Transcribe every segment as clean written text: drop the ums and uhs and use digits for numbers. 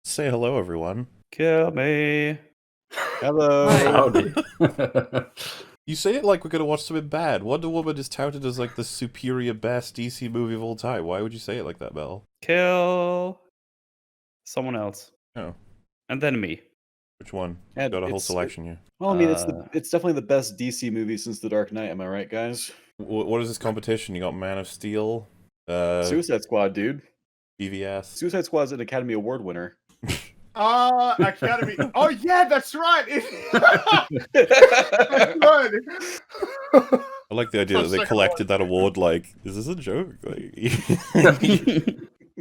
Say hello, everyone. Kill me. Hello. Howdy. You say it like we're gonna watch something bad. Wonder Woman is touted as like the superior best DC movie of all time. Why would you say it like that, Belle? Kill someone else. Oh. And then me. Which one? And Got a whole it's- selection here. Well, I mean, it's definitely the best DC movie since The Dark Knight. Am I right, guys? What is this competition? You got Man of Steel, Suicide Squad, dude. BVS. Suicide Squad is an Academy Award winner. Academy. Oh yeah, that's right. That's right. I like the idea that they Second collected that award. Like, is this a joke? Like,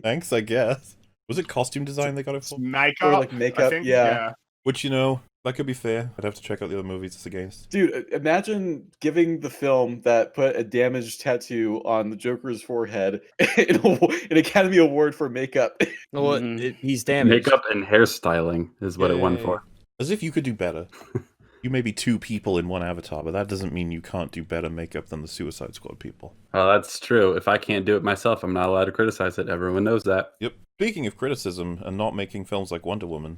thanks, I guess. Was it costume design they got it for? Makeup. Or like makeup, I think, yeah. Which, you know, that could be fair. I'd have to check out the other movies it's against. Dude, imagine giving the film that put a damaged tattoo on the Joker's forehead an Academy Award for makeup. Well, Mhm. he's damaged. Makeup and hairstyling is what it won for. As if you could do better. You may be two people in one avatar, but that doesn't mean you can't do better makeup than the Suicide Squad people. Well, that's true. If I can't do it myself, I'm not allowed to criticize it. Everyone knows that. Yep. Speaking of criticism and not making films like Wonder Woman,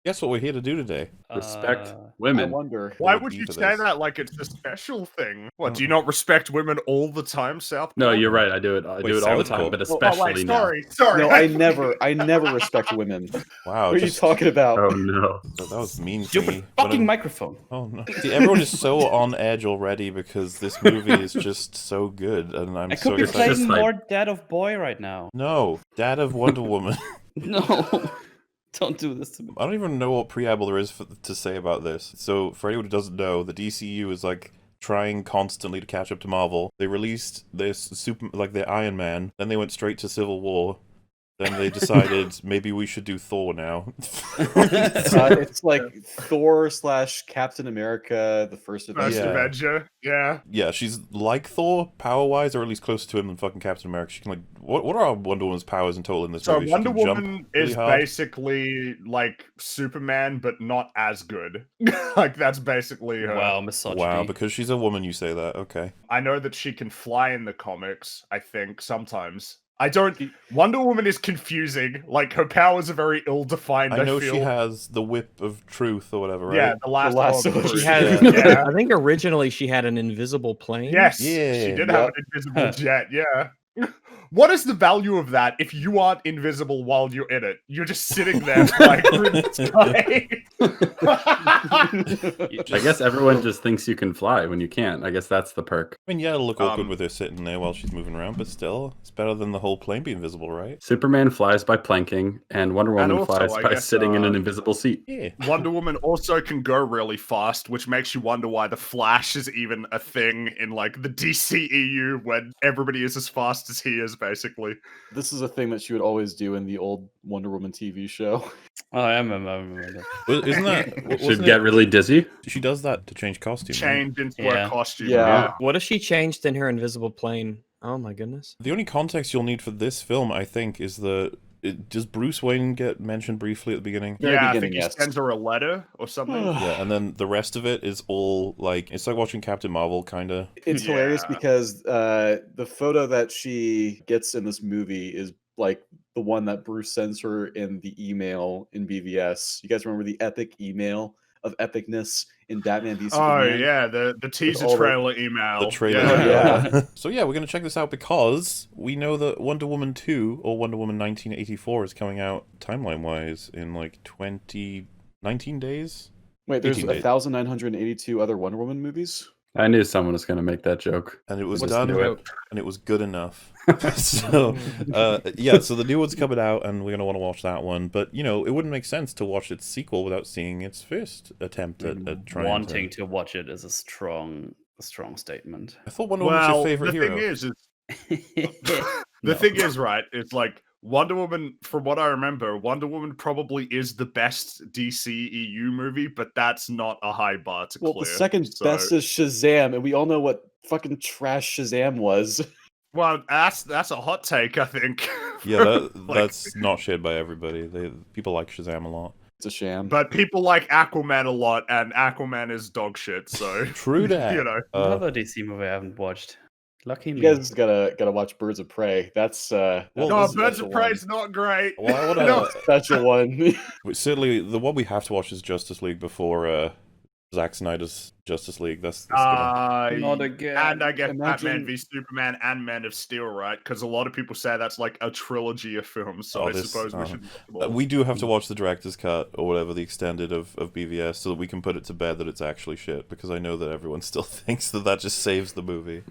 guess what we're here to do today? Respect I women. wonder. Why Would would be you for say this. that like it's a special thing? What, do you not respect women all the time, Southpaw? No, you're right. I do it. I Wait, do it all the Southpaw? time, but Oh, especially wait, now. sorry. No, I never respect women. Wow, What are you talking about? Oh no. that was mean to me. Stupid But fucking I'm- microphone. Oh no! See, everyone is so on edge already because this movie is just so good, and I'm I so could be It's excited. playing just like- more Dad of Boy right now. No, Dad of Wonder Woman. No. Don't do this to me. I don't even know what preamble there is to say about this. So, for anyone who doesn't know, the DCEU is like trying constantly to catch up to Marvel. They released this their Iron Man, then they went straight to Civil War. Then they decided maybe we should do Thor now. It's like Thor/Captain America, the first First Avenger. Yeah. Avenger, yeah. Yeah, she's like Thor power-wise, or at least closer to him than fucking Captain America. She can like, what are Wonder Woman's powers in total in this So movie? She Wonder can jump Woman really is hard. basically like Superman, but not as good. Like that's basically her. Wow, misogyny. Wow, because she's a woman, you say that? Okay. I know that she can fly in the comics, I think, sometimes. I don't... Wonder Woman is confusing. Like, her powers are very ill-defined, I know feel. she has the whip of truth or whatever, right? Yeah, the last lasso one. of She truth. had, Yeah. I think originally she had an invisible plane. Yes, Yeah, she did yeah. have an invisible jet, yeah. What is the value of that if you aren't invisible while you're in it? You're just sitting there like through the sky. I guess everyone just thinks you can fly when you can't. I guess that's the perk. I mean, yeah, it'll look awkward Um, with her sitting there while she's moving around, but still, it's better than the whole plane being invisible, right? Superman flies by planking, and Wonder And Woman also, flies I by guess, sitting in an invisible seat. Yeah. Wonder Woman also can go really fast, which makes you wonder why the Flash is even a thing in like the DCEU when everybody is as fast as he is, basically. This is a thing that she would always do in the old Wonder Woman TV show. Oh, I remember that. Well, isn't that... Should wasn't get it- really dizzy. She does that to change costume. right? Change into Yeah. a costume. Yeah. What if she changed in her invisible plane? Oh my goodness. The only context you'll need for this film, I think, is does Bruce Wayne get mentioned briefly at the beginning? Very Yeah, I beginning, think he yes. sends her a letter or something. Yeah, and then the rest of it is all like, it's like watching Captain Marvel, kind of. It's hilarious Yeah. because the photo that she gets in this movie is like the one that Bruce sends her in the email in BVS. You guys remember the epic email of epicness in Batman v Oh Superman? yeah, the teaser all the- trailer email. The trailer. Yeah. Yeah. So yeah, we're going to check this out because we know that Wonder Woman 2, or Wonder Woman 1984, is coming out timeline-wise in like 19 days? Wait, there's 18 days. 1,982 other Wonder Woman movies? I knew someone was going to make that joke. And it was What's done, the joke? and it was good enough. So, yeah, so the new one's coming out, and we're going to want to watch that one. But, you know, it wouldn't make sense to watch its sequel without seeing its first attempt at trying Wanting to watch it is a strong statement. I thought Wonder Woman was Well, your favorite the hero. thing is No. the thing is, right? It's like Wonder Woman. From what I remember, Wonder Woman probably is the best DCEU movie, but that's not a high bar to Well, clear. the second so- best is Shazam, and we all know what fucking trash Shazam was. Well, that's a hot take, I think. Yeah, Like- that's not shared by everybody. People like Shazam a lot. It's a sham. But people like Aquaman a lot, and Aquaman is dog shit. So True that. you know, Uh, Another DC movie I haven't watched. Lucky You me. guys gotta watch Birds of Prey. That's Well, No, a Birds special of Prey one. is not great. Well, I wanna- No. Special one. Certainly, the one we have to watch is Justice League before Zack Snyder's Justice League. That's gonna... Not again. And I guess Imagine- Batman v Superman and Man of Steel, right? Because a lot of people say that's like a trilogy of films, so Oh, I this- suppose we should. We do have to watch the director's cut or whatever, the extended of BVS, so that we can put it to bed that it's actually shit. Because I know that everyone still thinks that just saves the movie.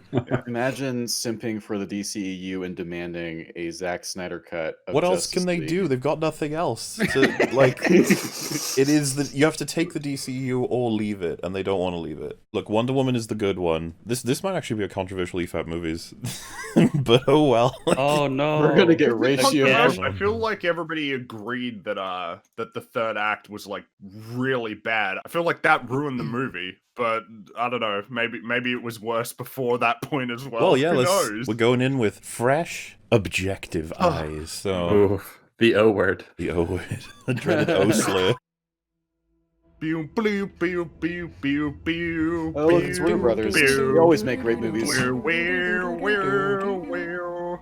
Imagine simping for the DCEU and demanding a Zack Snyder cut. Of What else Justice can they League. do? They've got nothing else. To, like, it is that you have to take the DCU or leave it, and they don't want to leave it. Look, Wonder Woman is the good one. This might actually be a controversial EFAP movies, but oh well. Oh no. We're gonna get It's ratio. controversial. I feel like everybody agreed that that the third act was like really bad. I feel like that ruined the movie, but I don't know. Maybe it was worse before that point as well. Well, yeah, Who knows? we're going in with fresh, objective eyes. So Oof, the O word. the O word, the dreaded O slur. Pew, pew, pew, pew, pew, pew, Oh, look, it's Warner Brothers. pew. They always make great movies. Where. Would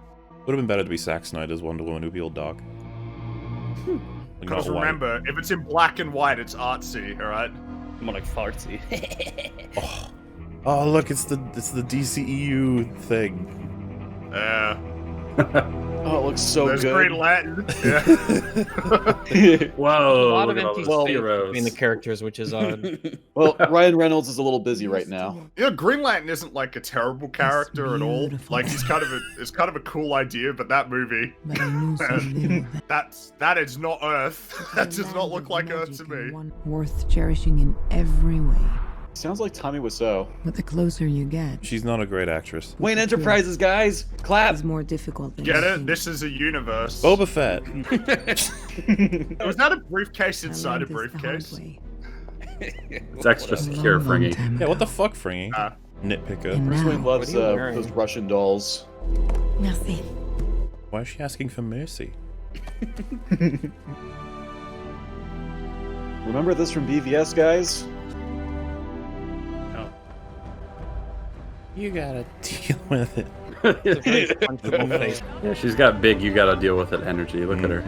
have been better to be Zack Snyder's Wonder Woman, who'd be all dark. Like, Because not white. remember, if it's in black and white, it's artsy, all right? More like fartsy. Oh, look, it's the DCEU thing. Oh, it looks so There's good. Green Lantern. Yeah. Whoa, A lot of look at all empty those space zeros. between the characters, which is odd. Well, Ryan Reynolds is a little busy right now. Yeah, Green Lantern isn't like a terrible character at all. Like it's kind of a cool idea, but that movie, But I knew so little that that is not Earth. That does not look like Earth to me. one worth cherishing in every way. Sounds like Tommy Wiseau. But the closer you get, She's not a great actress. Wayne Enterprises, guys, clap. it's more difficult than Get you it? think. This is a universe. Boba Fett. Was that a briefcase I inside a learned this the hard briefcase? way. It's extra A secure, long, long Fringy. time Yeah, what the ago. fuck, Fringy? Ah. Nitpicker. And Bruce Wayne now, loves What are you wearing? those Russian dolls. merci. Why is she asking for mercy? Remember this from BVS, guys? You gotta deal with it. It's a very punchable face. Yeah, she's got big, you gotta deal with it energy. Look at her.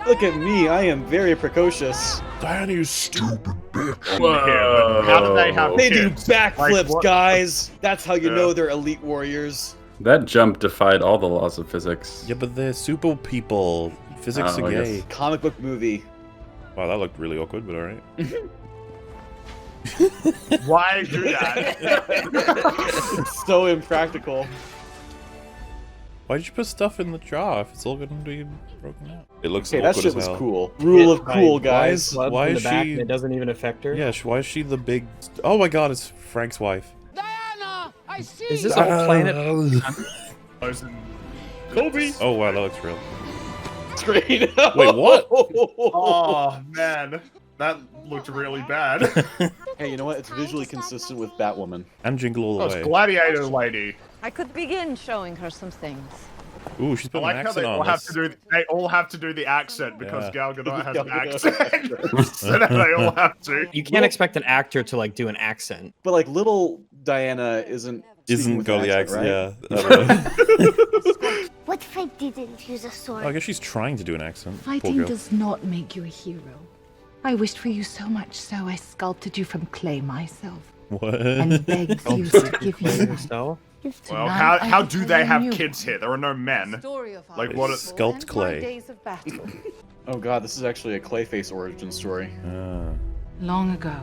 Look at me, I am very precocious. Diana, you stupid bitch. Yeah, but how do they have They do kids? backflips, Like, what- guys. That's how you Yeah. know they're elite warriors. That jump defied all the laws of physics. Yeah, but they're super people. Physics Oh, are I gay. guess. Comic book movie. Wow, that looked really awkward, but alright. Why do that? It's so impractical. Why did you put stuff in the jar if it's all gonna be broken out? It looks Okay, that awkward shit as was hell. cool. Rule of cool, Like, guys. blood Why from is the back she- and it doesn't even affect her? Yeah, why is she the big... Oh my god, it's Frank's wife. Is this a whole planet? Kobe. Oh wow, that looks real. Straight. Wait, what? Oh man, that looked really bad. Hey, you know what? It's visually consistent with Batwoman. And Jingle All Oh, the it's Way. Gladiator Lady. I could begin showing her some things. Ooh, she's I putting like an how they accent all on. have That's- to do. They all have to do the accent because Yeah. Gal Gadot has Gal an Gadot. accent. So now they all have to. You can't expect an actor to like do an accent. But like little Diana isn't speaking with got an the accent, accent, right? yeah. I don't know. What if I didn't use a sword? Oh, I guess she's trying to do an accent. Poor Fighting girl. does not make you a hero. I wished for you so much so I sculpted you from clay myself What? and begged Zeus to give you. So Well, Tonight, I how will do tell they you have new kids here? There are no men. Like what? Sculpt clay. Oh god, this is actually a Clayface origin story. Ah. Long ago,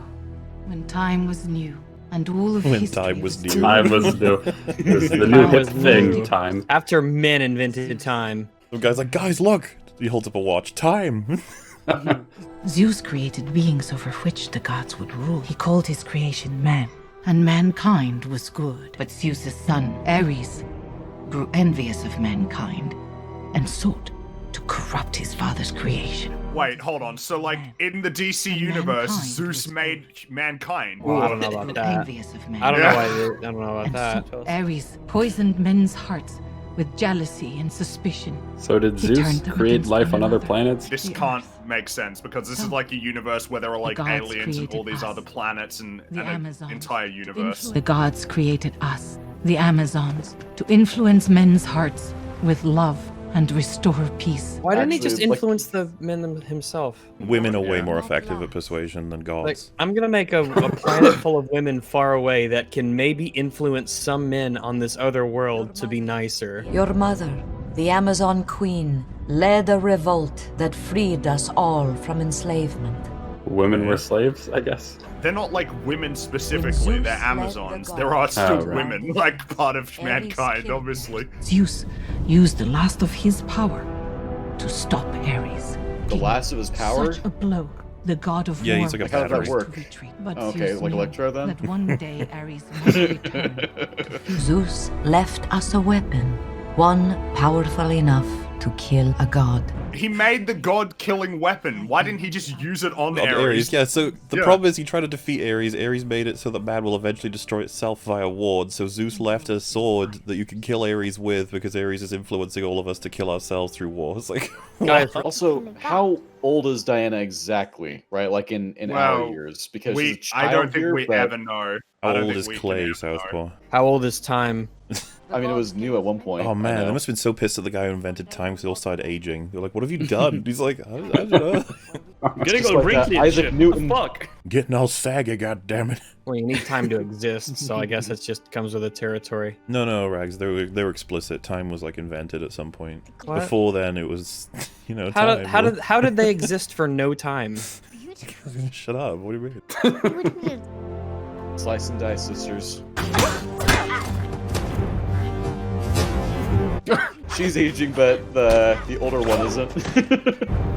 when time was new and all of When history time was new. Time was new. It was the new Time hip was thing, new. time. after men invented time, The guy's like, guys, look! He holds up a watch. Time! Zeus created beings over which the gods would rule. He called his creation man, and mankind was good. But Zeus's son, Ares, grew envious of mankind and sought to corrupt his father's creation. Wait, hold on. So like in the DC universe, Mankind Zeus was made mankind. Well, I don't know about Grew that. envious of I don't know Yeah. why. I don't know about And that. so Ares poisoned men's hearts with jealousy and suspicion. So did He Zeus turned them create against life one on other another. planets? This The can't Earth. make sense because this is So, like a universe where there are like gods aliens and all created these us, other planets and the an Amazons, entire universe. The gods created us, the Amazons, to influence men's hearts with love and restore peace. Why didn't he just Actually, like- influence the men himself? Women are way Yeah. more effective at persuasion than Like, gods. I'm gonna make a planet full of women far away that can maybe influence some men on this other world to be nicer. Your mother, the Amazon Queen, led a revolt that freed us all from enslavement. Women were slaves, I guess. They're not like women specifically, they're Zeus led the Amazons. There are still Oh, right. women, like part of Ares mankind, killed obviously. Zeus used the last of his power to stop Ares. The last of his power? Such a blow. The god of Yeah, war he's like a was How did that forced work? to retreat, but Okay, Zeus like knew Electro then? that one day Ares must return. Zeus left us a weapon, one powerful enough to kill a god. He made the god-killing weapon. Why didn't he just use it on On Ares? Ares, yeah. So the Yeah. problem is he tried to defeat Ares. Ares made it so that man will eventually destroy itself via ward. So Zeus left a sword that you can kill Ares with because Ares is influencing all of us to kill ourselves through war. It's like, Guys, Also, how old is Diana exactly? Right, like in our Well, years, because she's a I child don't think here, we but, ever know. I how don't old think is we can Clay, ever know. Southpaw? how old is time? I mean, it was new at one point. Oh I man, know. they must have been so pissed at the guy who invented time because they all started aging. They're like, "What have you done?" He's like, "I don't know." Getting all wrinkly and Isaac shit. Newton. Fuck. Getting all saggy, goddammit. Well, you need time to exist, so I guess it just comes with the territory. No, Rags. They were explicit. Time was like invented at some point. What? Before then, it was, time. How did they exist for no time? Shut up. What do you mean? Slice and dice, sisters. She's aging, but the older one isn't.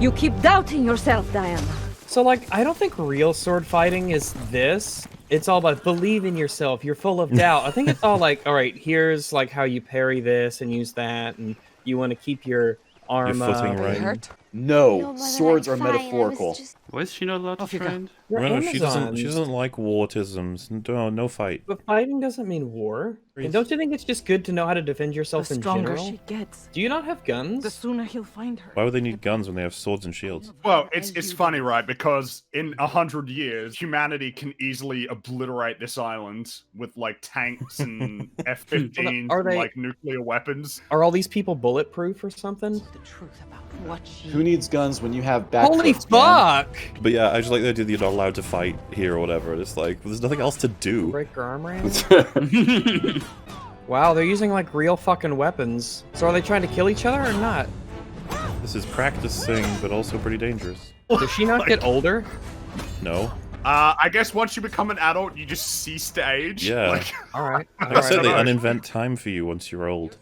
You keep doubting yourself, Diana. So, like, I don't think real sword fighting is this. It's all about believe in yourself. You're full of doubt. I think it's all like, all right, here's like how you parry this and use that, and you want to keep your arm Your footing up. right. No, swords are metaphorical. Why is she not allowed to train? You're No, she doesn't. Amazons. She doesn't like wartisms. No fight. But fighting doesn't mean war. And don't you think it's just good to know how to defend yourself The in stronger general? she gets, Do you not have guns? the sooner he'll find her. Why would they need guns when they have swords and shields? Well, it's funny, right? Because in 100 years, humanity can easily obliterate this island with like tanks and F-15s Are and they- like nuclear weapons. Are all these people bulletproof or something? The truth about what she Who needs guns when you have back? Holy fuck! But yeah, I just like the idea that you're not allowed to fight here or whatever. It's like there's nothing else to do. Break your arm around? Wow, they're using like real fucking weapons. So are they trying to kill each other or not? This is practicing, but also pretty dangerous. Does she not get older? No. I guess once you become an adult, you just cease to age. Yeah. Like, Alright. Like I said, they Alright. uninvent time for you once you're old.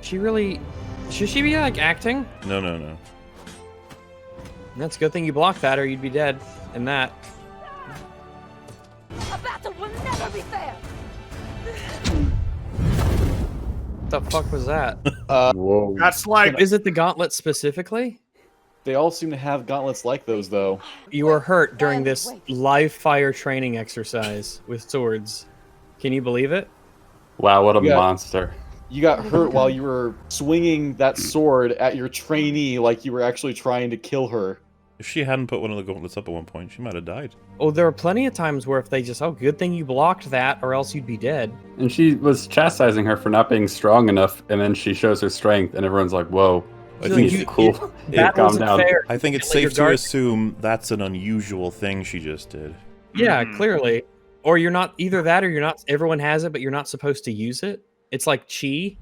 She really... Should she be like acting? No. That's a good thing you blocked that or you'd be dead. And that. A battle will never be fair. What the fuck was that? Whoa. that's like Is it the gauntlet specifically? They all seem to have gauntlets like those, though. You were hurt during this live fire training exercise with swords. Can you believe it? Wow, what a Yeah. monster. You got hurt while you were swinging that sword at your trainee, like you were actually trying to kill her. If she hadn't put one of the gauntlets up at one point, she might have died. Oh, there are plenty of times where if they just, oh, good thing you blocked that or else you'd be dead. And she was chastising her for not being strong enough, and then she shows her strength, and everyone's like, whoa. I So think you- cool. That Calm wasn't down. fair. I think it's Like your safe to guard- assume that's an unusual thing she just did. Yeah, Mhm. clearly. Or you're not, either that or you're not, everyone has it, but you're not supposed to use it. It's like chi.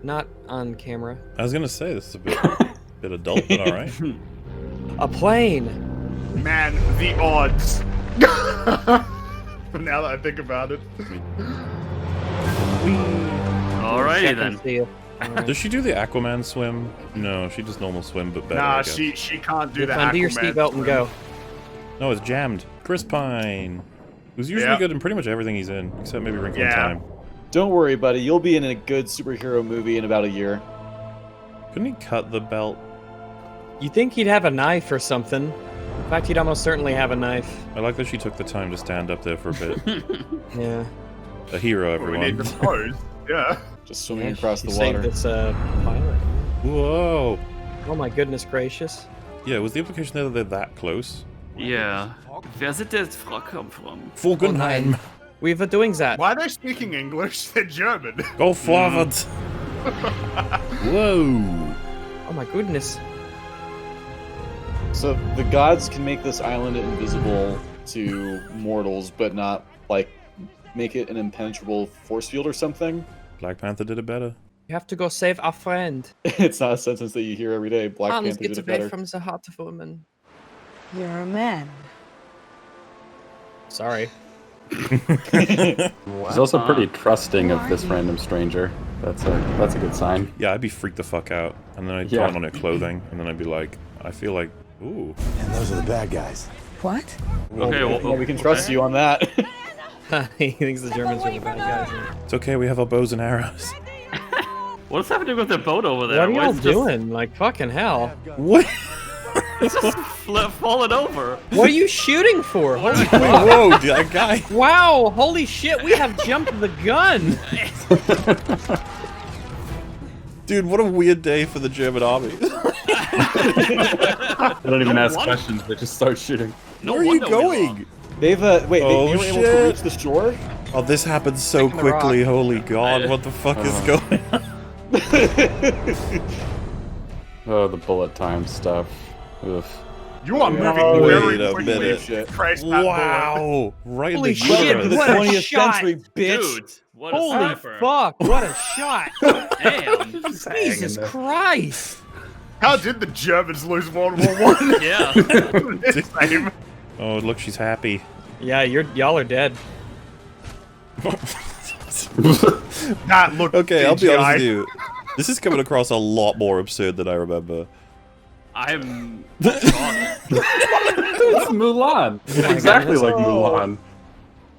Not on camera. I was gonna say this is a bit adult, but all right. A plane. man, the odds. Now that I think about it. Alrighty Check then. and see if- alright. Does she do the Aquaman swim? No, she does normal swim, but better. I Nah, guess. she can't do the Undo your Aquaman seatbelt and swim. go. No, it's jammed. Chris Pine, who's usually Yeah. good in pretty much everything he's in, except maybe Wrinkle in Yeah. Time. Don't worry, buddy. You'll be in a good superhero movie in about a year. Couldn't he cut the belt? You think he'd have a knife or something. In fact, he'd almost certainly have a knife. I like that she took the time to stand up there for a bit. Yeah. A hero, We need everyone. to pose. Yeah. Just swimming Yeah, across she the saved water. this pilot. Whoa! Oh my goodness gracious. Yeah, was the implication there that they're that close? Yeah. Wer sind der Frau come from? Falkenheim. We were doing that. Why are they speaking English? They're German. Go forward. Whoa. Oh my goodness. So the gods can make this island invisible to mortals, but not like make it an impenetrable force field or something. Black Panther did it better. You have to go save our friend. It's not a sentence that you hear every day. Black Hans Panther did gets it away better. from the heart of woman. You're a man. Sorry. He's also pretty trusting of this random stranger. That's a good sign. Yeah, I'd be freaked the fuck out. And then I'd Yeah. turn on her clothing, and then I'd be like, I feel like, ooh. And those are the bad guys. What? Okay, well, Yeah, we can trust you on that. He thinks the Germans are the bad guys. It's okay, we have our bows and arrows. What's happening with the boat over there? What are Why y'all is it just- doing? Like, fucking hell. What? It's just falling over. What are you shooting for? Holy fuck. Whoa, dude, that guy. Wow, holy shit, we have jumped the gun. Dude, what a weird day for the German army. They don't even ask questions, they just start shooting. No Where are you wonder we going? lost. They've wait, Oh, they were able to shit. reach the shore. Oh, this happened so Taking the rock. quickly. Holy God, what the fuck is going on? Oh, the bullet time stuff. Oof. You are moving Oh, very wait a quickly. minute. Shit. Trace that bullet. Wow. Right Holy in the shit, Welcome to the what a 20th shot. century, bitch. Dude, what a Holy sniper. fuck, what a shot. Damn. Jesus Christ. How did the Germans lose World War One? Yeah. This time. Oh, look, she's happy. Yeah, y'all are dead. Nah, look. Okay, I'll be CGI. honest with you. This is coming across a lot more absurd than I remember. I'm. It's Mulan. It's exactly like Mulan.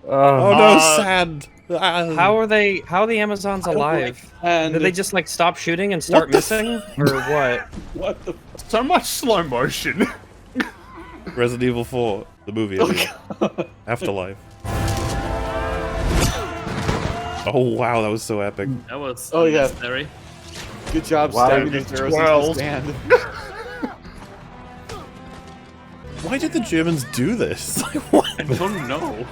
Oh no, Uh, sand. Ah. How are the Amazons alive? And Did they just like stop shooting and start missing? Or what? what the? So much slow motion. Resident Evil 4, the movie. I mean. Afterlife. Oh wow, that was so epic. That was Oh, yeah. unnecessary. Good job Wow, stabbing it's those arrows into 12. the stand. Why did the Germans do this? Like, what? I don't know.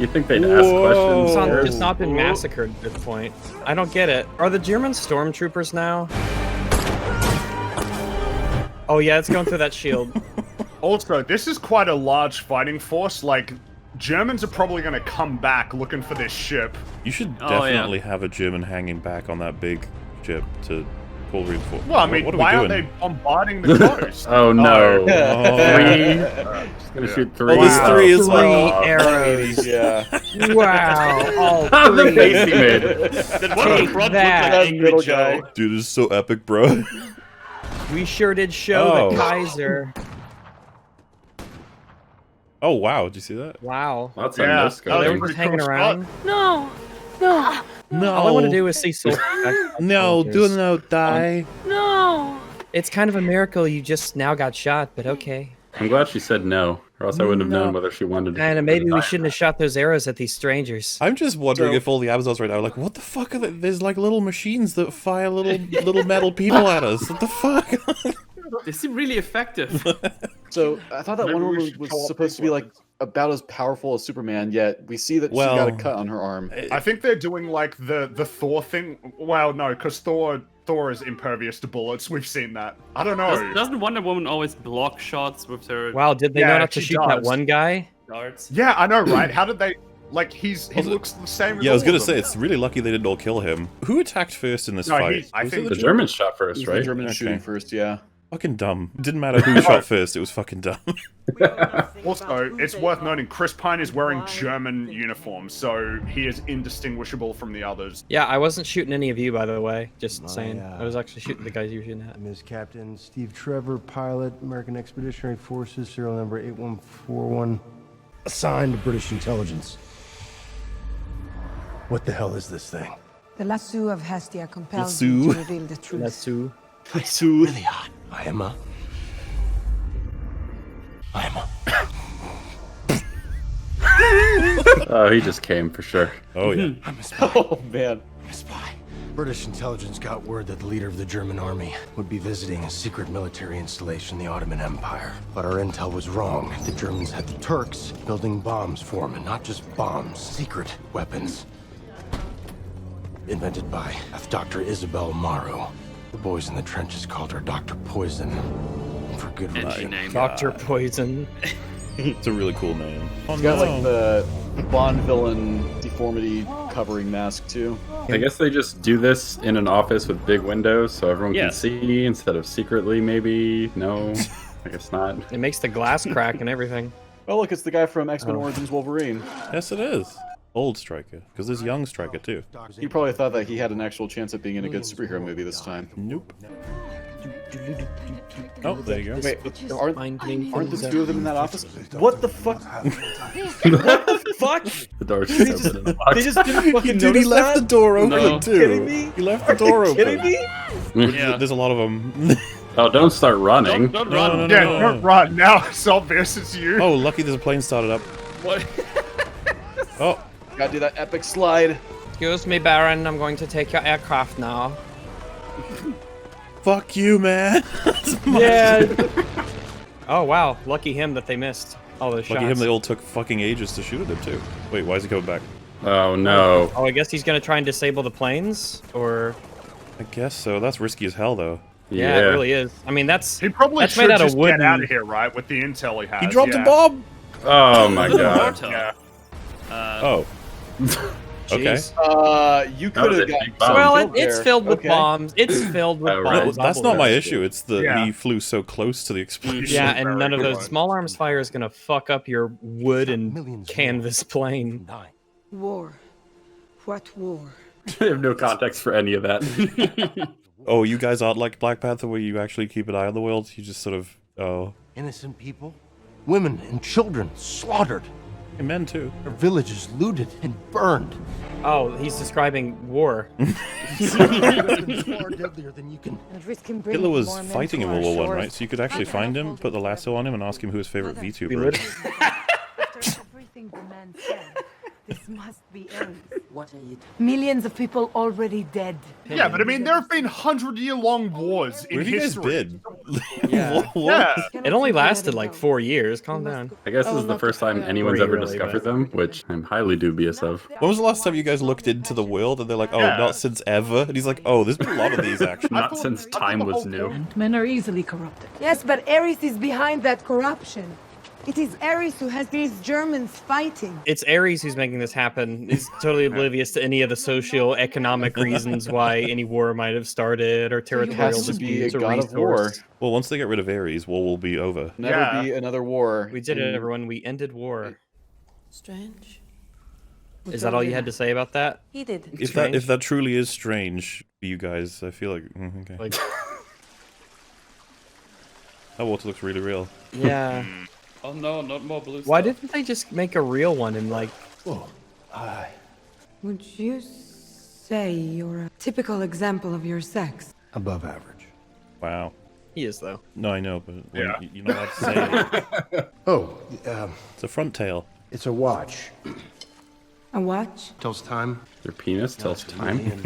You think they'd ask Whoa. questions? Amazon Oh. has not been massacred at this point. I don't get it. Are the German stormtroopers now? Oh yeah, it's going through that shield. Also, this is quite a large fighting force. Like, Germans are probably going to come back looking for this ship. You should Oh, yeah. definitely have a German hanging back on that big ship to pull reinforcements. Well, I mean, what are why we aren't doing? they bombarding the coast? Oh no. Oh. Three. Just gonna shoot three. Oh, there's three as well. Three arrows. Yeah. Wow. All The three. face he made. That one on the Take front that. looked like Angry Middle Joe. guy. Dude, this is so epic, bro. We sure did show Oh. the Kaiser. Oh wow, did you see that? Wow. That's Yeah. a no Oh, Oh, they they were were just pretty hanging cool around. No, no, No. All I want to do is see Soul. No, do not die. no. It's kind of a miracle you just now got shot, but okay. I'm glad she said no, or else I wouldn't have known whether she wanted to. And maybe we shouldn't have shot those arrows at these strangers. I'm just wondering So- if all the Amazons right now are like, what the fuck are they? There's like little machines that fire little metal people at us. What the fuck? They seem really effective. So I thought that Maybe one we woman should was co-op supposed to be like about as powerful as Superman, yet we see that she got a Well, cut on her arm. I think they're doing like the Thor thing. Well, no, because Thor is impervious to bullets. We've seen that. I don't know. Doesn't Wonder Woman always block shots with her Wow, did they Yeah, know not to she shoot that does. one guy? darts? Yeah, I know, right? How did they? Like, he Also- looks the same. as Yeah, I was all gonna of say them. it's really lucky they didn't all kill him. Who attacked first in this No, fight? I Was think it The Germans shot first, It was right? the Germans Okay. shooting first, yeah. Fucking dumb. Didn't matter who shot first. It was fucking dumb. Also, it's worth noting Chris Pine is wearing German uniform, so he is indistinguishable from the others. Yeah, I wasn't shooting any of you, by the way. Just My, saying. I was actually shooting the guys you were shooting at. I'm his Captain Steve Trevor, pilot, American Expeditionary Forces, serial number 8141, assigned to British intelligence. What the hell is this thing? The lasso of Hestia compels Lasso. you to reveal the truth. That's who. So Really hot. I am a. Oh, he just came for sure. Oh yeah. oh man. I'm a spy. British intelligence got word that the leader of the German army would be visiting a secret military installation in the Ottoman Empire. But our intel was wrong. The Germans had the Turks building bombs for them, and not just bombs, secret weapons. Invented by Dr. Isabel Marrow. The boys in the trenches called her Dr. Poison. For good reason. Dr. Poison. It's a really cool name. Oh, He's got like the Bond villain deformity covering mask too. I guess they just do this in an office with big windows so everyone Yeah. can see instead of secretly, maybe? No, I guess not. It makes the glass crack and everything. Oh look, it's the guy from X-Men Origins Wolverine. Yes, it is. Old Stryker, because there's young Stryker too. He probably thought that he had an actual chance at being in a good superhero movie this time. Nope. Oh, there you go. Wait, aren't the things two of them in that office? What the fuck? What the fuck? The door's They just just, open and locked. they just didn't fucking Dude, he notice left that? the door open No. too. Kidding me? He left the door open. Kidding me? Yeah. There's a lot of them. Oh, don't start running. Don't No, run. no, no, Yeah, no. don't run. Now it's obvious it's you. Oh, lucky there's a plane started up. What? Oh, Gotta do that epic slide. Excuse me, Baron. I'm going to take your aircraft now. fuck you, man. Yeah. Oh wow, lucky him that they missed all those shots. Lucky him, they all took fucking ages to shoot at him too. Wait, why is he coming back? Oh, no. Oh, I guess he's gonna try and disable the planes, or I guess so. That's risky as hell, though. yeah, it really is. I mean, that's He probably that's should made out of just wood. get out of here, right? With the intel he has. He dropped yeah. a bomb. Oh, my God. Yeah. Oh. Okay. You That could was have a got. big bomb. Well, killed it's there. filled with Okay. bombs. It's filled with Oh, right. bombs. That's not my Bubble issue. It's the Yeah. he flew so close to the explosion. Yeah, and Very none of those good. small arms fire is gonna fuck up your wood and Millions more. canvas plane. War. What war? I have no context for any of that. Oh, you guys aren't like Black Panther, where you actually keep an eye on the world. You just sort of Innocent people, women and children slaughtered. and men too. Their villages looted and burned. Oh, he's describing war. Far deadlier than you can. And risking bringing Hitler was more men fighting to in our World War One, shores. right? So you could actually find him, put the lasso on him, and ask him who his favorite We VTuber is. After everything the man said, this must be Ares. What are you? Millions of people already dead. Yeah, but I mean, there have been 100-year-long wars in Where have you guys history. been? Yeah. Yeah. It only lasted like 4 years. Calm down. I guess this is the first time anyone's ever Really, discovered but- them, which I'm highly dubious of. When was the last time you guys looked into the world and they're like, oh, Yeah. not since ever? And he's like, oh, there's been a lot of these actually. Not since time was new. And men are easily corrupted. Yes, but Ares is behind that corruption. It is Ares who has these Germans fighting. It's Ares who's making this happen. He's totally oblivious to any of the socio-economic reasons why any war might have started or He territorial has to be a disputes or god of war. resource. Well, once they get rid of Ares, war will be over. Never Yeah. be another war. We did it, everyone. We ended war. Strange. Is that all you had to say about that? He did. If that truly is strange for you guys, I feel like okay. Like, That water looks really real. yeah. Oh no, not more blue Why stuff. didn't they just make a real one and like? Would you say you're a typical example of your sex? Above average. Wow. He is though. No, I know, but Yeah. you're not allowed to say it. Oh, It's a front tail. it's a watch. A watch? Tells time. Your penis tells time.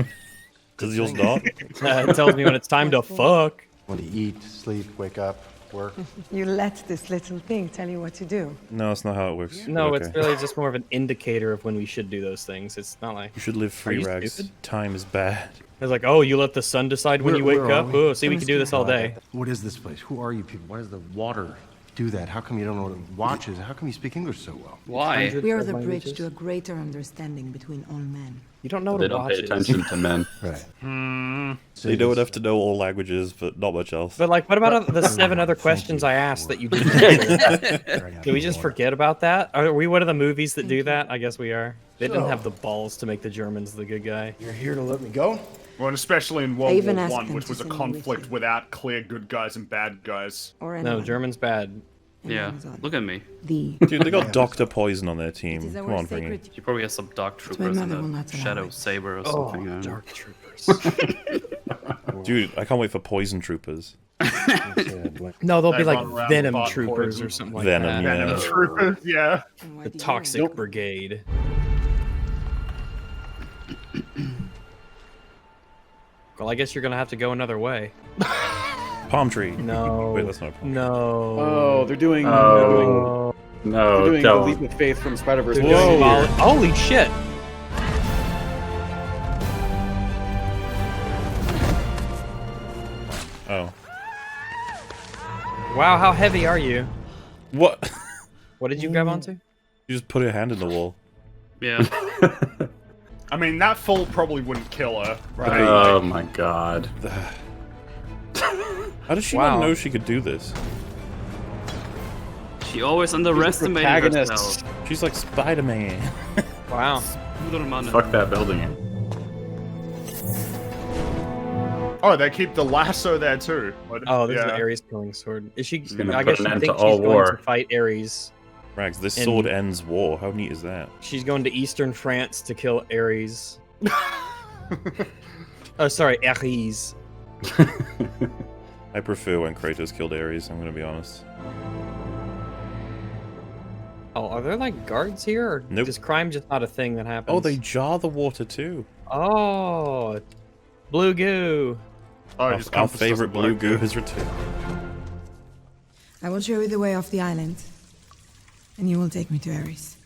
Does yours not? It tells me when it's time to fuck. When to eat, sleep, wake up, work. You let this little thing tell you what to do. No, that's not how it works. No, but it's okay. really just more of an indicator of when we should do those things. It's not like You should live free, you Rags. stupid? Time is bad. it's like, oh, you let the sun decide when you wake Where are up. we? Oh, see, we can do this all day. What is this place? Who are you people? Why does the water do that? How come you don't know what a watch is? How come you speak English so well? Why? We are the Languages. bridge to a greater understanding between all men. You don't know what They a don't watch pay is. attention to men. Right. They know enough to know all languages, but not much else. But like, what about the 7 other questions I asked that you didn't? Did we just forget about that? Are we one of the movies that do that? I guess we are. They didn't have the balls to make the Germans the good guy. You're here to let me go? Well, and especially in World even War asked One, them which to was a send me with conflict you. without clear good guys and bad guys. Or No, anyone. German's bad. Yeah, Amazon. look at me. The Dude, they got Dr. Poison on their it team. is Come our on, bring it. sacred. You probably have some dark my troopers and mother will not a allow shadow it. saber or Oh, something. I don't know. dark troopers. Dude, I can't wait for Poison Troopers. No, they'll be They like run around Venom with troopers poison. or something like Venom, that. yeah. Venom troopers, yeah. And why The do you Toxic want? Brigade. Well, I guess you're gonna have to go another way. Palm tree. No. Wait, that's not a palm tree. No. Oh, they're doing. Oh. They're No, doing the don't. leap of faith from Spider-Verse. They're doing holy shit! Oh. Wow, how heavy are you? What? What did you grab onto? You just put your hand in the wall. Yeah. I mean, that fall probably wouldn't kill her, right? Oh my god. How does she not know she could do this? She always underestimated herself. She's like Spider-Man. Wow. Fuck that building. Oh, they keep the lasso there too. Oh, this is Ares' killing sword. Is she? gonna I put guess an she end thinks to all she's war. going to fight Ares. Rags, this And- sword ends war. How neat is that? She's going to Eastern France to kill Ares. Oh, sorry, Ares. I prefer when Kratos killed Ares, I'm gonna be honest. Oh, are there like guards here, or Nope. is crime just not a thing that happens? Oh, they jar the water too. Oh, blue goo. Oh, Our favorite blue goo has returned. I will show you the way off the island, and you will take me to Ares.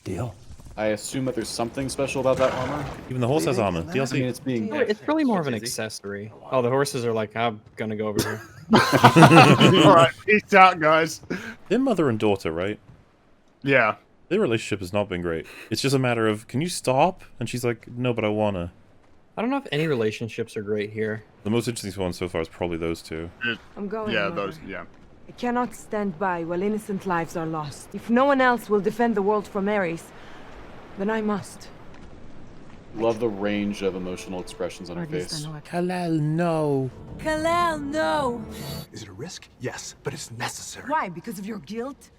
Deal. I assume that there's something special about that armor. Even the horse has armor. I DLC. mean, it's being. Oh, it's really more of an accessory. Oh, the horses are like, I'm gonna go over here. Alright, peace out, guys. They're mother and daughter, right? Yeah. Their relationship has not been great. It's just a matter of, can you stop? And she's like, no, but I wanna. I don't know if any relationships are great here. The most interesting one so far is probably those two. I'm going. Yeah, Mother. those. Yeah. I cannot stand by while innocent lives are lost. If no one else will defend the world from Ares, then I must. Love the range of emotional expressions on her face. Kalal, no. Kalel, no! Is it a risk? Yes, but it's necessary. Why? Because of your guilt?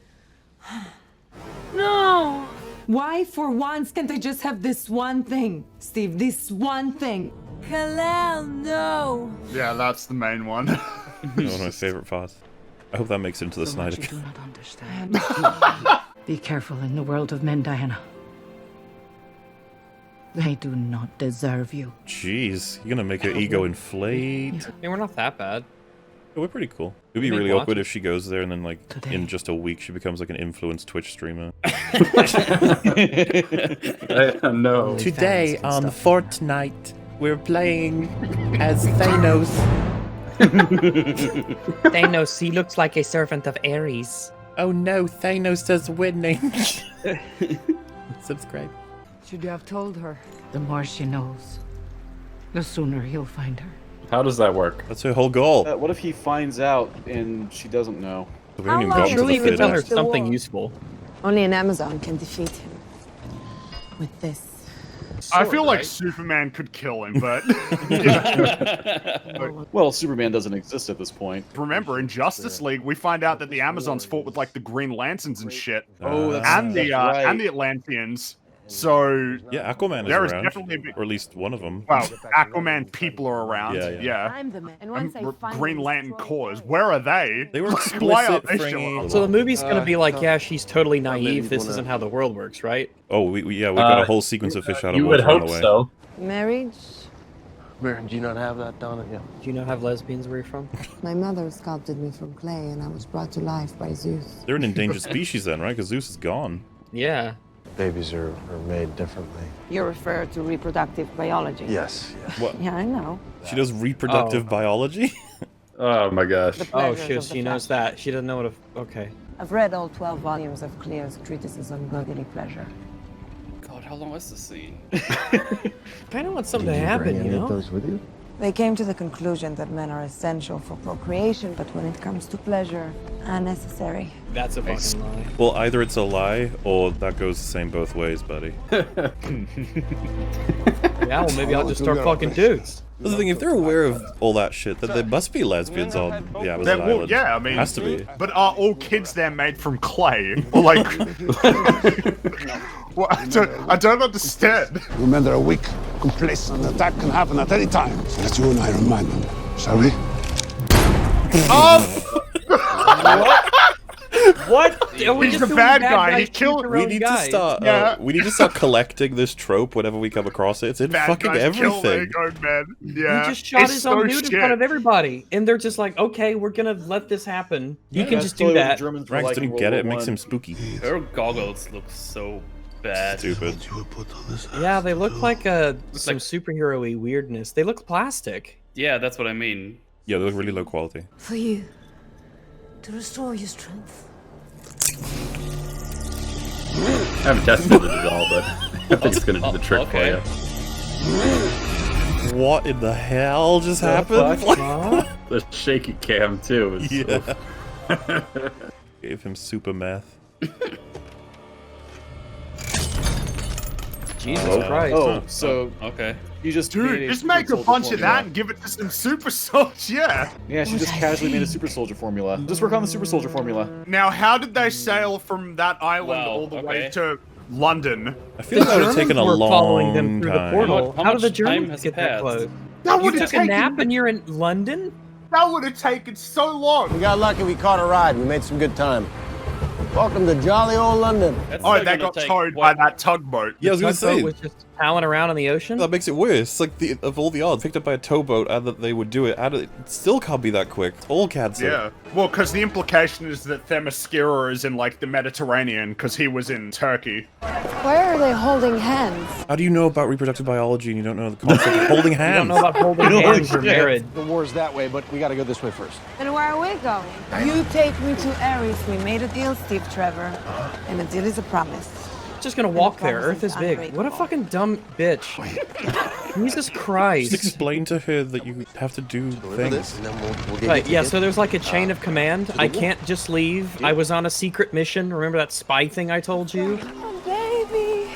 No! Why, for once, can't I just have this one thing, Steve? This one thing. Kalel, no! Yeah, that's the main one. One of my favorite parts. I hope that makes it into the Snyder You Cut. do not understand. Be careful in the world of men, Diana. They do not deserve you. Jeez, you're gonna make her ego inflate. I mean, we're not that bad. Yeah, we're pretty cool. It'd be Make really lots. awkward if she goes there and then, like, Today. in just a week, she becomes like an influenced Twitch streamer. No. Today on Fortnite, we're playing as Thanos. Thanos, he looks like a servant of Ares. Oh no, Thanos is winning. Subscribe. Should you have told her? The more she knows, the sooner he'll find her. How does that work? That's her whole goal. What if he finds out and she doesn't know? We haven't even long gotten to Surely the you could tell her finish. The something war. useful. Only an Amazon can defeat him. With this. I feel like Superman could kill him, but Well, Superman doesn't exist at this point. remember in Justice League we find out that the Amazons fought with like the Green Lanterns and shit, Oh, that's and the right. and the Atlanteans. So Yeah, Aquaman is there is around. definitely a bit. Or at least one of them. Well, Aquaman people are around. Yeah, yeah. I'm the man. And once I find Green him, Lantern destroy cores. Ares. Where are they? They were Why are explicit they for showing up? So the movie's gonna be like, yeah, she's totally naive. This isn't how the world works, right? Oh, we got a whole sequence of fish out of You water would on hope the way. so. Marriage? Where, do you not have that, Donna? Yeah. Do you not have lesbians where you're from? My mother sculpted me from clay, and I was brought to life by Zeus. They're an endangered species then, right? Because Zeus is gone. Yeah. Babies are made differently. You refer to reproductive biology? Yes, yes. What? Yeah, I know. She does reproductive biology? Oh my gosh. The Oh, pleasures shit, of the she knows flesh. that. She doesn't know what a... Okay. I've read all 12 volumes of Cleo's treatises on bodily pleasure. God, how long is the scene? Kind of want something to happen, you know? those with you? They came to the conclusion that men are essential for procreation, but when it comes to pleasure, unnecessary. That's a fucking lie. Well, either it's a lie, or that goes the same both ways, buddy. Yeah, well, maybe I'll just start fucking dudes. That's the thing, if they're aware of all that shit, then there must be lesbians on the Amazon Well, island. yeah, I mean, Has to be. But are all kids there made from clay? Or like, well, I don't understand. Women are weak, complacent. An attack can happen at any time. So let's you and I remind them, shall we? What? He's the bad guy. He killed. We need to start. We need to start collecting this trope whenever we come across it. It's in fucking everything. Man. Yeah. He just shot his own dude in front of everybody, and they're just like, "Okay, we're gonna let this happen. You can just do that." Rags didn't get it. It makes him spooky. Her goggles look so bad. Stupid. Yeah, they look like some superhero-y weirdness. They look plastic. Yeah, that's what I mean. Yeah, they look really low quality. For you, to restore your strength. I haven't tested it at all, but I think it's gonna do the trick for you. What in the hell just happened? The shaky cam too. Yeah. Gave him super meth. Jesus Christ. Oh, so okay. You just just make a bunch of that and give it to some super soldiers. Yeah. Yeah, she just casually made a super soldier formula. Just work on the super soldier formula. Now, how did they sail from that island all the way to London? I feel like that would have taken a long following them through the portal. How How did the much time Germans has get that passed? close? That You took a nap and you're in London? That would have taken so long. We got lucky we caught a ride. We made some good time. Welcome to jolly old London. Oh, they got towed by that tugboat. Yeah, I was gonna say. Was just palling around in the ocean? That makes it worse. Like, of all the odds, picked up by a towboat and that they would do it, and it still can't be that quick. All cats Yeah. Well, because the implication is that Themyscira is in, like, the Mediterranean, because he was in Turkey. Why are they holding hands? How do you know about reproductive biology and you don't know the concept of holding hands? You don't know about holding hands or marriage. The war's that way, but we gotta go this way first. Then where are we going? You take me to Ares. We made a deal, Steve Trevor. And a deal is a promise. Just gonna walk there. Earth is big. What a fucking dumb bitch. Jesus Christ. Just explain to her that you have to do things. Right, yeah, so there's like a chain of command. I can't just leave. I was on a secret mission. Remember that spy thing I told you? Oh, baby.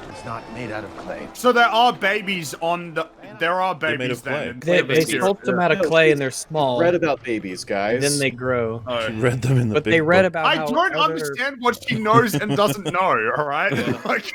It's not made out of clay. So there are babies on the... There are babies made of then. They sculpt them out of clay and they're small. Read about babies, guys. Then they grow. She read them in the But big they read book. about I how don't other- understand what she knows and doesn't know, alright? Like,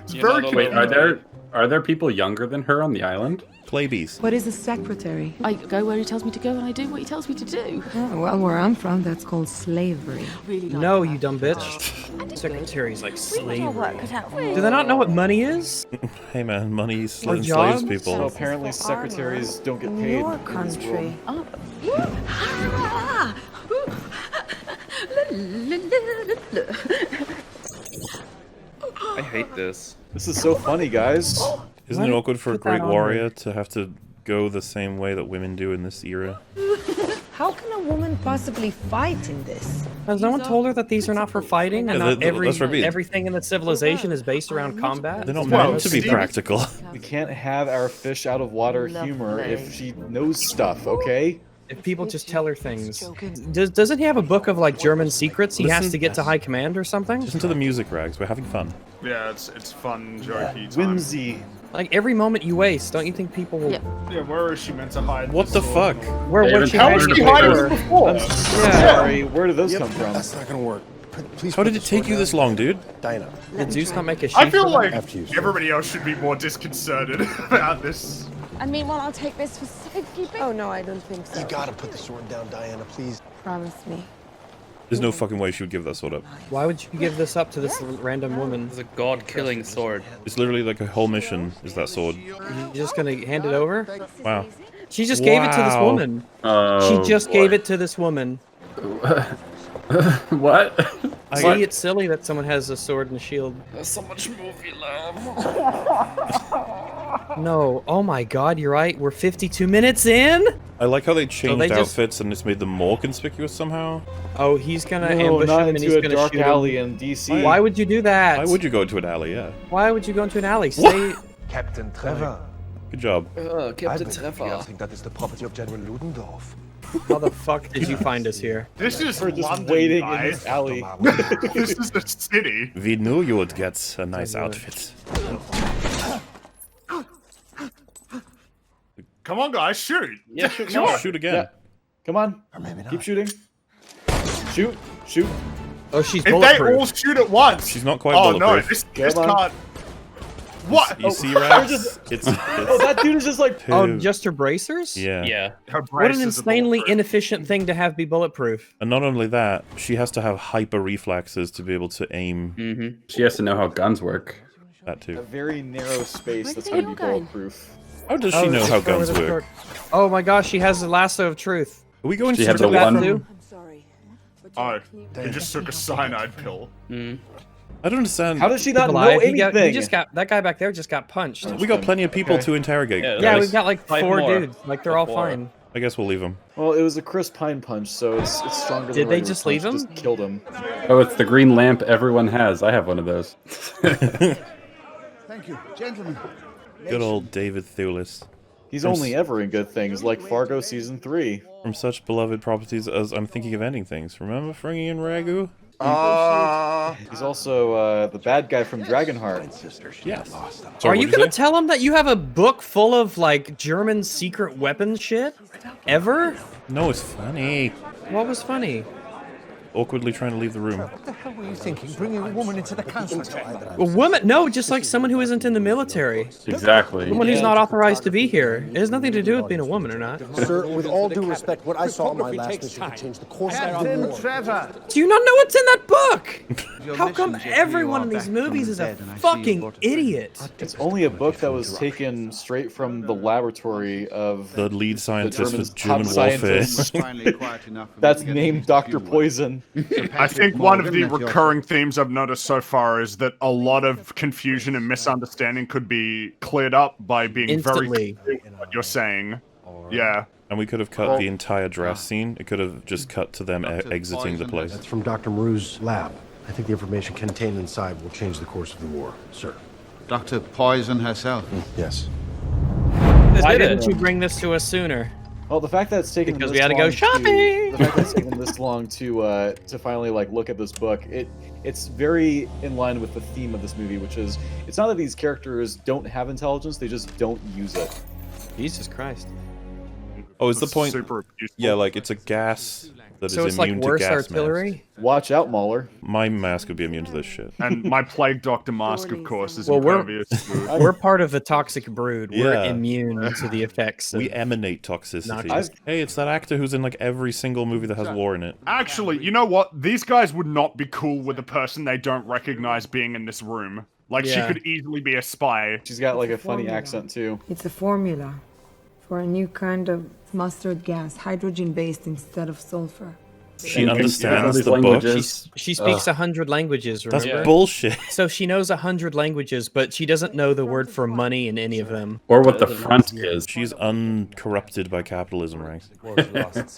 it's You're very not Wait, confusing. are there people younger than her on the island? Playbees. What is a secretary? I go where he tells me to go and I do what he tells me to do. Well, where I'm from, that's called slavery. Really like No, that. you dumb bitch. Secretary's like We want our work slavery. cut out for us. Do they not know what money is? Hey man, money Or enslaves jobs? So people. apparently secretaries don't get In paid your in this country. world. I hate this. This is so funny, guys. Isn't it awkward for a Put that great on warrior to have to go the same way that women do in this era? How can a woman possibly fight in this? Has no one told her that these are not for fighting and Yeah, not that's what I mean. everything in the civilization is based around combat? They're not Well, meant to be Steve- practical. We can't have our fish out of water humor if she knows stuff, okay? If people just tell her things. Doesn't he have a book of like German secrets he has Listen- to get to high command or something? Listen to the music, Rags. We're having fun. Yeah, it's fun, jokey time. Whimsy. Like every moment you waste, don't you think people will? Yeah. Yeah, where is she meant to hide? What the sword? fuck? Where They was she even How was hiding she it hiding before? it before? I'm sorry, where did those come from? That's not gonna work. Please. How did it take you this long, dude? Diana. Did Zeus not make a sheet I feel for like that? After you, sir. everybody else should be more disconcerted about this. And meanwhile, I'll take this for safekeeping. Oh, no, I don't think so. You gotta put the sword down, Diana, please. Promise me. There's no fucking way she would give that sword up. Why would you give this up to this random woman? It's a god-killing sword. It's literally like a whole mission, is that sword. You're just gonna hand it over? Wow. She just gave it to this Wow. woman. Oh, She just gave it to this woman. What? See, it's silly that someone has a sword and a shield. There's so much movie love. No, oh my god, you're right. We're 52 minutes in? I like how they changed they just- outfits and it's made them more conspicuous somehow. Oh, he's gonna No, ambush not him and he's into a gonna dark shoot alley him. in DC. Why would you do that? Why would you go into an alley, yeah. Why would you go into an alley? Stay. Captain Trevor. Good job. Captain I Trevor. think that is the property of General Ludendorff. How the fuck did you find us here? This is We're just London, waiting in guys. this alley. This is the city. We knew you would get a nice outfit. Come on, guys, shoot. Yeah, shoot Come more. on. Shoot again. Yeah. Come on. Keep shooting. Shoot. Shoot. Oh, she's If they bulletproof. all shoot at once. She's not quite Oh no, bulletproof. this Come on. can't. What? You see, They're Rex? just- It's Oh, that dude is just like. Oh, just her bracers? yeah. Yeah. Her What an braces are insanely bulletproof. inefficient thing to have be bulletproof. And not only that, she has to have hyper reflexes to be able to aim. Mm-hmm. She has to know how guns work. That A too. very narrow space Where's that's the going to hill be going? bulletproof. How does she know how guns work? Oh my gosh, she has the lasso of truth. Are we going She to had the Took that one. too? I'm sorry. Oh, he just took a cyanide pill. I don't understand. How does she not know Alive. anything? He just got that guy back there just got punched. We got plenty of people Okay. to interrogate. Yeah, Yeah, guys. we've got like 5 4 more. dudes. Like they're all 4. fine. I guess we'll leave them. Well, it was a Chris Pine punch, so it's stronger than Did a they regular just punch. leave him? Just killed him. Oh, it's the green lamp everyone has. I have one of those. Thank you, gentlemen. Good old David Thewlis. He's only ever in good things, like Fargo season 3. From such beloved properties as I'm thinking of ending things. Remember Fringy and Ragu? He's also the bad guy from Dragonheart. Yes. Are Sorry, you what'd gonna say? tell him that you have a book full of like German secret weapon shit? Ever? No, it's funny. What was funny? Awkwardly trying to leave the room. What the hell were you thinking, bringing a woman into the council? A woman? No, just like someone who isn't in the military. Exactly. Someone who's not authorized to be here. It has nothing to do with being a woman or not. Sir, with all due respect, what I saw on my last mission could change the course of the war. Trevor. Do you not know what's in that book? How come everyone in these movies is a fucking idiot? It's only a book that was taken straight from the laboratory of The lead scientist Germans' for German top warfare. scientist. That's named Dr. Poison. I think one of the recurring themes I've noticed so far is that a lot of confusion and misunderstanding could be cleared up by being Instantly. very clear with what you're saying. Yeah. And we could have cut the entire dress scene. It could have just cut to them exiting the place. That's from Dr. Maru's lab. I think the information contained inside will change the course of the war, sir. Dr. Poison herself. Yes. Why didn't you bring this to us sooner? Well, the fact that it's taken Because them we this had to go long shopping! the fact that it's taken them this long to finally like look at this book, it's very in line with the theme of this movie, which is it's not that these characters don't have intelligence, they just don't use it. Jesus Christ. Oh, is the point? Super useful. Yeah, like it's a gas that So is it's like immune to worse gas artillery? masks. Watch out, MauLer. My mask would be immune to this shit. And my plague doctor mask, of course, is Well, impervious. We're part of the toxic brood. We're Yeah. immune to the effects. We of emanate toxicity. Noxious. Hey, it's that actor who's in like every single movie that has war in it. Actually, you know what? These guys would not be cool with a person they don't recognize being in this room. Like, she Yeah. could easily be a spy. She's got like a funny accent too. It's a formula for a new kind of mustard gas, hydrogen-based instead of sulfur. She And understands these the book. languages. She speaks 100 languages, That's remember? bullshit. So she knows 100 languages, but she doesn't know the word for money in any of them. Or what the front is. She's uncorrupted by capitalism, right?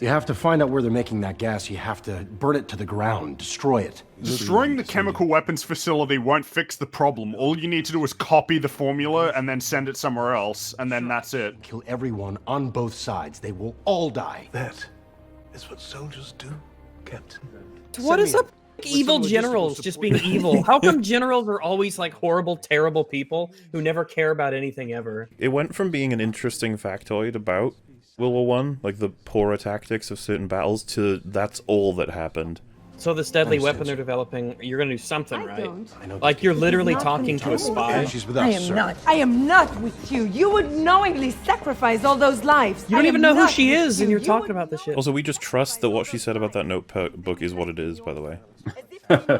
You have to find out where they're making that gas. You have to burn it to the ground, destroy it. Destroying the chemical weapons facility won't fix the problem. All you need to do is copy the formula and then send it somewhere else, and then that's it. Kill everyone on both sides. They will all die. That is what soldiers do, Captain. What is up with evil generals just being evil? How come generals are always like horrible, terrible people who never care about anything ever? It went from being an interesting factoid about World War One, like the poorer tactics of certain battles, to that's all that happened. So this deadly weapon they're developing, you're gonna do something, right? Like you're literally talking to a spy. She's with I us, am sir. not. I am not with you. You would knowingly sacrifice all those lives. You don't I even am know who not she with is, you. and you're You talking would about this shit. Also, we just trust that what she said about that notebook is what it is, by the way.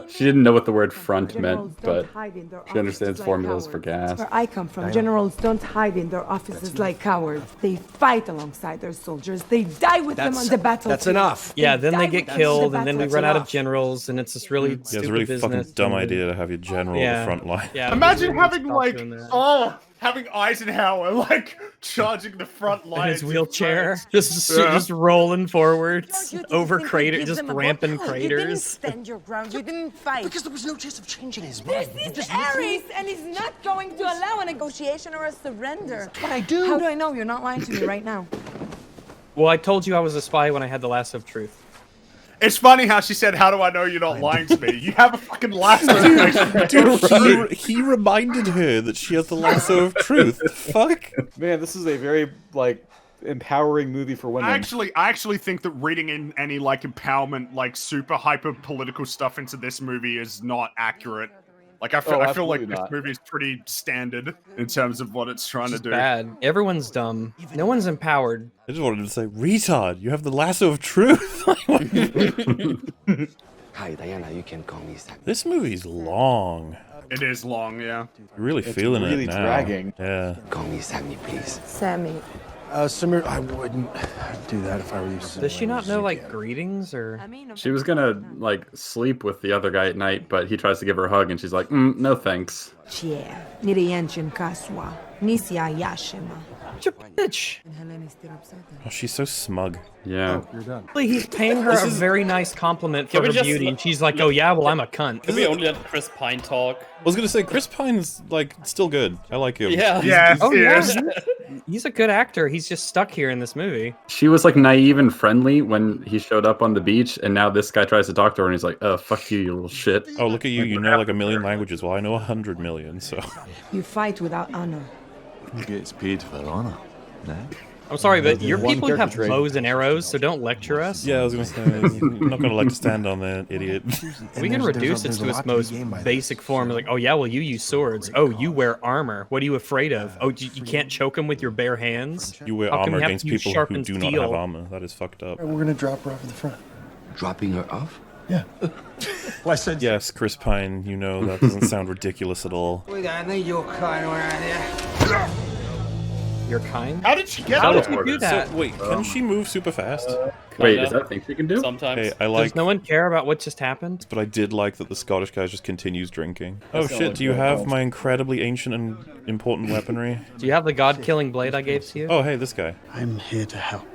She didn't know what the word front Generals meant, don't but hide in their she understands offices like formulas for cowards. gas. Where I come from, generals don't hide in their offices like cowards. They fight alongside their soldiers. They die with them on the battlefield. That's enough. Yeah, then they die get with them on killed, the and then we battlefield. run out of generals, and it's this really Yeah, it's stupid a really business. fucking dumb and- idea to have your general Yeah. at the front line. Yeah, Imagine we having, stop like, doing that. having Eisenhower, like, charging the front In lines. his wheelchair, just Yeah. just rolling forwards You didn't over think I craters, give just them a rampant book? You didn't craters. stand your ground. You didn't fight. Because there was no chance of changing his This mind. is Ares, and he's not going to allow a Negotiation or a surrender. But I do. How do I know you're not lying to me right now? Well, I told you I was a spy when I had the lasso of truth. It's funny how she said, "How do I know you're not lying to me?" You have a fucking lasso. Dude, he reminded her that she has the lasso of truth. Fuck. Man, this is a very like empowering movie for women. I actually think that reading in any like empowerment, like super hyper political stuff into this movie is not accurate. Like, I feel like absolutely this not. movie is pretty standard in terms of what it's trying to do. Bad. Everyone's dumb. No one's empowered. I just wanted to say, retard, you have the lasso of truth. Hi, Diana. You can call me Sam. This movie's long. It is long, yeah. You're really feeling really it now. dragging. Yeah. Call me Sammy, please. Sammy. Samir, I wouldn't do that if I were you. Does she not know, like, greetings, or...? She was gonna, like, sleep with the other guy at night, but he tries to give her a hug, and she's like, no thanks. Yeah, Niriyanchin Kaswa, Nisya Yashima. Bitch. Oh, she's so smug. Yeah. You're done. He's paying her a very nice compliment for Can we her just- beauty, and she's like, oh yeah, well, I'm a cunt. Can we only let Chris Pine talk? I was gonna say, Chris Pine's, like, still good. I like him. Yeah. Yeah, Oh, yeah. yes. He's a good actor. He's just stuck here in this movie. She was, like, naive and friendly when he showed up on the beach, and now this guy tries to talk to her, and he's like, oh, fuck you, you little shit. Oh, look at you. You know, like, 1 million languages. Well, I know 100 million, so... You fight without honor. Who gets paid for honor? No? I'm sorry, but your One people have character trait. bows and arrows, so don't lecture us. Yeah, I was gonna say, I'm not gonna, like, stand on that, idiot. We can reduce it to its most basic form. Like, oh yeah, well, you use swords. Oh, you wear armor. What are you afraid of? Oh, you can't choke them with your bare hands? You wear How come armor you have against to use people who sharpened do not steel? have armor. That is fucked up. We're gonna drop her off at the front. Dropping her off? Yeah. Well, I said Yes, Chris Pine, you know, that doesn't sound ridiculous at all. You're kind? How did she get How there? did you do that? So, wait, can she move super fast? Wait, is that a thing she can do? Sometimes. Hey, I Does like... no one care about what just happened? But I did like that the Scottish guy just continues drinking. Oh That's shit, not do you what I have called. my incredibly ancient and important weaponry? Do you have the god-killing blade I gave to you? Oh, hey, this guy. I'm here to help.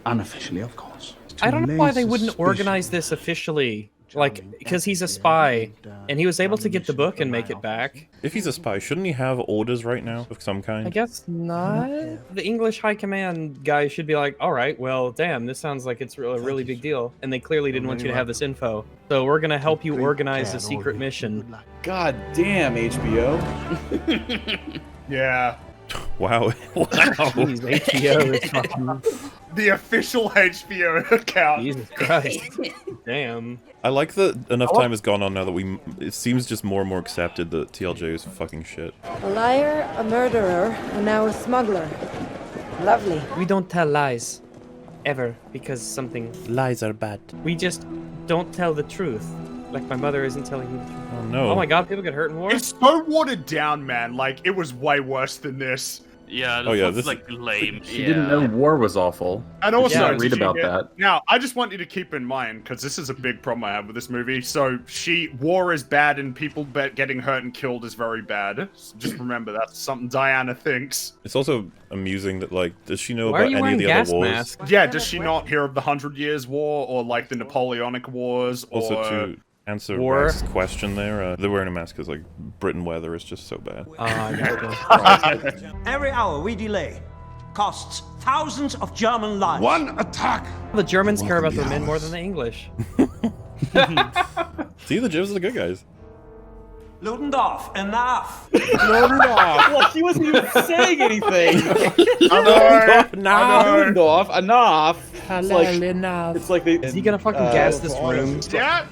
Unofficially, of course. I don't know why they wouldn't organize this officially. Like, because he's a spy, and he was able to get the book and make it back. If he's a spy, shouldn't he have orders right now of some kind? I guess not. The English High Command guy should be like, all right, well, damn, this sounds like it's a really big deal. And they clearly didn't want you to have this info. So we're going to help you organize a secret mission. God damn, HBO. Yeah. Wow. Wow. Jeez, HBO is fucking... The official HBO account. Jesus Christ. Damn. I like that enough time has gone on now that it seems just more and more accepted that TLJ is fucking shit. A liar, a murderer, and now a smuggler. Lovely. We don't tell lies. Ever. Because something... Lies are bad. We just don't tell the truth. Like my mother isn't telling me the truth. Oh no. Oh my god, people get hurt in war? It's so watered down, man. Like, it was way worse than this. Yeah, Oh, yeah, was, this- like lame. She didn't know war was awful. And Did also, you not read did you about get- that? Now, I just want you to keep in mind, because this is a big problem I have with this movie. So, war is bad, and people getting hurt and killed is very bad. So just remember, that's something Diana thinks. It's also amusing that, like, does she know Why are about you any of wearing the gas other wars? masks? Yeah, does she not hear of the 100 Years' War, or like the Napoleonic Wars, or... Also, to answer War. Rice's question there, they're wearing a mask because, like, Britain weather is just so bad. Every hour we delay costs thousands of German lives. One attack! The Germans care about their men more than the English. See, the Germans are the good guys. Ludendorff, enough! Well, he wasn't even saying anything. Enough. Enough. It's like they. Is he gonna fucking gas this room? Yeah.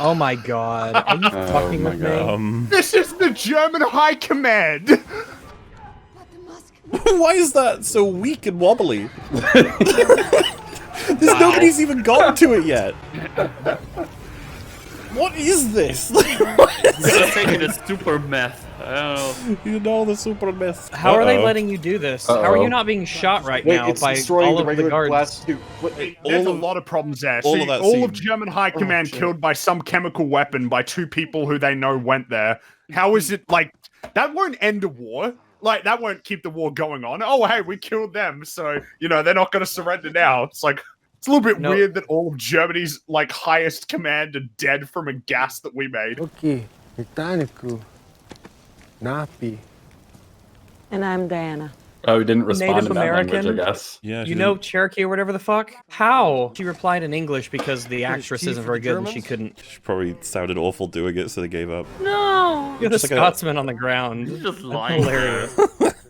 Oh my god. Are you fucking with me? This is the German High Command. Why is that so weak and wobbly? Nobody's even gotten to it yet. What is this? They're taking the super meth. Oh. You know the super meth. How are they letting you do this? How are you not being shot right now it's by destroying all the of the regular guards? glass tube. There's a lot of problems there. all See, of that all scene. of German High Command killed by some chemical weapon by two people who they know went there. How is it, like, that won't end a war? Like, that won't keep the war going on. Oh, hey, we killed them, so, you know, they're not going to surrender now. It's like, it's a little bit weird that all of Germany's, like, highest command are dead from a gas that we made. Okay, Britannico. Nappy. And I'm Diana. Oh, he didn't respond Native in that American? language, I guess. Yeah, You know Cherokee or whatever the fuck? How? She replied in English because the actress isn't very good and she couldn't. She probably sounded awful doing it, so they gave up. No! You're the Just like a- Scotsman on the ground. He's just That's lying. hilarious.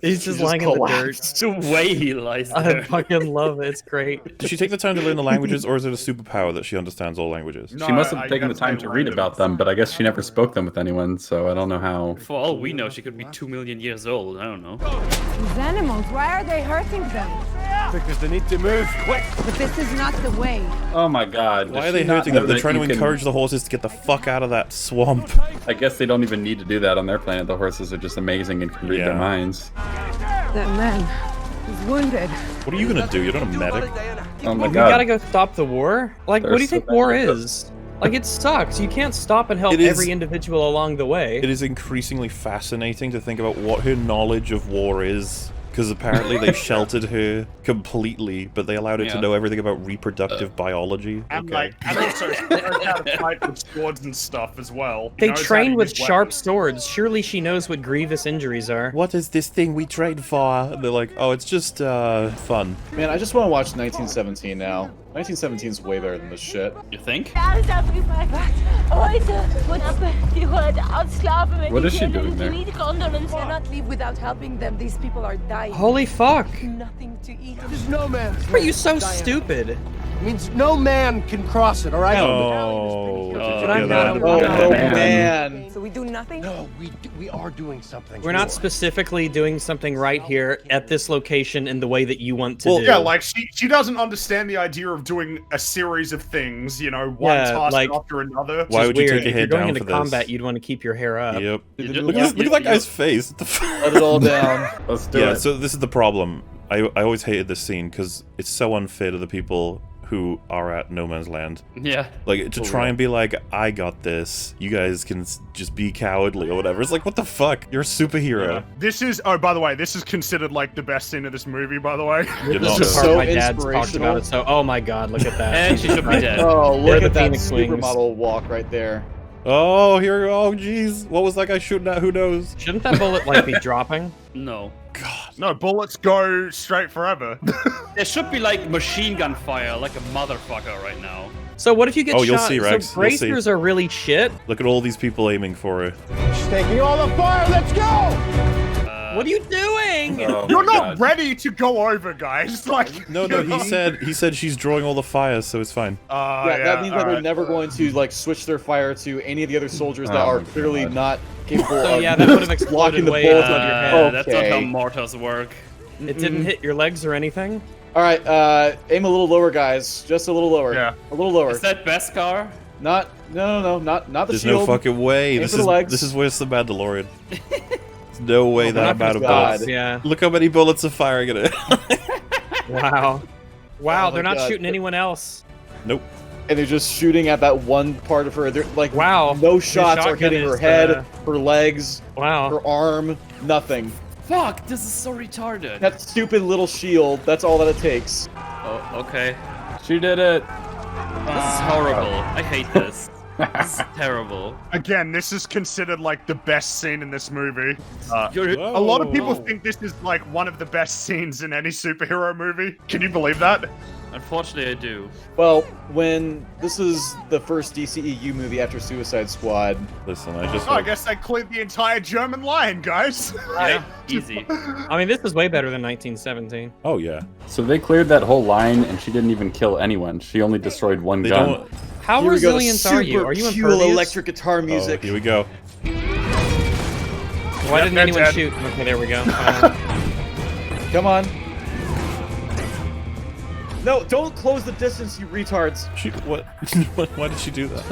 He's just lying in the dirt. The way he lies there. I fucking love it. It's great. Does she take the time to learn the languages, or is it a superpower that she understands all languages? She must have taken the time to read about them, but I guess she never spoke them with anyone, so I don't know how. For all we know, she could be 2 million years old. I don't know. These animals, why are they hurting them? Because they need to move quick. But this is not the way. Oh my god. Why are they hurting them? They're trying to encourage the horses to get the fuck out of that swamp. I guess they don't even need to do that on their planet. The horses are just amazing and can read their minds. That man is wounded. What are you gonna do? You're not a medic. Oh my We god. gotta go stop the war? Like, There's what do you so think many war of those. is? Like, it sucks. You can't stop and help It is- every individual along the way. It is increasingly fascinating to think about what her knowledge of war is. Because apparently they sheltered her completely, but they allowed her to know everything about reproductive biology. And like, and also she knows how to fight with swords and stuff as well. They Knows how train to with use sharp weapons. swords. Surely she knows what grievous injuries are. What is this thing we train for? And they're like, oh, it's just fun. Man, I just want to watch 1917 now. 1917 is way better than this shit. You think? What is she doing there? We cannot leave without helping them. These people are dying. Holy fuck! Nothing to eat. There's no man. Are you so stupid? It means no man can cross it, all right? Oh, But I'm not. Man. So we do nothing? No, we are doing something. We're not specifically doing something right here at this location in the way that you want to do. Yeah, like she doesn't understand the idea of doing a series of things, you know, one Yeah, task like- after another. Why would you Weird. take a If head you're going down into for this? combat, you'd want to keep your hair up. Yep. Look Look at that guy's face. What the fuck? Let it all down. Let's do Yeah, it. so this is the problem. I always hated this scene because it's so unfair to the people who are at No Man's Land. Yeah. Like, to try and be like, I got this, you guys can just be cowardly or whatever. It's like, what the fuck? You're a superhero. This is, oh, by the way, this is considered like the best scene of this movie, by the way. You're This not is the a- part so my dad's talked inspirational. about it. So, oh my god, look at that. And she should be dead. Oh, They're look the at that Phoenix Wings. supermodel walk right there. Oh, here, oh, jeez. What was that guy shooting at? Who knows? Shouldn't that bullet like be dropping? No. No, bullets go straight forever. There should be like machine gun fire, like a motherfucker right now. So what if you get Oh, shot? you'll see, Rex. So You'll see. bracers are really shit. Look at all these people aiming for her. She's taking all the fire. Let's go. What are you doing? Oh You're my not God. ready to go over, guys. Like, No, he said she's drawing all the fires, so it's fine. Yeah, that means that they're alright. never going to like switch their fire to any of the other soldiers that Oh are my clearly God. not capable So of yeah, that would have blocking exploded the way bullets above on your your head. head. That's not how Okay. mortars work. It didn't hit your legs or anything. All right, aim a little lower, guys. Just a little lower. Yeah. A little lower. Is that Beskar? Not. No. Not the There's shield. no fucking way. Aim This for the is legs. this is where's the Mandalorian. There's no way We're that not amount gonna of God. bullets. Yeah. Look how many bullets are firing at it. Wow. Wow, Oh they're my not God. shooting anyone else. Nope. And they're just shooting at that one part of her. They're like, Wow. no Your shots are shotgun hitting her is, head, her legs, Wow. her arm. Nothing. Fuck, this is so retarded. That stupid little shield. That's all that it takes. Oh, okay. She did it. This is horrible. I hate this. This is terrible. Again, this is considered like the best scene in this movie. You're- A lot of people Whoa. think this is like one of the best scenes in any superhero movie. Can you believe that? Unfortunately, I do. Well, when this is the first DCEU movie after Suicide Squad, Listen, I just Oh, I hope- guess they cleared the entire German line, guys. Yeah, easy. I mean, this is way better than 1917. Oh yeah. So they cleared that whole line, and she didn't even kill anyone. She only destroyed one They gun. don't. How here we go. resilient are you? Super Are you cool impervious? electric guitar Oh, music. here we go. Why Yep, didn't they're anyone dead. shoot? Okay, there we go. Come on. No, don't close the distance, you retards. She, what? Why did she do that?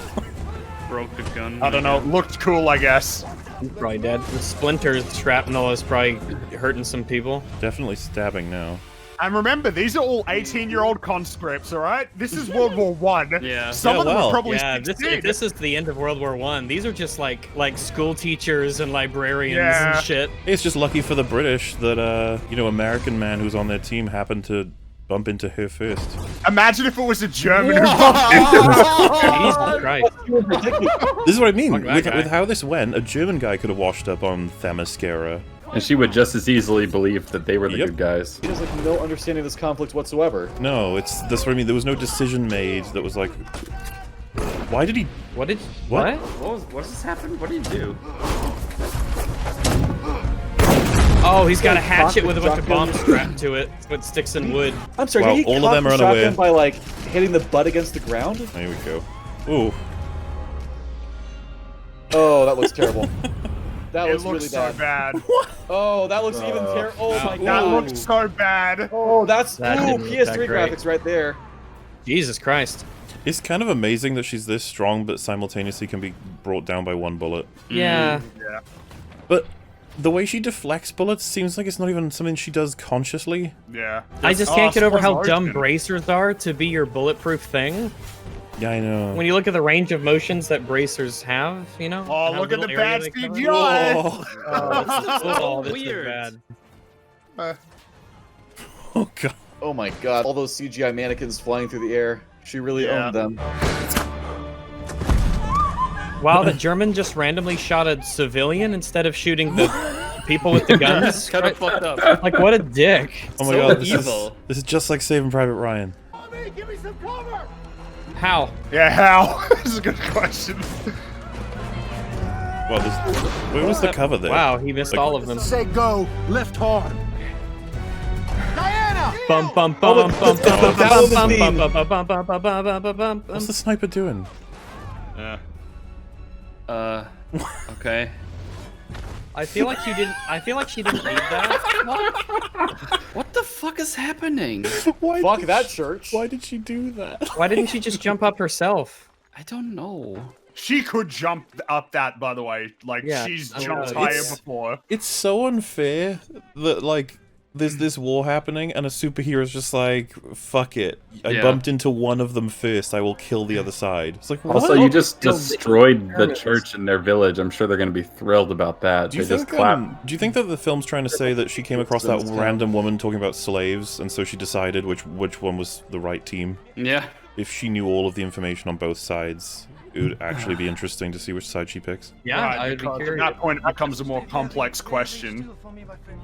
Broke the gun. I don't know. Looked cool, I guess. He's probably dead. The splinters, shrapnel is probably hurting some people. Definitely stabbing now. And remember, these are all 18-year-old conscripts, all right? This is World War One. Yeah. Some Yeah, of them well. are probably Yeah, 16. this is the end of World War One. These are just like school teachers and librarians Yeah. and shit. It's just lucky for the British that American man who's on their team happened to bump into her first. Imagine if it was a German who bumped Jesus Christ. This is what I mean. Fuck that With, guy. with how this went, a German guy could have washed up on Themyscira. And she would just as easily believe that they were the Yep. good guys. He has like no understanding of this conflict whatsoever. No, that's what I mean. There was no decision made that was like, why did he? What did? What? What just happened? What did you do? Oh, he's got a hatchet with a bunch of bombs strapped to it, but sticks in wood. I'm sorry, Wow, did he all of cock them the are unaware. shotgun by, like, hitting the butt against the ground? There we go. Ooh. Oh, that looks terrible. That It looks looks really so bad. bad. Oh, that looks even terrible. Oh my That god. looks so bad. Oh, that's That ooh, didn't look that PS3 great. graphics right there. Jesus Christ. It's kind of amazing that she's this strong, but simultaneously can be brought down by one bullet. Yeah. Yeah. But the way she deflects bullets seems like it's not even something she does consciously. Yeah. I just can't get over how dumb bracers are to be your bulletproof thing. Yeah, I know. When you look at the range of motions that bracers have, you know? Oh, and how look at the little area bad they cover. CGI. Oh, this is Weird. bad. Oh god. Oh my god, all those CGI mannequins flying through the air. She really owned them. Wow, the German just randomly shot a civilian instead of shooting the people with the guns. That's kind of fucked up. Like, what a dick. Oh my So god, evil. this is just like Saving Private Ryan. How? Yeah, how? This is a good question. Well, where was the cover there? Wow, he missed all of them. Say go, lift hard. Diana! Bum bum bum bum bum bum. What's the sniper doing? Okay. I feel like she didn't need that. What the fuck is happening? Fuck that church. Why did she do that? Why didn't she just jump up herself? I don't know. She could jump up that, by the way. Like, Yeah. she's Oh, jumped yeah. higher It's- before. It's so unfair that, like, there's this war happening and a superhero's just like, fuck it. I Yeah. bumped into one of them first, I will kill the other side. It's like, what? Also, you just destroyed the church in their village. I'm sure they're going to be thrilled about that. Do you They just think, clap. do you think that the film's trying to say that she came across that random woman talking about slaves, and so she decided which one was the right team? Yeah. If she knew all of the information on both sides, it would actually be interesting to see which side she picks. Yeah, Right, I would be because curious. at that point, it becomes a more complex question.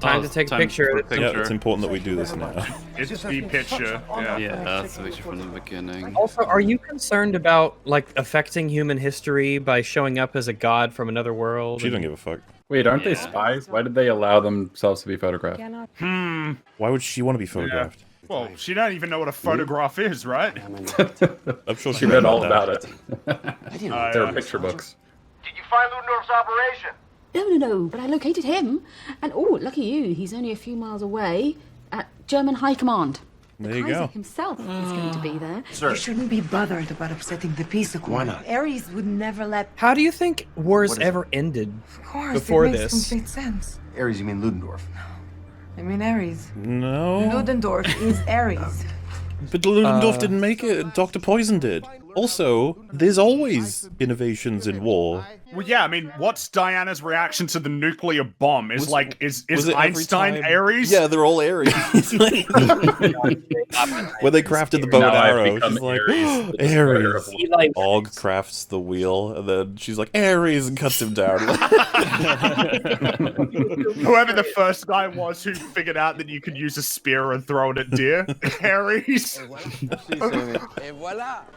Time to take a picture. Yeah, it's important that we do this now. It's the picture. Yeah. Yeah, that's the picture from the beginning. Also, are you concerned about like affecting human history by showing up as a god from another world? She don't give a fuck. Wait, aren't they spies? Why did they allow themselves to be photographed? Why would she want to be photographed? Well, she don't even know what a photograph is, right? I'm sure She read all about it. There There are picture books. Did you find Ludendorff's operation? No, but I located him. And oh, lucky you, he's only a few miles away at German High Command. There The you Kaiser go. himself is going to be there. You shouldn't be bothered about upsetting the peace accord. Why not? Ares would never let. How do you think wars What is ever ended Of course, before it makes this? complete sense. Ares, you mean Ludendorff? I mean, Ares. No. Ludendorff is Ares. But Ludendorff didn't make it. Dr. Poison did. Also, there's always innovations in war. Well, yeah, I mean, what's Diana's reaction to the nuclear bomb? Is Was- like, is Was it every Einstein time- Ares? Yeah, they're all Aries. When they crafted the bow and Now I've arrow, become she's like, Ares, the destroyer of Aries. Og crafts the wheel, and then she's like, Aries, and cuts him down. Whoever the first guy was who figured out that you could use a spear and throw it at deer, Ares.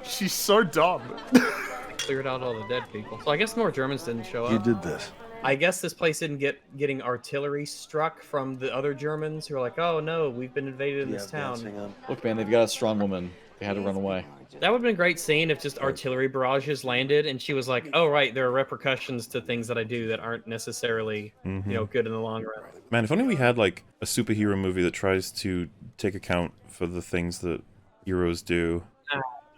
She's so dumb. Cleared out all the dead people. So I guess more Germans didn't show up. You did this. I guess this place didn't getting artillery struck from the other Germans who are like, oh no, we've been invaded in this town. Look, man, they've got a strong woman. They had to run away. That would have been a great scene if just artillery barrages landed and she was like, oh right, there are repercussions to things that I do that aren't necessarily, you know, good in the long run. Man, if only we had, like, a superhero movie that tries to take account for the things that heroes do.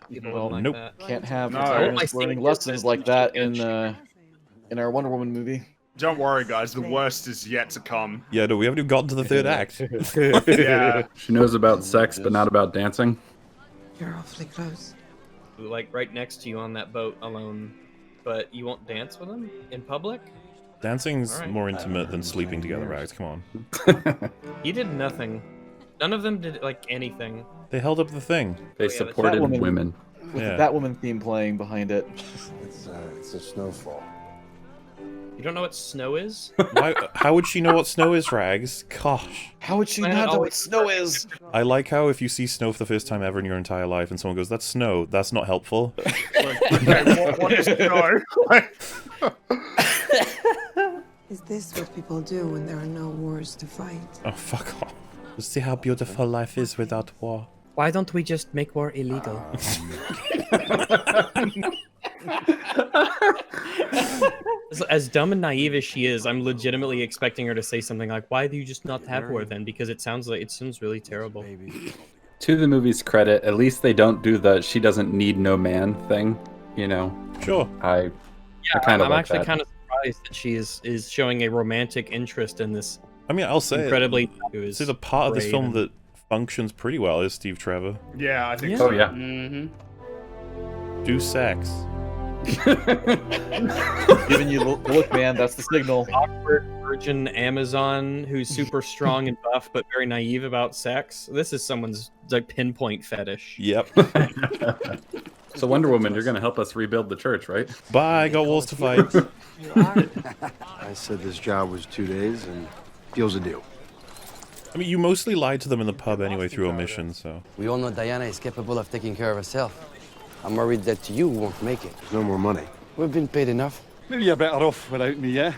People Well, wouldn't like that. Can't have No. protagonists learning lessons like that in our Wonder Woman movie. Don't worry, guys. The worst is yet to come. Yeah, no, we haven't even gotten to the third act. Yeah. She knows about sex, but not about dancing. You're awfully close. Like right next to you on that boat alone, but you won't dance with them in public? Dancing's Alright. more intimate than sleeping together, Rags. Come on. You did nothing. None of them did like anything. They held up the thing. They yeah, supported Batwoman. women. With Yeah. the Batwoman theme playing behind it. It's a snowfall. You don't know what snow is? Why, how would she know what snow is, Rags? Gosh. How would she Man, not know what always- snow is? I like how if you see snow for the first time ever in your entire life and someone goes, that's snow, that's not helpful. Okay, what is snow? Is this what people do when there are no wars to fight? Oh, fuck off. See how beautiful life is without war. Why don't we just make war illegal? As dumb and naive as she is, I'm legitimately expecting her to say something like, "Why do you just not have war then?" Because it sounds really terrible. To the movie's credit, at least they don't do the "she doesn't need no man" thing. You know. Sure. I kind of. I'm like actually that. kind of surprised that she is showing a romantic interest in this. I mean, I'll say incredibly. See, the part of this film that functions pretty well is Steve Trevor. Yeah, I think so. so. Yeah. Mm-hmm. Do sex. Giving you the look, man. That's the signal. Awkward virgin Amazon who's super strong and buff, but very naive about sex. This is someone's like pinpoint fetish. Yep. So Wonder Woman, you're gonna help us rebuild the church, right? Bye. Got walls to fight. I said this job was 2 days, and deal's a deal. I mean, you mostly lied to them in the pub anyway through omission, so. We all know Diana is capable of taking care of herself. I'm worried that you won't make it. There's no more money. We've been paid enough. Maybe you're better off without me, yeah?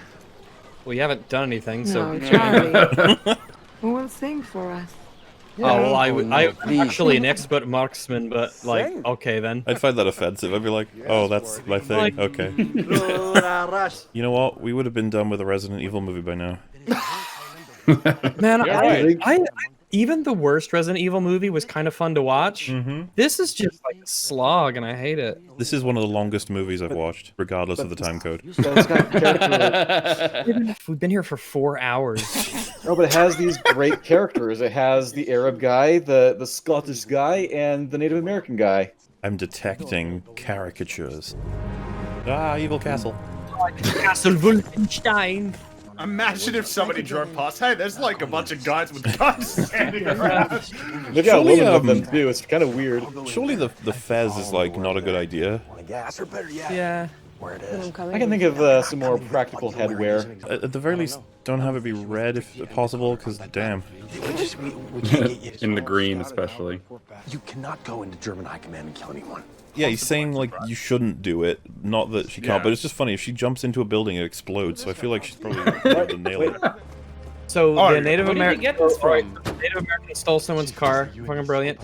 Well, you haven't done anything, so. No, Charlie. Who will sing for us? Oh, well, I'm please. actually an expert marksman, but like, okay then. I'd find that offensive. I'd be like, oh, that's my thing. Okay. You know what? We would have been done with a Resident Evil movie by now. Man, right. even the worst Resident Evil movie was kind of fun to watch. Mm-hmm. This is just like a slog, and I hate it. This is one of the longest movies I've watched, regardless of the time code. So it's got character. We've been here for 4 hours. No, but it has these great characters. It has the Arab guy, the Scottish guy, and the Native American guy. I'm detecting caricatures. Ah, evil castle. Castle Wolfenstein. Imagine if somebody drove past. Hey, there's like a bunch of guys with guns standing around. They've got a Surely, woman with them too. It's kind of weird. Surely the fez is like not a good idea. Yeah. I can think of some more practical headwear. At the very least, don't have it be red if possible, because damn. In the green, especially. You cannot go into German high command and kill anyone. Yeah, he's saying like you shouldn't do it. Not that she can't, but it's just funny. If she jumps into a building, it explodes. So I feel like she's probably able to nail it. So Oh, the Native where did he get this from? Native American stole someone's car. Fucking brilliant.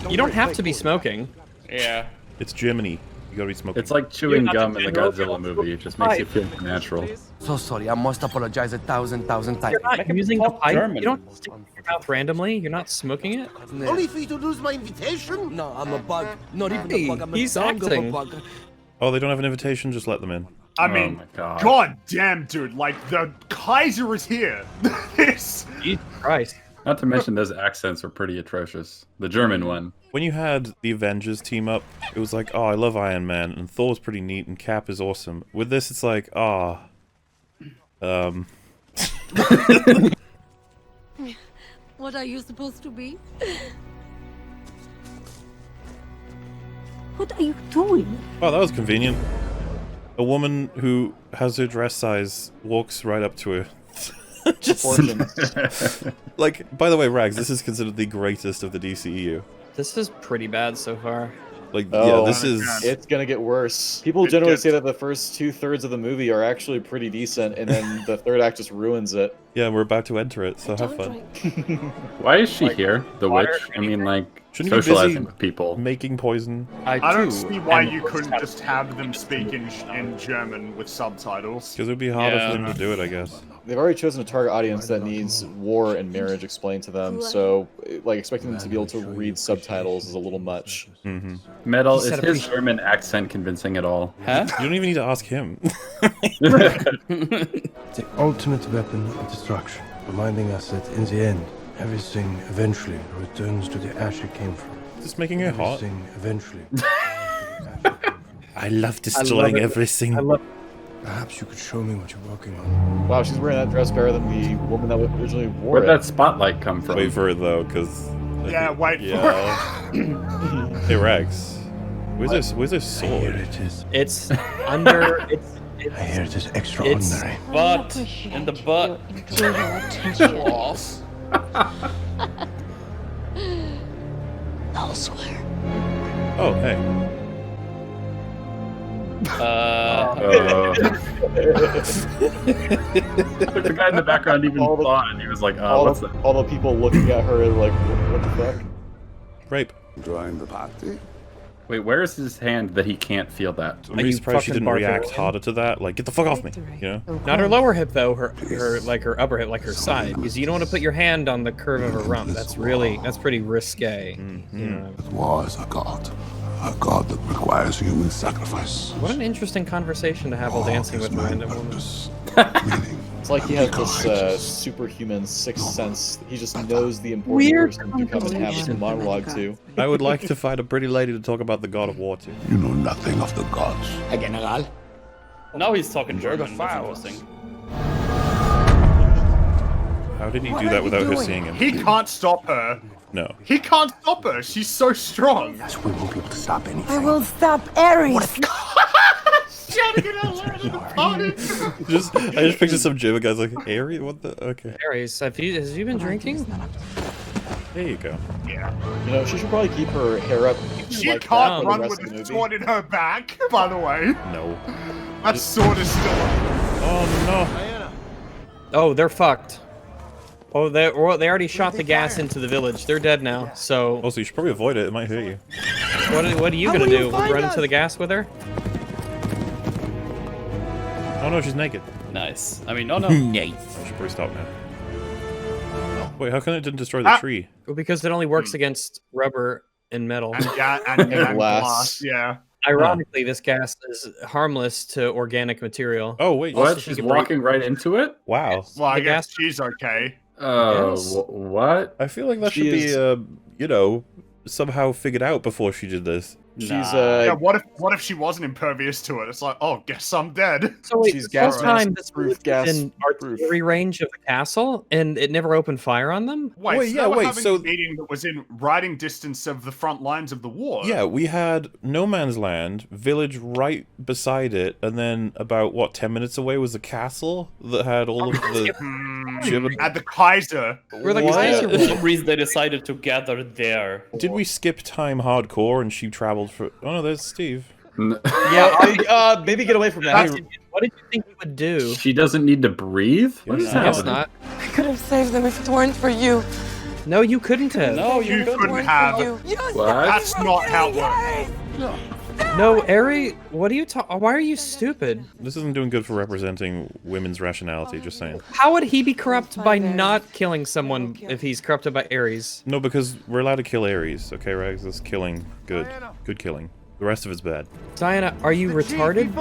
You don't have to be smoking. Yeah. It's Germany. You gotta be smoking. It's like chewing not gum the in the general Godzilla movie. It just makes you feel natural. So sorry, I must apologize 1,000 times. You're not using the pipe. You don't stick it in your mouth randomly. You're not smoking it. Only for you to lose my invitation? No, I'm a bug. Not even Hey, a bug. I'm he's a dog of a acting. bug. Oh, they don't have an invitation. Just let them in. I mean, my God. God damn, dude! Like the Kaiser is here. This. Jesus Christ. Not to mention those accents are pretty atrocious. The German one. When you had the Avengers team up, it was like, oh, I love Iron Man, and Thor's pretty neat, and Cap is awesome. With this, it's like, What What are you supposed to be? What are you doing? Oh, that was convenient. A woman who has her dress size walks right up to her. Just like, by the way, Rags, this is considered the greatest of the DCEU. This is pretty bad so far. Like, Oh, yeah, this is. It's gonna get worse. People generally say that the first 2/3 of the movie are actually pretty decent, and then the third act just ruins it. Yeah, we're about to enter it, so have fun. Why is she here? The water witch? I mean, like, Shouldn't you be socializing busy with people. making poison? I don't too see why am- you couldn't just have them speak in German with subtitles. Because it would be harder Yeah. for them to do it, I guess. They've already chosen a target audience that needs war and marriage explained to them, so like expecting them to be able to read subtitles is a little much. Mm-hmm. Metal, He is said his German accent convincing at all? Huh? You don't even need to ask him. The ultimate weapon of destruction, reminding us that in the end, everything eventually returns to the ash it came from. Just making it hot. Everything eventually. I love destroying everything. Perhaps you could show me what you're working on. Wow, she's wearing that dress better than the woman that originally wore Where'd it. that spotlight come from? Wait for it though, because. Yeah, wait Yeah. Hey, Rags. Where's this Here sword? it is. It's under. I hear it is extraordinary. Butt in the butt. Balls. Elsewhere. Oh, hey. The guy in the background even thought, and he was like, what's that? All the people looking at her like, what the fuck? Rape. Join the party. Wait, where is his hand that he can't feel that? I'm really surprised she didn't react harder to that. Like, get the fuck off me, you know? Not her lower hip though, her upper hip, like her side, because you don't want to put your hand on the curve of her rump. That's pretty risque. You know? It was a god that requires human sacrifice. What an interesting conversation to have while dancing with a random woman. It's like he has this superhuman sixth sense. He just knows the important person to come and have some monologue to. I would like to find a pretty lady to talk about the god of war to. You know nothing of the gods. General. Now he's talking German. That's interesting. How did he do that without her seeing him? He can't stop her. No. He can't stop her. She's so strong. Yes, we won't be able to stop anything. I will stop Ares. Shouting it out loud at the party. I just pictured some German guys like, Aries? What the? Okay. Aries, has you been drinking? There you go. Yeah. You know, she should probably keep her hair up. She like can't that run for the with rest of the a movie. sword in her back, by the way. No. That sword is still Oh, no. Oh, they're fucked. Oh, they already shot the gas into the village. They're dead now, so... Also, you should probably avoid it. It might hurt you. What are you gonna do? Run into the gas with her? Oh, no, she's naked. Nice. I mean, no. Nice. Should probably stop now. Wait, how come it didn't destroy the tree? Well, because it only works against rubber and metal. and glass. Yeah. Ironically, this gas is harmless to organic material. Oh, wait. What? She's walking right into it? Wow. Well, I guess she's okay. Oh, Yes. What? I feel like that She should is- be, you know, somehow figured out before she did this. She's Yeah, what if she wasn't impervious to it? It's like, oh, guess I'm dead. So wait, She's the whole gas time mask this proof, was gas in artillery range of the castle, and it never opened fire on them? Wait, Wait, so yeah, they were wait, having so- a meeting that was in riding distance of the front lines of the war. Yeah, we had no man's land, village right beside it, and then about, what, 10 minutes away was a castle that had all of the German... At the Kaiser. Where the What? Kaiser For was. some reason, they decided to gather there. Did we skip time hardcore and she traveled for... Oh, no, there's Steve. Yeah, maybe get away from that. What did you think he would do? She doesn't need to breathe? What is I guess happening? not. I could have saved them if it weren't for you. No, you couldn't have. No, You couldn't. couldn't have. What? That's not how it works. No, Ari, what are you talking? Why are you stupid? This isn't doing good for representing women's rationality, just saying. How would he be corrupt by not killing someone if he's corrupted by Ares? No, because we're allowed to kill Ares, okay, Rags? That's killing. Good. Good killing. The rest of it's bad. Diana, are you retarded?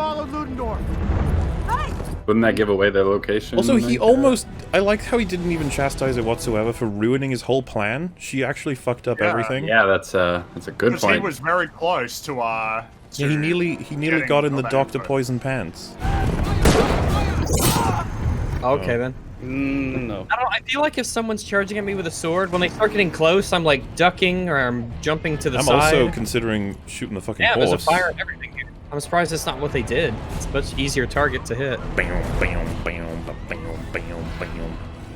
Wouldn't that give away their location? Also, he like almost... I liked how he didn't even chastise her whatsoever for ruining his whole plan. She actually fucked up everything. Yeah, that's a good Because point. he was very close to Yeah, he nearly getting got in the that Dr. info. Poison pants. Okay, then. No. I feel like if someone's charging at me with a sword, when they start getting close, I'm like ducking or I'm jumping to the I'm side. also considering shooting the fucking Yeah, horse. there's a fire and everything here. I'm surprised that's not what they did. It's a much easier target to hit.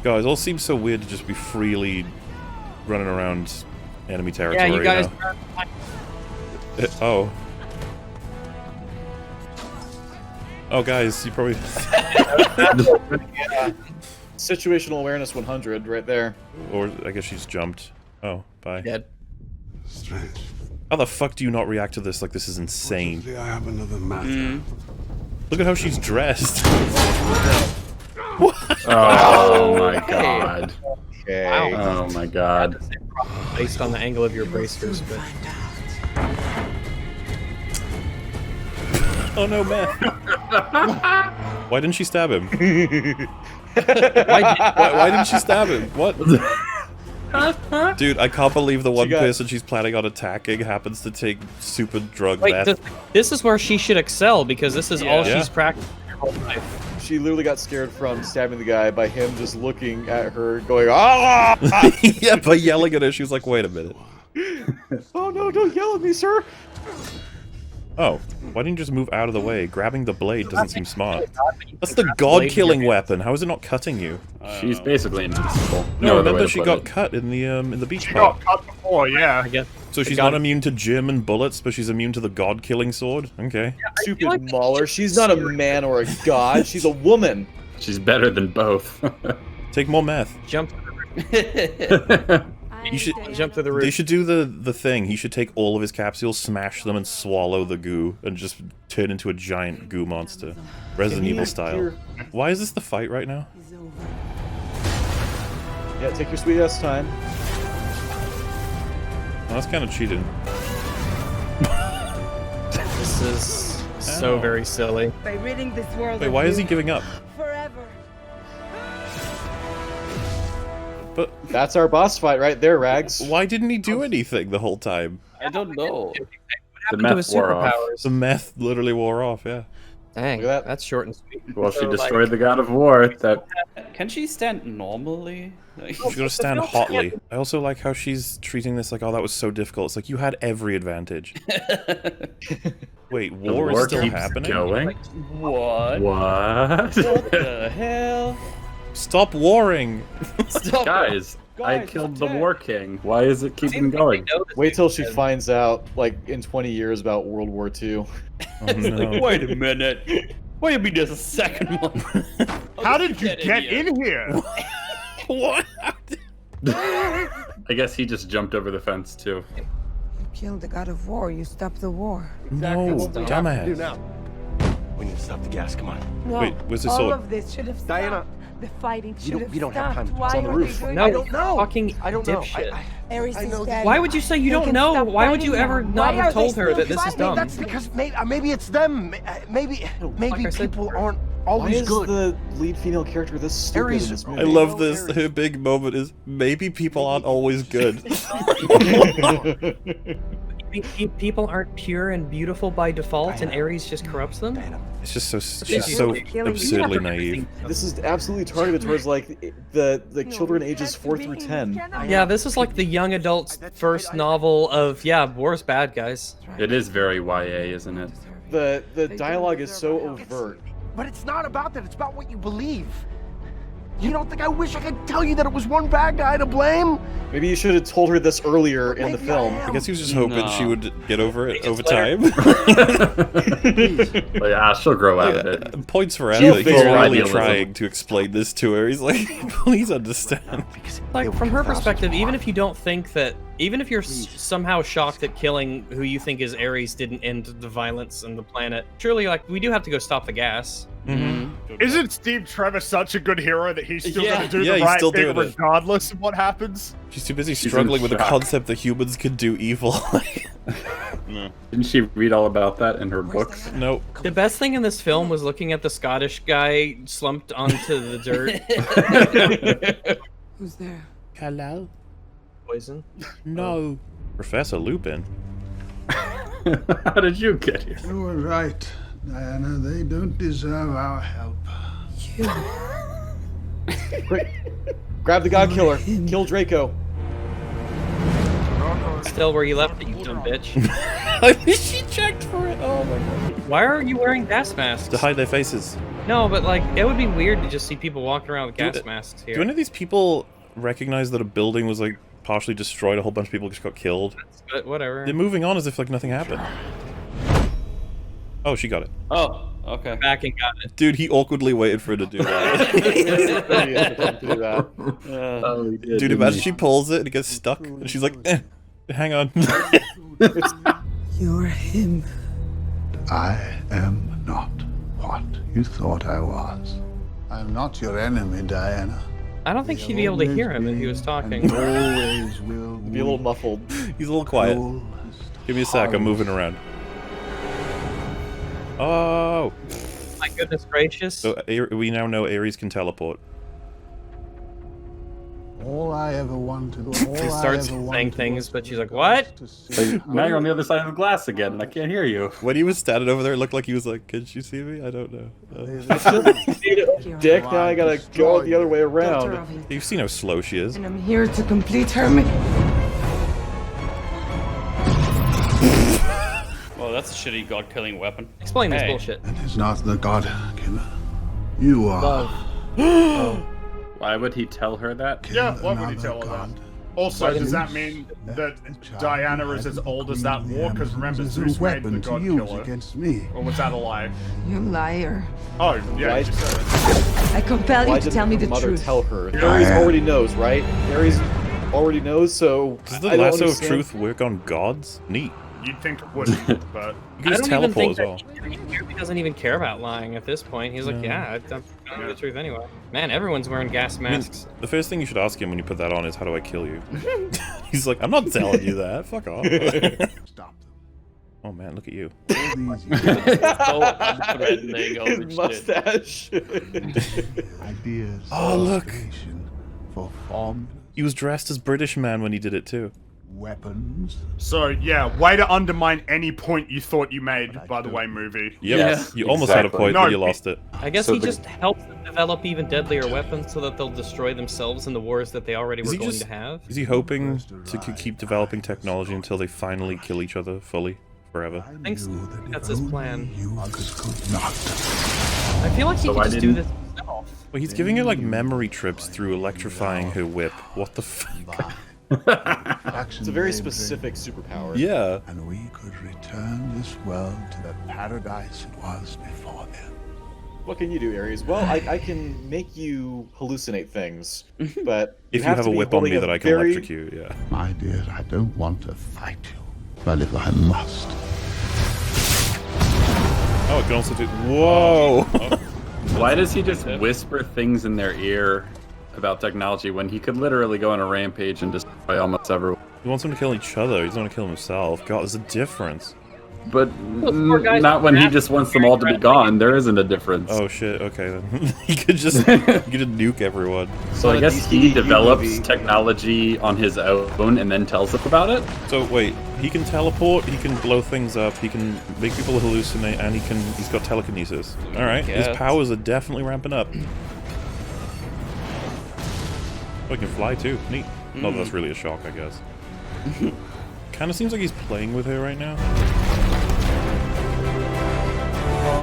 Guys, it all seems so weird to just be freely running around enemy territory. Yeah, you guys. Know? Oh. Oh, guys, you probably... Situational awareness 100 right there. Or I guess she's jumped. Oh, bye. Dead. Strange. How the fuck do you not react to this like this is insane? Fortunately, I have another matter. Look at how she's dressed. Oh my god. Okay. Oh my god. Based on the angle of your bracers, but. Oh no, man. Why didn't she stab him? Why didn't she stab him? What? Dude, I can't believe the one person she's planning on attacking happens to take super drug meth. This is where she should excel because this is all Yeah. she's practiced her whole life. She literally got scared from stabbing the guy by him just looking at her, going, "Ah!" Yeah, by yelling at her, she was like, "Wait a minute." Oh no! Don't yell at me, sir. Oh, why didn't you just move out of the way? Grabbing the blade doesn't seem smart. That's the god-killing weapon. How is it not cutting you? She's basically invincible. No, other way remember to she put got it. cut in the beach She park. got cut before, yeah. I guess. So she's not immune to German bullets, but she's immune to the god-killing sword? Okay. Stupid MauLer. She's not a man or a god. She's a woman. She's better than both. Take more meth. Jump. You should jump to the roof. They should do the thing. He should take all of his capsules, smash them, and swallow the goo, and just turn into a giant goo monster, Resident Evil style. Why is this the fight right now? Yeah, take your sweet ass time. Oh, that's kind of cheating. This is so very silly. By ridding this world. Wait, why is he giving up? Forever. But that's our boss fight right there, Rags. Why didn't he do anything the whole time? I don't know. The meth wore off. The meth literally wore off, yeah. Dang, that's short and sweet. Well, she destroyed the god of war. That Can she stand normally? She's gotta stand hotly. I also like how she's treating this like, oh, that was so difficult. It's like, you had every advantage. Wait, war is still happening? Going? What? What? What the hell? Stop warring! Stop. Guys, I killed the War King. Why is it keeping going? Wait till she finds out, like, in 20 years about World War II. Oh, It's no. like, wait a minute. What do you mean there's a second one? How did you get in here? What? I guess he just jumped over the fence too. You killed the god of war. You stopped the war. No, dumbass. now. We need to stop the gas. Come on. No, Wait, where's the all sword? of this should have stopped. Diana. The fighting should have We don't have stopped. time. Why It's on the are roof. they doing No, I this? don't know. Fucking I don't know. dipshit. Ares is dead. Why would you say you They don't can know? stop Why would you fighting ever now. not Why have are they told her still that this is fighting? dumb? That's because maybe it's them. Maybe people aren't Why always is good. the lead female character this stupid in Ares- this I movie? love this. Her big moment is, maybe people aren't always good. People aren't pure and beautiful by default, and Ares just corrupts them? It's just so absurdly naive. This is absolutely targeted towards, like, the children ages 4 through 10. Yeah, this is like the young adult's first novel of, yeah, war's bad, guys. It is very YA, isn't it? The dialogue is so overt. But it's not about that. It's about what you believe. You don't think I wish I could tell you that it was one bad guy to blame? Maybe you should have told her this earlier in the film. I guess he was just hoping she would get over it over time. But yeah, she'll grow out of it. Points for She'll He's figure really idealism. trying to explain this to her. He's like, please understand. Like, from her perspective, even if you don't think that, even if you're somehow shocked that killing who you think is Ares didn't end the violence on the planet, surely, like, we do have to go stop the gas. Isn't Steve Trevor such a good hero that he's still Yeah. going to do Yeah, the he's right still thing doing it. regardless of what happens? She's too busy She's struggling in with the shock. concept that humans can do evil. Didn't she read all about that in her books? Nope. The best thing in this film was looking at the Scottish guy slumped onto the dirt. Who's there? Hello? Poison? No. Professor Lupin. How did you get here? You were right, Diana. They don't deserve our help. Quick, grab the God Killer. Kill Draco. Still where you left it, you dumb bitch. She checked for it. Oh my god. Why are you wearing gas masks? To hide their faces. No, but like, it would be weird to just see people walking around with gas masks here. Do any of these people recognize that a building was like partially destroyed? A whole bunch of people just got killed. But whatever. They're moving on as if like nothing happened. Oh, she got it. Oh, okay. Back and got it. Dude, he awkwardly waited for her to do that. Oh, he did, Dude, didn't imagine he? she pulls it and it gets stuck, and she's like, hang on. You're him. I am not what you thought I was. I'm not your enemy, Diana. I don't think she'd be able to hear him if he was talking. Always will Be a little muffled. He's a little quiet. Give me a sec, I'm moving around. Oh! My goodness gracious. So we now know Ares can teleport. All I ever wanted. All She starts saying things, but she's like, what? Now you're on the other side of the glass again, and I can't hear you. When he was standing over there, it looked like he was like, can she see me? I don't know. Dick, now I gotta go the other way around. You've seen how slow she is. And I'm here to complete her mission. Well, that's a shitty god-killing weapon. Explain this Hey. bullshit. It's not the God Killer. You are. Why would he tell her that? Yeah, why would he tell her that? Also, does that mean that Diana is as old as that war? Because remember, Zeus made the god killer. Against me. Or was that a lie? You liar. Oh, yeah, you just said it. I compel Why you to didn't tell me her the mother truth. tell her? Ares already knows, right? Ares already knows, so Does the I don't lasso of understand. truth work on gods? Neat. You'd think it wouldn't, but... You can just teleport as well. He doesn't even care about lying at this point. He's like, I'm telling you the truth anyway. Man, everyone's wearing gas masks. The first thing you should ask him when you put that on is, how do I kill you? He's like, I'm not telling you that. Fuck off. Stop them. Oh man, look at you. His mustache. Ideas. Oh, look. For formulas, He was dressed as British man when he did it too. weapons. So, yeah, way to undermine any point you thought you made, by the way, movie. Yep. Yeah. You almost had a point, but you lost it. I guess he just helps them develop even deadlier weapons so that they'll destroy themselves in the wars that they already were going to have. Is he hoping to keep developing technology until they finally kill each other fully, forever? I think so. That's his plan. Could not. I feel like he So could I just do this didn't- himself. Well, he's giving her like memory trips through electrifying her whip. What the fuck? It's a very specific superpower. Yeah. And we could return this world to the paradise it was before then. What can you do, Ares? Well, I can make you hallucinate things, but If you have to a be whip on holding me a that I can very- electrocute, yeah. My dear, I don't want to fight you, but if I must. Oh, it can also do. Whoa! Why does he just whisper things in their ear about technology when he could literally go on a rampage and destroy almost everyone? He wants them to kill each other. He doesn't want to kill himself. God, there's a difference. But not when he just wants them all to be gone. There isn't a difference. Oh shit. Okay then. he could just nuke everyone. So I guess he develops technology on his own and then tells them about it. So wait, he can teleport. He can blow things up. He can make people hallucinate, and he's got telekinesis. All right, his Yes. powers are definitely ramping up. Oh, he can fly too. Neat. Not that that's really a shock, I guess. Kind of seems like he's playing with her right now.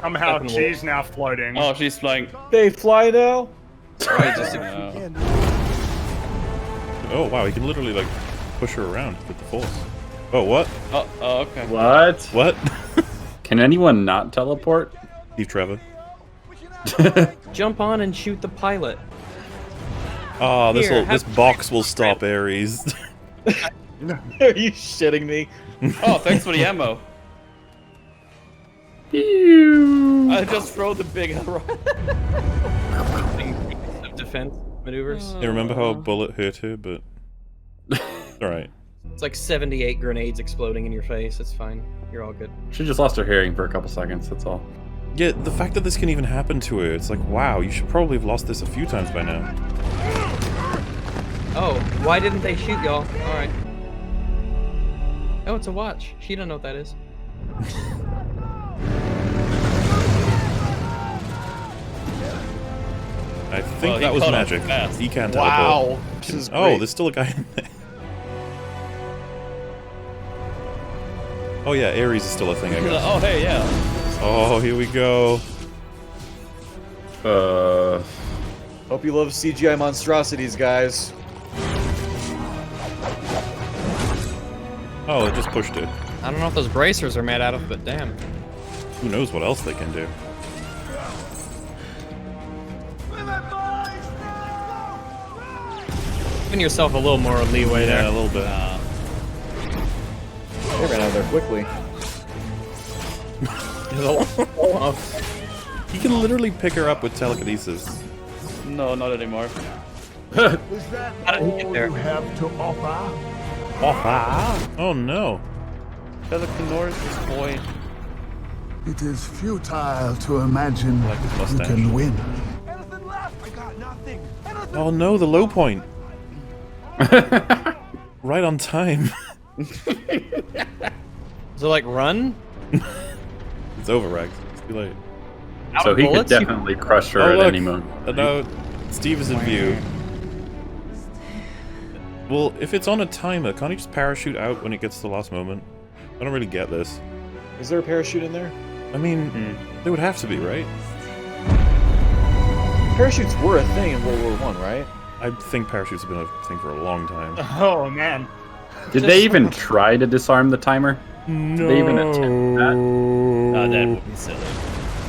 Somehow she's now floating. Oh, she's flying. They fly now? Right, just Oh wow, he can literally like push her around with the force. Oh what? Oh, okay. What? What? Can anyone not teleport? Steve Trevor. Jump on and shoot the pilot. Oh, Here, this box will stop Ares. Are you shitting me? Oh, thanks for the ammo. I just throw the big rock. Defense maneuvers. I remember how a bullet hurt her, but alright. It's like 78 grenades exploding in your face. It's fine. You're all good. She just lost her hearing for a couple seconds, that's all. Yeah, the fact that this can even happen to her, it's like, wow, you should probably have lost this a few times by now. Oh, why didn't they shoot y'all? Alright. Oh, it's a watch. She don't know what that is. I think that was magic. He can't teleport. Wow. This is Oh, great. there's still a guy in there. Oh yeah, Ares is still a thing, I guess. Oh, hey, yeah. Oh, here we go. Hope you love CGI monstrosities, guys. Oh, it just pushed it. I don't know what those bracers are made out of, but damn. Who knows what else they can do? Giving yourself a little more leeway there. Yeah, a little bit. They ran out of there quickly. He can literally pick her up with telekinesis. No, not anymore. Is that How did he get all there? you have to offer? Oh no. Telekinesis boy. It is futile to imagine Like his you mustache. can win. Oh no, the low point. Right on time. So like run? It's over, Rex. It's too late. Out So of he could bullets? definitely crush her Oh, at look. any moment. No, Steve is in view. Well, if it's on a timer, can't he just parachute out when it gets to the last moment? I don't really get this. Is there a parachute in there? I mean, there would have to be, right? Parachutes were a thing in World War I, right? I think parachutes have been a thing for a long time. Oh man. Did they even try to disarm the timer? No. Did they even attempt that? No, that would be silly.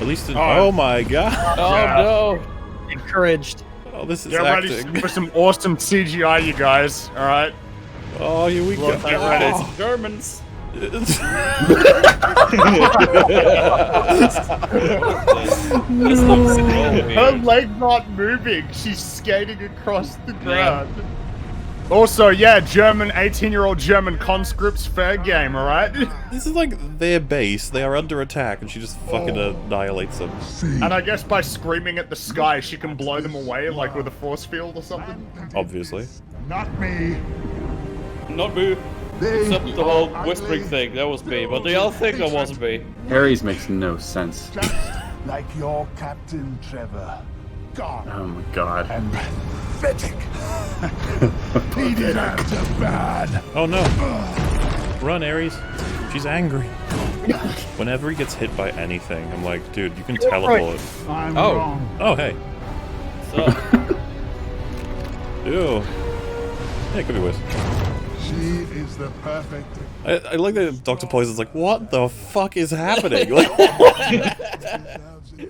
At least oh my god. Oh no. Encouraged. Oh, this is Get ready acting. for some awesome CGI, you guys. All right. Oh, here we go. Get ready. Germans. Her leg's not moving. She's skating across the ground. Also, yeah, 18-year-old German conscripts, fair game, all right? This is like their base. They are under attack, and she just fucking annihilates them. And I guess by screaming at the sky, she can blow them away, like with a force field or something. Obviously. Not me. Not me. Except the whole whispering thing, that was me. But the other thing, that wasn't me. Ares makes no sense. Just like your Captain Trevor. God. Oh my god. And pathetic. He deserves bad. Oh no. Run, Ares. She's angry. Whenever he gets hit by anything, I'm like, dude, you can teleport. I'm wrong. Oh, hey. So. Ew. Yeah, it could be worse. She is the perfect. I like that Dr. Poison's like, what the fuck is happening? Like, what?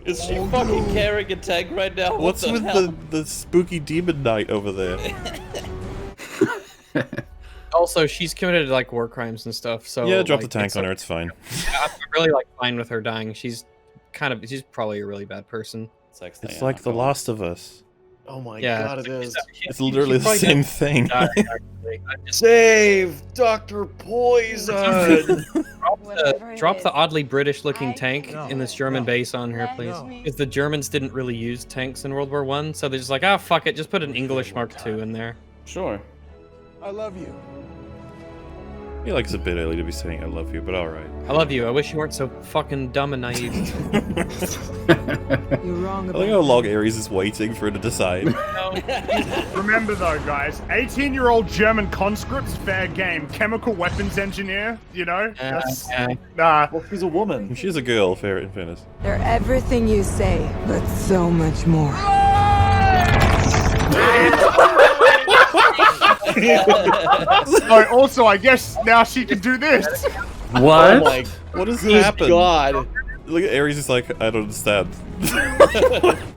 Is she fucking carrying a tank right now? What's with the spooky demon knight over there? Also, she's committed like war crimes and stuff. So yeah, drop like, the tank on her. It's fine. I'm really like fine with her dying. She's probably a really bad person. It's like The Last of Us. Oh my Yeah. god, it is. It's literally the same thing. Save Dr. Poison! Drop the oddly British-looking tank in this German base on her, please. Because the Germans didn't really use tanks in World War I, so they're just like, ah, fuck it, just put an English Mark II in there. Sure. I love you. I feel like it's a bit early to be saying I love you, but alright. I love you. I wish you weren't so fucking dumb and naive. You're wrong I about like how long Ares is waiting for her to decide. Remember though, guys, 18-year-old German conscripts, fair game. Chemical weapons engineer, you know? Nah. Well, she's a woman. She's a girl, fair in fairness. They're everything you say, but so much more. Also, I guess now she can do this. What? Oh my, What has good happened? God. Look at Ares is like, I don't understand.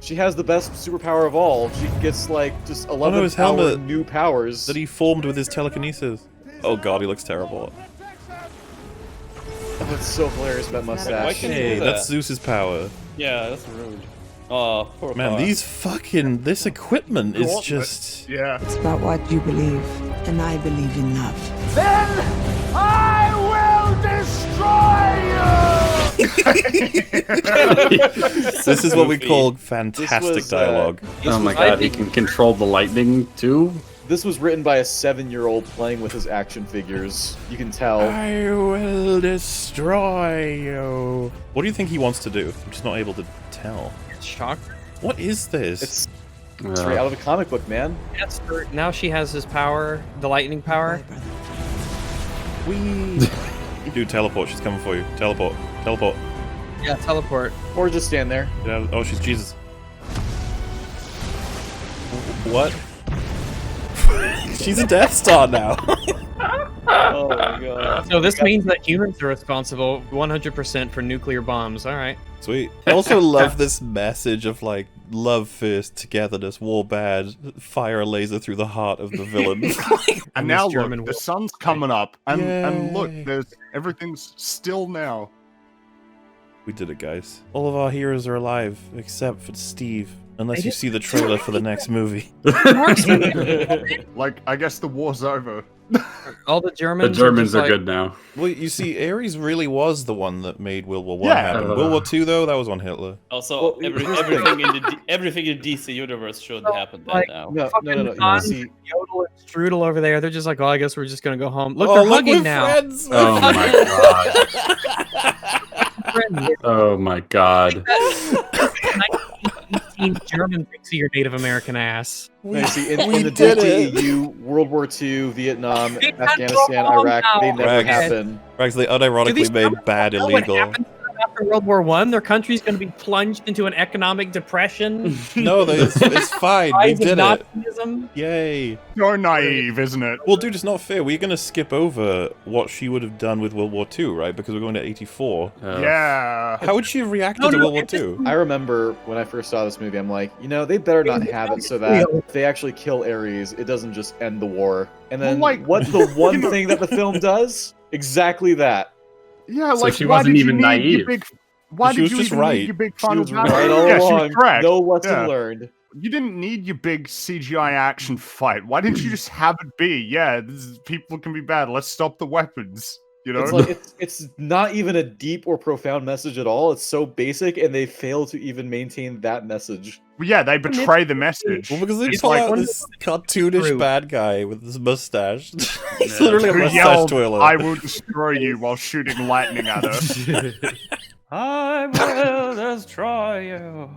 She has the best superpower of all. She gets like just 11 his helmet new powers. that he formed with his telekinesis. Oh god, he looks terrible. Oh, it's so hilarious, that mustache. Why can't he Hey, do that's that? Zeus's power. Yeah, that's rude. Oh, poor Man, this equipment is just... Yeah. It's about what you believe, and I believe in love. Then I will destroy you! This is what we call fantastic dialogue. Oh my god, he can control the lightning too? This was written by a 7-year-old playing with his action figures. You can tell. I will destroy you. What do you think he wants to do? I'm just not able to tell. Shocked. What is this? It's straight out of a comic book, man. Yes, now she has his power, the lightning power. Wee. Dude, teleport. She's coming for you. Teleport. Teleport. Yeah, teleport. Or just stand there. Oh, she's Jesus. What? She's a Death Star now. Oh my god. So this means that humans are responsible 100% for nuclear bombs. All right. Sweet. I also love this message of like love first, togetherness, war bad, fire a laser through the heart of the villain. And now look, the sun's coming up, and look, everything's still now. We did it, guys. All of our heroes are alive, except for Steve. Unless you see the trailer for the next movie. Like, I guess the war's over. All the Germans. The Germans are good now. Well, you see, Ares really was the one that made World War I Yeah. happen. World War II, though, that was on Hitler. Also, everything in the DC universe should happen then Like, now. No. Han, See, Yodel, and Strudel over there. They're just like, oh, I guess we're just gonna go home. Look, Oh, they're look, hugging we're now. friends. Oh my god. Oh my god. 1918 German pixie your Native American ass. no, you see, in the DCEU, World War II, Vietnam, Afghanistan, Iraq, they never Rags. happen. Rags, they unironically made bad illegal. after World War I, their country's going to be plunged into an economic depression. No, it's fine. We Rise of did it. Nazism. Yay. So naive, isn't it? Well, dude, it's not fair. We're going to skip over what she would have done with World War II, right? Because we're going to 84. Yeah. How would she have reacted to World War II? I remember when I first saw this movie, I'm like, you know, they better not have it so that if they actually kill Ares, it doesn't just end the war. And then what's the one thing that the film does? Exactly that. Yeah, So like she why wasn't did you even need naive. your big? Why She did was you just even right. need your big She final was battle? right all Yeah, she along. was correct. No lesson Yeah. learned. You didn't need your big CGI action fight. Why didn't you just have it be? Yeah, people can be bad. Let's stop the weapons. You know, It's like it's not even a deep or profound message at all. It's so basic, and they fail to even maintain that message. Well, yeah, they betray the message. Well, because they It's pull like- out this cartoonish bad guy with this mustache. He's Yeah. literally a Who mustache yelled, twirler. "I will destroy you" while shooting lightning at her. I will destroy you.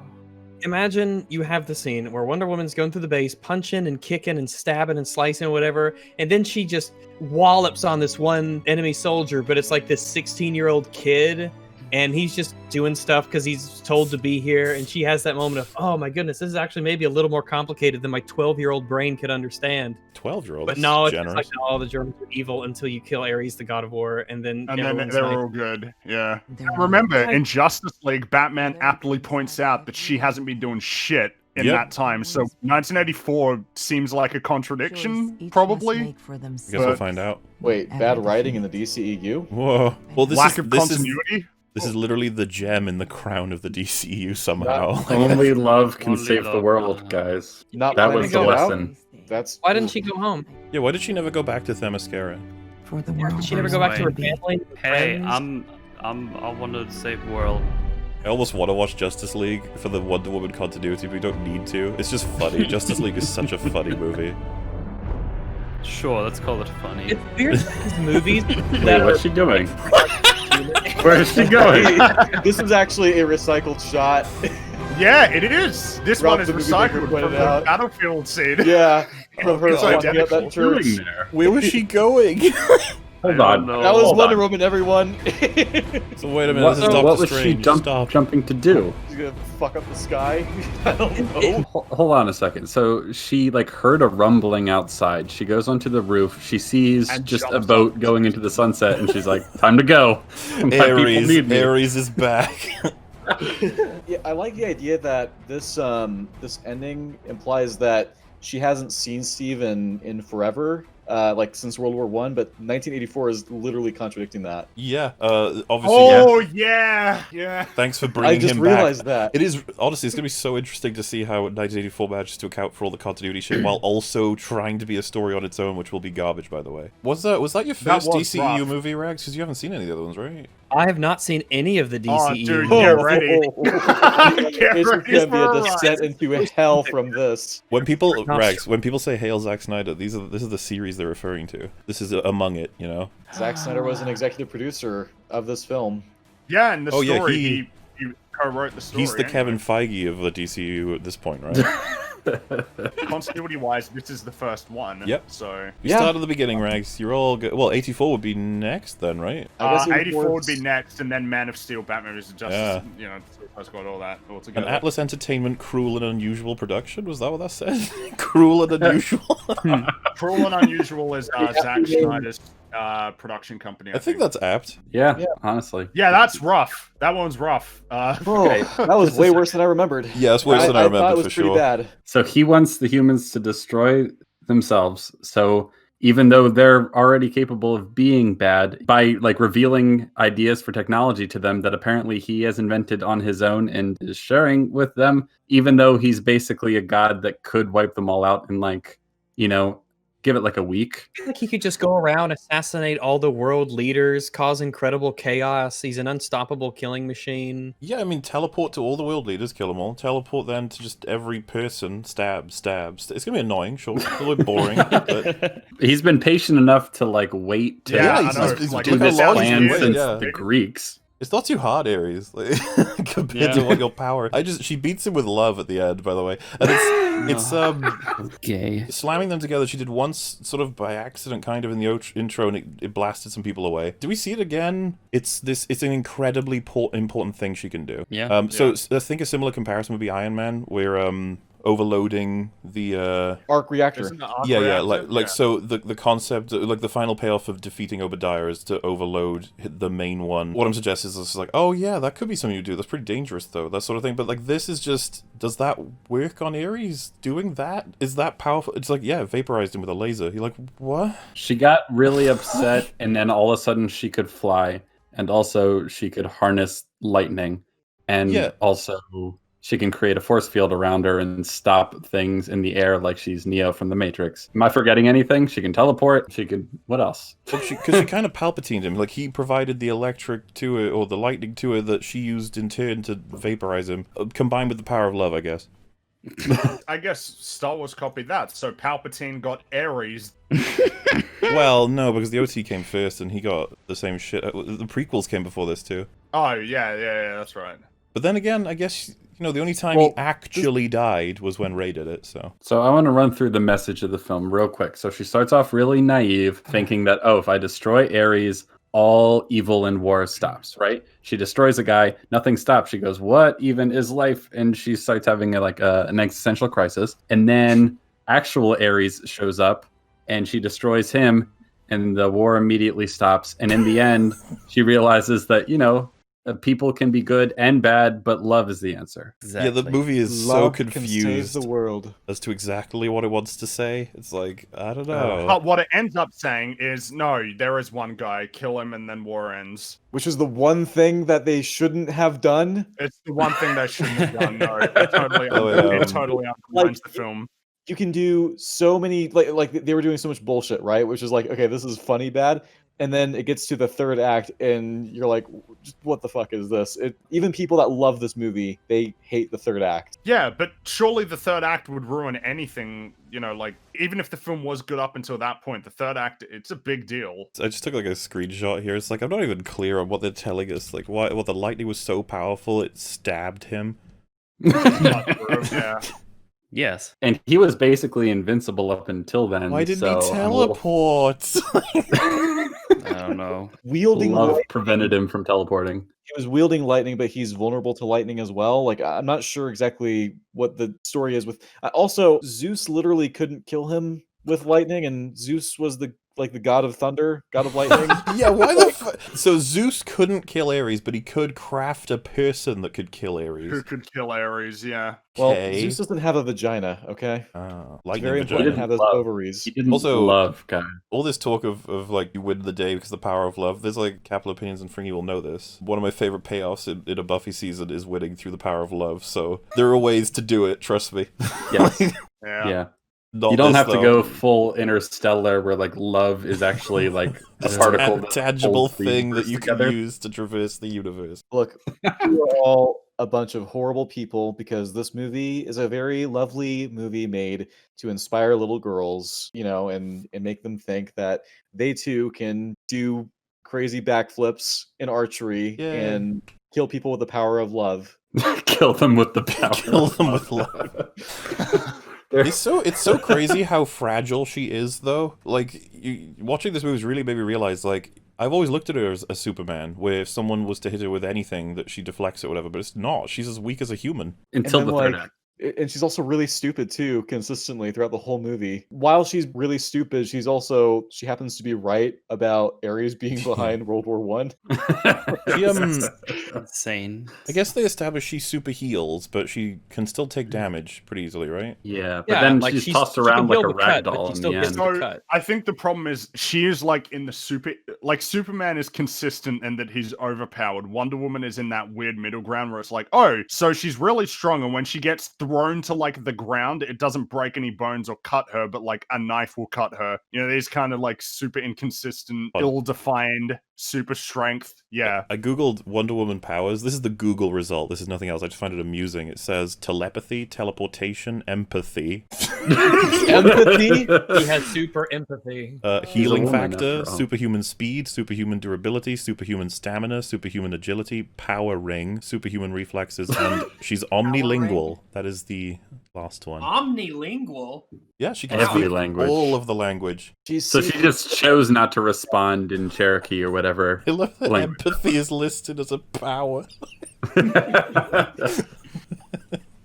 Imagine you have the scene where Wonder Woman's going through the base, punching and kicking and stabbing and slicing and whatever, and then she just wallops on this one enemy soldier, but it's like this 16-year-old kid, and he's just doing stuff because he's told to be here, and she has that moment of, oh my goodness, this is actually maybe a little more complicated than my 12-year-old brain could understand. 12-year-old? But no, it's just like, no, the Germans are evil until you kill Ares, the god of war, and then everyone's they're like, all good. Yeah. Remember, in Justice League, Batman aptly points out that she hasn't been doing shit in Yep. that time. So 1984 seems like a contradiction, probably. I guess we'll find out. Wait, bad writing in the DCEU? Whoa. Well, this Lack is of this continuity? Is, this is literally the gem in the crown of the DCEU somehow. Only love can Only save the love. world, guys. Not That planning was to the go out? lesson. That's why didn't she go home? Yeah, why did she never go back to Themyscira? For the Did world. she never go back to her Wait. family? her Hey, friends? I want to save the world. I almost want to watch Justice League for the Wonder Woman continuity, but we don't need to. It's just funny. Justice League is such a funny movie. Sure, let's call it funny. It's weird that these movies Wait, that what's she doing? Where is she going? This is actually a recycled shot. Yeah, it is. This Rob one is the movie maker recycled pointed from the out. Battlefield scene. Yeah, from her It's walking out identical. that church. Doing there? Where was she going? Hold on. That was Hold Wonder on. Woman, everyone. So wait a minute, What, this is Doctor what was Strange. she Stop. jumping to do? She's gonna fuck up the sky. I don't know. Hold on a second. So she like heard a rumbling outside. She goes onto the roof. She sees And just a jumps boat going into the sunset, and she's like, "Time to go." My people need me. Ares is back. Yeah, I like the idea that this this ending implies that she hasn't seen Steve in forever, like since World War One, but 1984 is literally contradicting that. Yeah, obviously. Oh yeah. Thanks for bringing I just him realized back. that. It is honestly, it's gonna be so interesting to see how 1984 manages to account for all the continuity shit while also trying to be a story on its own, which will be garbage, by the way. Was that your first was DCEU rough. movie, Rags? Because you haven't seen any of the other ones, right? I have not seen any of the DCEU. Oh, dude, movies. get ready. It's ready gonna be for a a descent into hell from this. When people Not Rags, when people say "Hail Zack Snyder," this is the series they're referring to. This is among it, you know. Zack Snyder was an executive producer of this film. Yeah, and the Oh, yeah, story, he- he co-wrote the story. He's the anyway. Kevin Feige of the DCU at this point, right? Continuity-wise, this is the first one. Yep. So You start at the beginning, Rags. You're all good. Well, 84 would be next then, right? I guess 84 would be next, and then Man of Steel, Batman vs. Justice, Yeah. Suicide Squad, all that all An together. Atlas Entertainment cruel and unusual production? Was that what that said? Cruel and unusual? Cruel and Unusual is Zack Snyder's production company. I think that's apt. Yeah, honestly. Yeah, that's rough. That one's rough. Oh, that was way worse than I remembered. Yeah, it's worse than I thought remembered it was for pretty sure. bad. So he wants the humans to destroy themselves. So even though they're already capable of being bad, by like revealing ideas for technology to them that apparently he has invented on his own and is sharing with them, even though he's basically a god that could wipe them all out in like, give it like a week. I feel like he could just go around, assassinate all the world leaders, cause incredible chaos. He's an unstoppable killing machine. Yeah, I mean, teleport to all the world leaders, kill them all. Teleport then to just every person, stab. It's going to be annoying, sure. It's a little boring, but... He's been patient enough to like wait to Yeah, I know, he's like, do look this how long plan he's been since waiting, yeah. the Greeks. It's not too hard, Ares, like, compared to what your power. She beats him with love at the end, by the way, and it's okay. Slamming them together. She did once, sort of by accident, kind of in the intro, and it blasted some people away. Do we see it again? It's an incredibly important thing she can do. Yeah. So I think a similar comparison would be Iron Man, where overloading the arc reactor. So the concept, like the final payoff of defeating Obadiah is to overload the main one. What I'm suggesting is like, oh yeah, that could be something you do. That's pretty dangerous though, that sort of thing. But like this is just, does that work on Ares doing that? Is that powerful? It's like, yeah, vaporized him with a laser. You're like, what? She got really upset, and then all of a sudden she could fly, and also she could harness lightning, and also she can create a force field around her and stop things in the air like she's Neo from the Matrix. Am I forgetting anything? She can teleport. She could... What else? Because she kind of Palpatined him. Like, he provided the electric to her, or the lightning to her, that she used in turn to vaporize him. Combined with the power of love, I guess. I guess Star Wars copied that. So Palpatine got Ares. Well, no, because the OT came first and he got the same shit. The prequels came before this, too. Oh, yeah, that's right. But then again, I guess... the only time he actually died was when Rey did it, so... So I want to run through the message of the film real quick. So she starts off really naive, thinking that, oh, if I destroy Ares, all evil and war stops, right? She destroys a guy, nothing stops. She goes, what even is life? And she starts having an existential crisis. And then actual Ares shows up, and she destroys him, and the war immediately stops. And in the end, she realizes that, people can be good and bad, but love is the answer. Exactly. Yeah, the movie is love so confused can save the world as to exactly what it wants to say. It's like, I don't know. But what it ends up saying is, no, there is one guy, kill him, and then war ends. Which is the one thing that they shouldn't have done. It's the one thing they shouldn't have done. No, it totally undermines the film. You can do so many, like they were doing so much bullshit, right? Which is like, okay, this is funny bad. And then it gets to the third act, and you're like, what the fuck is this? Even people that love this movie, they hate the third act. Yeah, but surely the third act would ruin anything, even if the film was good up until that point, the third act, it's a big deal. I just took a screenshot here. It's like, I'm not even clear on what they're telling us. Like, why the lightning was so powerful, it stabbed him. Yeah. Yes. And he was basically invincible up until then. Why didn't he teleport? I don't know. Wielding love prevented him from teleporting. He was wielding lightning, but he's vulnerable to lightning as well. Like, I'm not sure exactly what the story is with. Also, Zeus literally couldn't kill him with lightning, and Zeus was the god of thunder, god of lightning. Yeah, why the fuck? So Zeus couldn't kill Ares, but he could craft a person that could kill Ares. Who could kill Ares, yeah. Well, Zeus doesn't have a vagina, okay? Like very important to have those ovaries. He didn't also love God. All this talk of like, you win the day because of the power of love, there's like a couple of opinions, and Fringy will know this. One of my favorite payoffs in a Buffy season is winning through the power of love, so there are ways to do it, trust me. Yes. Yeah. You don't have to go full Interstellar where like love is actually like a particle, tangible thing that you can use to traverse the universe. Look, we're all a bunch of horrible people because this movie is a very lovely movie made to inspire little girls, and make them think that they too can do crazy backflips in archery and kill people with the power of love. Kill them with the power. Kill them with love. It's so crazy how fragile she is, though. Like, watching this movie really made me realize, like, I've always looked at her as a Superman, where if someone was to hit her with anything, that she deflects it or whatever, but it's not. She's as weak as a human. Until the third act. And she's also really stupid too, consistently throughout the whole movie. While she's really stupid, she happens to be right about Ares being behind World War One. Insane. I guess they established she super heals, but she can still take damage pretty easily, right? Yeah, but then she's tossed around like a rag doll in the end. So I think the problem is she is like in the Superman is consistent and that he's overpowered. Wonder Woman is in that weird middle ground where it's like, oh, so she's really strong, and when she gets thrown to like the ground, it doesn't break any bones or cut her, but like a knife will cut her. These kind of like super inconsistent, ill-defined super strength. Yeah. I googled Wonder Woman powers. This is the Google result. This is nothing else. I just find it amusing. It says telepathy, teleportation, empathy. Empathy? He has super empathy. Healing factor, superhuman speed, superhuman durability, superhuman stamina, superhuman agility, power ring, superhuman reflexes, and she's omnilingual. That is the last one. Omnilingual? Yeah, she can Every speak language. all of the language. So she just chose not to respond in Cherokee or whatever. I love that language. empathy is listed as a power.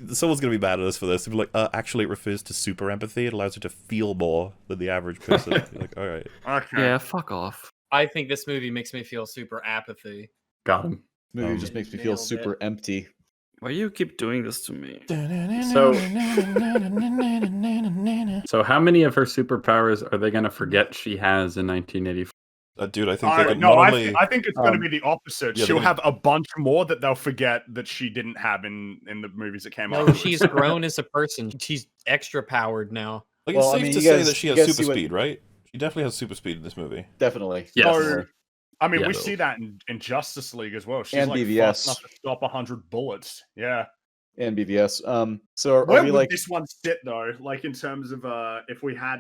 Someone's going to be mad at us for this. They'll be like, actually, it refers to super empathy. It allows her to feel more than the average person. Like, all right. Okay. Yeah, fuck off. I think this movie makes me feel super apathy. Got him. This movie just makes me feel super empty. Why you keep doing this to me? So how many of her superpowers are they going to forget she has in 1984? Dude, I think they could no, not I only... think it's going to be the opposite. Yeah, She'll they're have a bunch more that they'll forget that she didn't have in the movies that came out. No, she's grown as a person. She's extra powered now. Like, it's safe to say that she has super speed, right? She definitely has super speed in this movie. Definitely. Yes. So, I mean, Yeah. we see that in Justice League as well. She's And like BVS. fast enough to stop 100 bullets. Yeah. And BVS. So are Where we would like... this one sit though? Like in terms of if we had,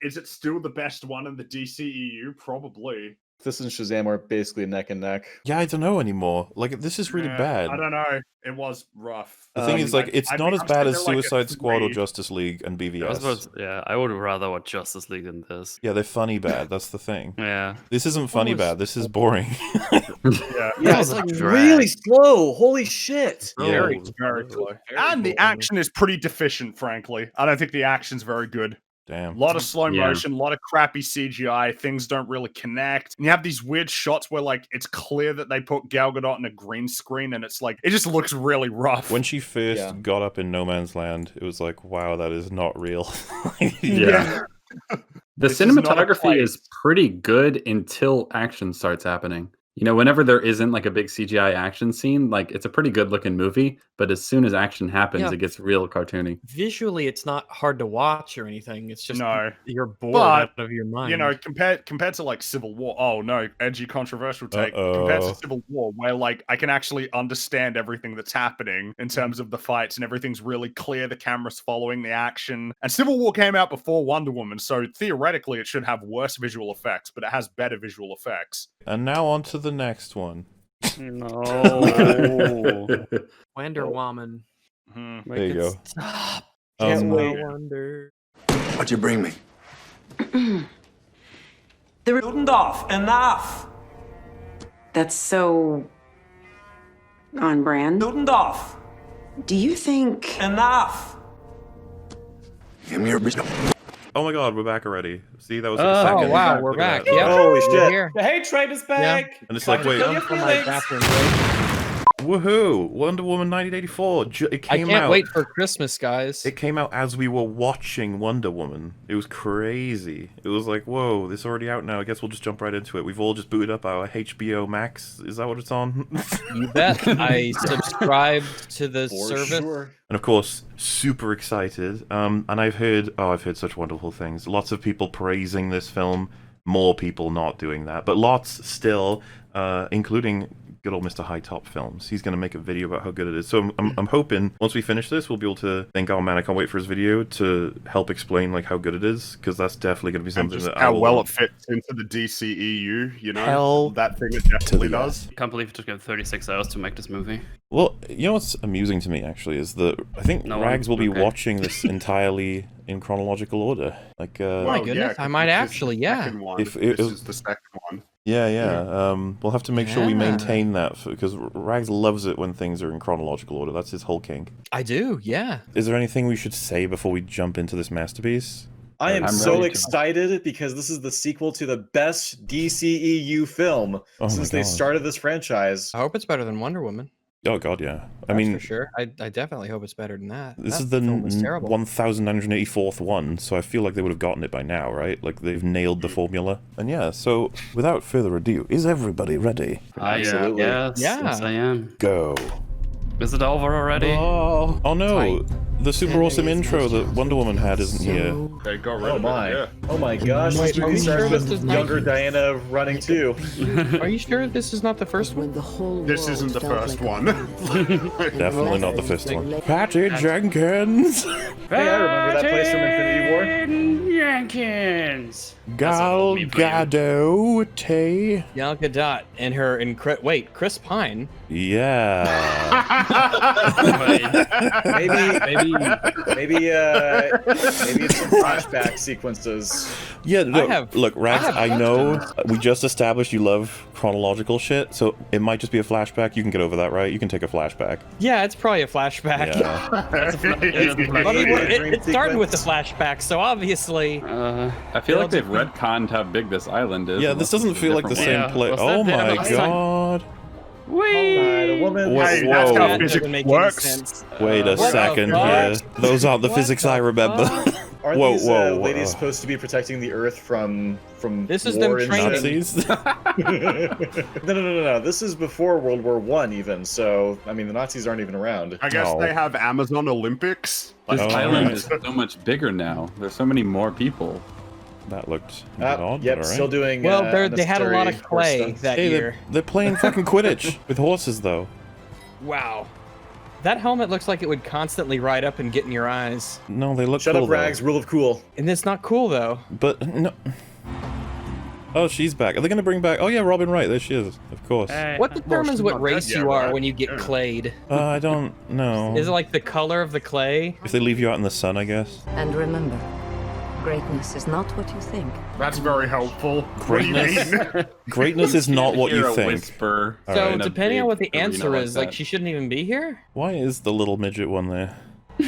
is it still the best one in the DCEU? Probably. This and Shazam are basically neck and neck. Yeah, I don't know anymore. Like, this is really Yeah, bad. I don't know. It was rough. The thing is, like, it's I not think as bad as they're like a Suicide Squad or 3. Justice League and BVS. I would rather watch Justice League than this. Yeah, they're funny bad. That's the thing. Yeah. This isn't funny bad. This is boring. Yeah, it's like really slow. Holy shit. Very slow. And the action is pretty deficient, frankly. I don't think the action's very good. Damn. A lot of slow Yeah. motion, a lot of crappy CGI. Things don't really connect. And you have these weird shots where, like, it's clear that they put Gal Gadot in a green screen, and it's like it just looks really rough. When she first got up in No Man's Land, it was like, wow, that is not real. Yeah. The This is not a cinematography place. is pretty good until action starts happening. You know, whenever there isn't like a big CGI action scene, like it's a pretty good looking movie, but as soon as action happens, Yeah. it gets real cartoony. Visually, it's not hard to watch or anything. It's just you're bored But, out of your mind. You know, compared to like Civil War. Oh no, edgy, controversial take. Compared to Civil War, where like I can actually understand everything that's happening in terms of the fights and everything's really clear. The camera's following the action. And Civil War came out before Wonder Woman, so theoretically it should have worse visual effects, but it has better visual effects. And now on to the next one. No. Wonder Woman. There you go. Stop. Can't wait. Wonder. What'd you bring me? Ludendorff, enough! That's so on brand. Ludendorff, Do you think enough! Give me your Oh my god, we're back already. See, that was like a second. Oh wow, Look we're at back. that. Yeah. Holy we're shit. here. The hate train is back! And it's like, wait, Feel your For my feelings. bathroom break. woohoo! Wonder Woman 1984. It I came can't out. wait for Christmas, guys. It came out as we were watching Wonder Woman. It was crazy. It was like, whoa, this is already out now. I guess we'll just jump right into it. We've all just booted up our HBO Max. Is that what it's on? You bet. I subscribed to the For service. sure. And of course, super excited. And I've heard such wonderful things. Lots of people praising this film. More people not doing that, but lots still, including good old Mr. High Top Films. He's going to make a video about how good it is. So I'm hoping once we finish this, we'll be able to think, oh man, I can't wait for his video to help explain like how good it is, because that's definitely going to be And something just that how I will well it fits into the DCEU, you know? Hell that thing it definitely does. Can't believe it took him 36 hours to make this movie. Well, you know what's amusing to me actually is that I think No, Rags will be okay. watching this entirely in chronological order. Like, Oh my goodness, I might actually, yeah. If This is the second one. yeah. We'll have to make sure we Yeah. maintain that because Rags loves it when things are in chronological order. That's his whole kink. I do, yeah. Is there anything we should say before we jump into this masterpiece? I am I'm so ready to. excited because this is the sequel to the best DCEU film Oh my since they God. started this franchise. I hope it's better than Wonder Woman. Oh god, yeah. I That's mean, for sure. I definitely hope it's better than that. this That is the film was terrible. 1984th one, so I feel like they would have gotten it by now, right? Like they've nailed the formula. And yeah, so without further ado, is everybody ready? Absolutely. Yes, Yeah. yes, I am. Go. Is it over already? Oh no! The super awesome intro that Wonder Woman had isn't here. They got rid Oh of my. it, yeah. Oh my gosh, Wait, this are movie we starts sure with this is not- younger Diana running too. Are you sure this is not the first one? This isn't the first one. Definitely not the first one. Patty Jenkins! Hey, I remember that place from Infinity War. Jenkins. Gal Gadot. Gal Gadot and her wait, Chris Pine. Yeah. maybe it's some flashback sequences. Yeah, look, Rags, I know we just established you love chronological shit, so it might just be a flashback. You can get over that, right? You can take a flashback. Yeah, it's probably a flashback. Yeah. It's starting with the flashback, so obviously. I feel like they've retconned how big this island is. Yeah, this doesn't feel like the same place. Oh my god. Wee! A woman. Hey, that's how physics works. Wait a second here. Those aren't the physics I remember. Aren't Whoa, these whoa, ladies supposed to be protecting the Earth from This is war them and training. Nazis? No. This is before World War One, even. So, I mean, the Nazis aren't even around. I guess they have Amazon Olympics. This island is so much bigger now. There's so many more people. That looked odd. Yep, but still alright. doing. Well, they had a lot of clay that Hey, year. they're playing fucking Quidditch with horses, though. Wow. That helmet looks like it would constantly ride up and get in your eyes. No, they look Shut cool, up, Rags. though. Rule of cool. And it's not cool, though. But, no... Oh, she's back. Are they going to bring back... Oh, yeah, Robin Wright. There she is. Of course. What determines what race you are when you get clayed? I don't know. Is it like the color of the clay? If they leave you out in the sun, I guess. And remember, greatness is not what you think. That's very helpful. Greatness? What do you mean? Greatness is not what you think. Whisper. So, depending on what the answer is, like, she shouldn't even be here? Why is the little midget one there?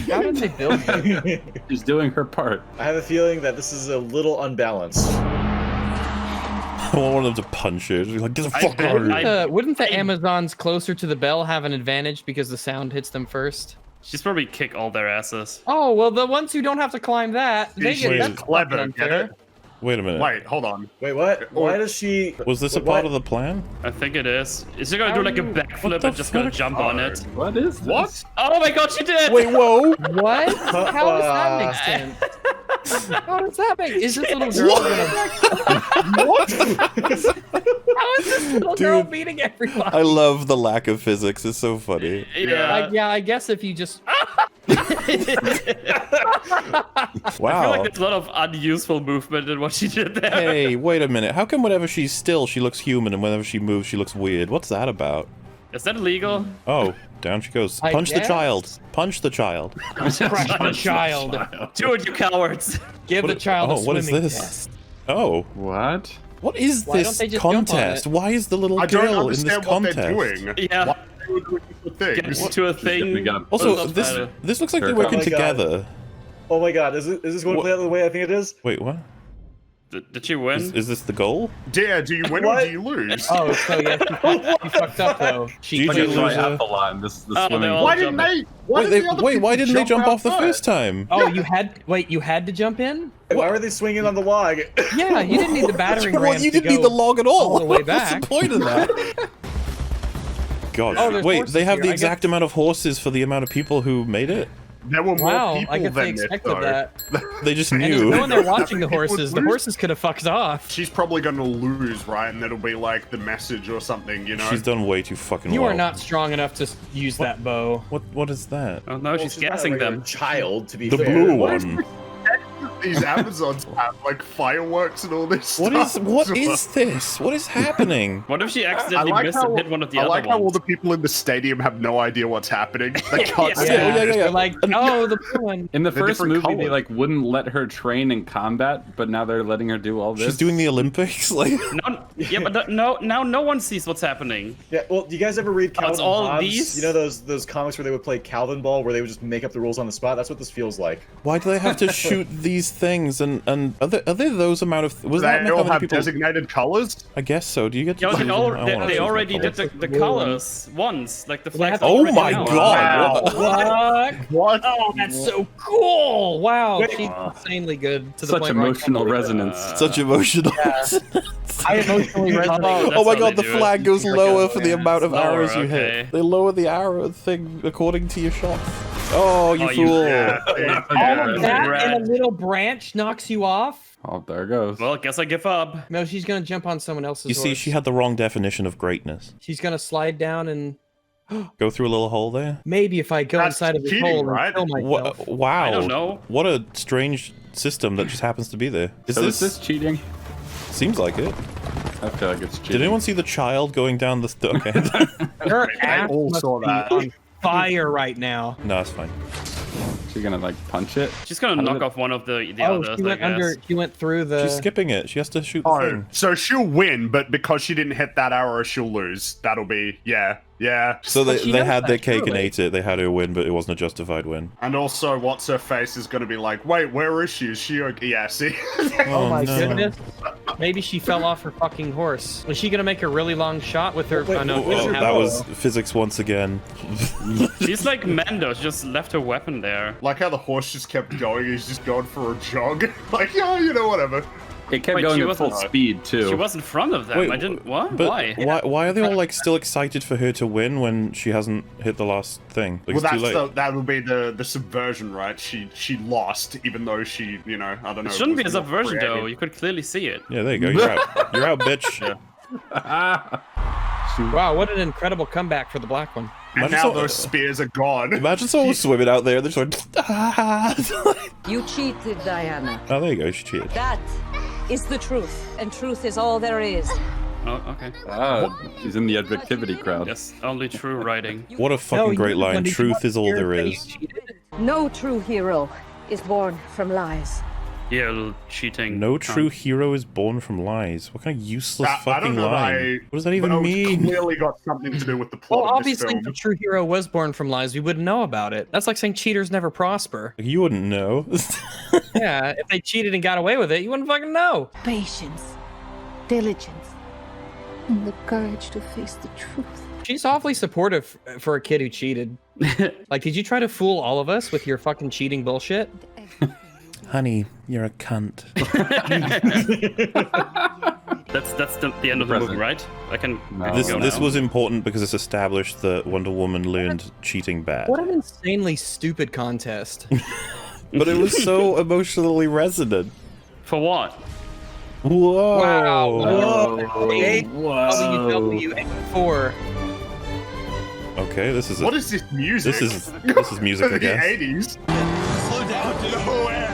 How did they build her? She's doing her part. I have a feeling that this is a little unbalanced. I want one of them to punch her. She's like, get the fuck out of here. Wouldn't the Amazons closer to the bell have an advantage because the sound hits them first? She's probably kick all their asses. Oh, well, the ones who don't have to climb that, they get that's clever. fucking unfair. Wait a minute. Wait, hold on. Wait, what? Why does she... Was this a part of the plan? I think it is. Is she gonna do like a backflip and just gonna jump on it? What is this? What? Oh my god, she did! Wait, whoa! What? How does that make sense? How does that make... Is this little girl gonna... What? How is this little girl beating everybody? I love the lack of physics. It's so funny. Yeah. I guess if you just... Wow. I feel like there's a lot of unuseful movement in what she did there. Hey, wait a minute. How come whenever she's still, she looks human, and whenever she moves, she looks weird? What's that about? Is that illegal? Oh, down she goes. I Punch the guess. child. Punch the child. Crush the child. Do it, you cowards. Give the child a what is swimming this? test. Oh. What? What is Why this don't they just jump on contest? it? Why is the little I don't girl in this understand what contest? they're doing. Yeah. Why are they doing the thing? Get into a thing. Also, this looks like they're working Oh my God. together. Oh my god, is this going to play out the way I think it is? Wait, what? Did she win? Is this the goal? Dear, do you win or do you lose? Oh, so yeah, she fucked up though. She GG fucked up. loser. This is the Oh, swimming. they all Why didn't jumped. they? Why did the other Wait, people why didn't they jump off the outside? first time? Oh, you had to jump in? Why were they swinging on the log? Yeah, you didn't need the battering ram. Well, you didn't need the log at all. all the way What's back. the point of that? God, Oh, there's wait, horses they have here. the I exact amount of horses for the amount of people who made it? There were more Wow, people I guess they than this, expected though. that. They just And knew. when they're watching the horses could have fucked off. She's probably gonna lose, right? And that'll be like the message or something, you know? She's done way too fucking You well. are not strong enough to use that bow. What is that? Oh no, she's She's not a gassing regular them. child, to be The fair. blue What is one. These Amazons have like fireworks and all this What stuff. is this? What is happening? What if she I accidentally like missed how, and hit one of the I other like how all ones? the people in the stadium have no idea what's happening. They can't Yeah. see Yeah, it. They're like, oh, the blue one. In the They're first different movie, they colors. like wouldn't let her train in combat, but now they're letting her do all this. She's doing the Olympics? Like, Yeah, but now no one sees what's happening. Yeah, well, do you guys ever read Calvin it's all Hobbes? these? You know those comics where they would play Calvin Ball, where they would just make up the rules on the spot? That's what this feels like. why do they have to shoot these things? And are there those amount of? Was that They how all many have people? designated colors. I guess so. Do you get to? Yeah, choose they, them? I wanna they choose my already did colors. the colors once, like the flags. Oh already my out. god! What? What? Oh, that's so cool! Wow, she's insanely good to the Such point where I emotional can't believe resonance. Such emotional. I emotionally resonate. Oh my how god, they the do it. flag goes lower for the amount of Lower, arrows you okay. hit. They lower the arrow thing according to your shot. Oh, you fool! All of that in a little branch knocks you off? Oh, there it goes. Well, I guess I give up. No, she's gonna jump on someone else's You see, horse. she had the wrong definition of greatness. She's gonna slide down and... Go through a little hole there? Maybe if I go inside of the hole and kill myself. Wow. I don't know. What a strange system that just happens to be there. Is this cheating? Seems like it. I feel like it's cheating. Did anyone see the child going down the... Okay. Her ass all must saw be that. on fire right now. No, it's fine. She's gonna like punch it. She's gonna knock off one of the others. She went she went through the... She's skipping it. She has to shoot the Oh, thing. so she'll win, but because she didn't hit that arrow, she'll lose. That'll be, yeah. So they had their cake and surely. ate it. They had her win, but it wasn't a justified win. And also, what's her face is going to be like, wait, where is she? Is she okay? Yeah, see? Oh my no. goodness. Maybe she fell off her fucking horse. Was she gonna make a really long shot with her... I know, Oh, that was physics once again. She's like Mando. She just left her weapon there. Like how the horse just kept going. He's just going for a jog. Like, yeah, you know, whatever. It kept going at full speed too. She was in front of them. Wait, I didn't. What? But Why? why are they all like still excited for her to win when she hasn't hit the last thing? Like, Well, it's too late. that would be the subversion, right? She lost, even though she, you know, I don't know. It shouldn't be a was not subversion though. created. You could clearly see it. Yeah, there you go. You're out. You're out, bitch. Wow, what an incredible comeback for the black one. And now those spears are gone. Imagine someone swimming out there and they're just like, You cheated, Diana. oh, there you go. She cheated. That is the truth, and truth is all there is. Oh, okay. She's in the objectivity crowd. Yes, only true writing. What a fucking great line. Truth is all there is. No true hero is born from lies. Yeah, cheating. No true hero is born from lies. What kind of useless I fucking don't know. line? What does that even it's mean? Clearly got something to do with the plot Well, of this obviously, film. if the true hero was born from lies, we wouldn't know about it. That's like saying cheaters never prosper. You wouldn't know. Yeah, if they cheated and got away with it, you wouldn't fucking know. Patience, diligence, and the courage to face the truth. She's awfully supportive for a kid who cheated. Like, did you try to fool all of us with your fucking cheating bullshit? Honey, you're a cunt. That's the end of the movie, right? I can go This now. was important because it's established that Wonder Woman learned cheating bad. What an insanely stupid contest. But it was so emotionally resonant. For what? Whoa! Wow. Whoa. WW4. Okay, this is What is this music? This is music, I The guess. 80s. Slow down. No way.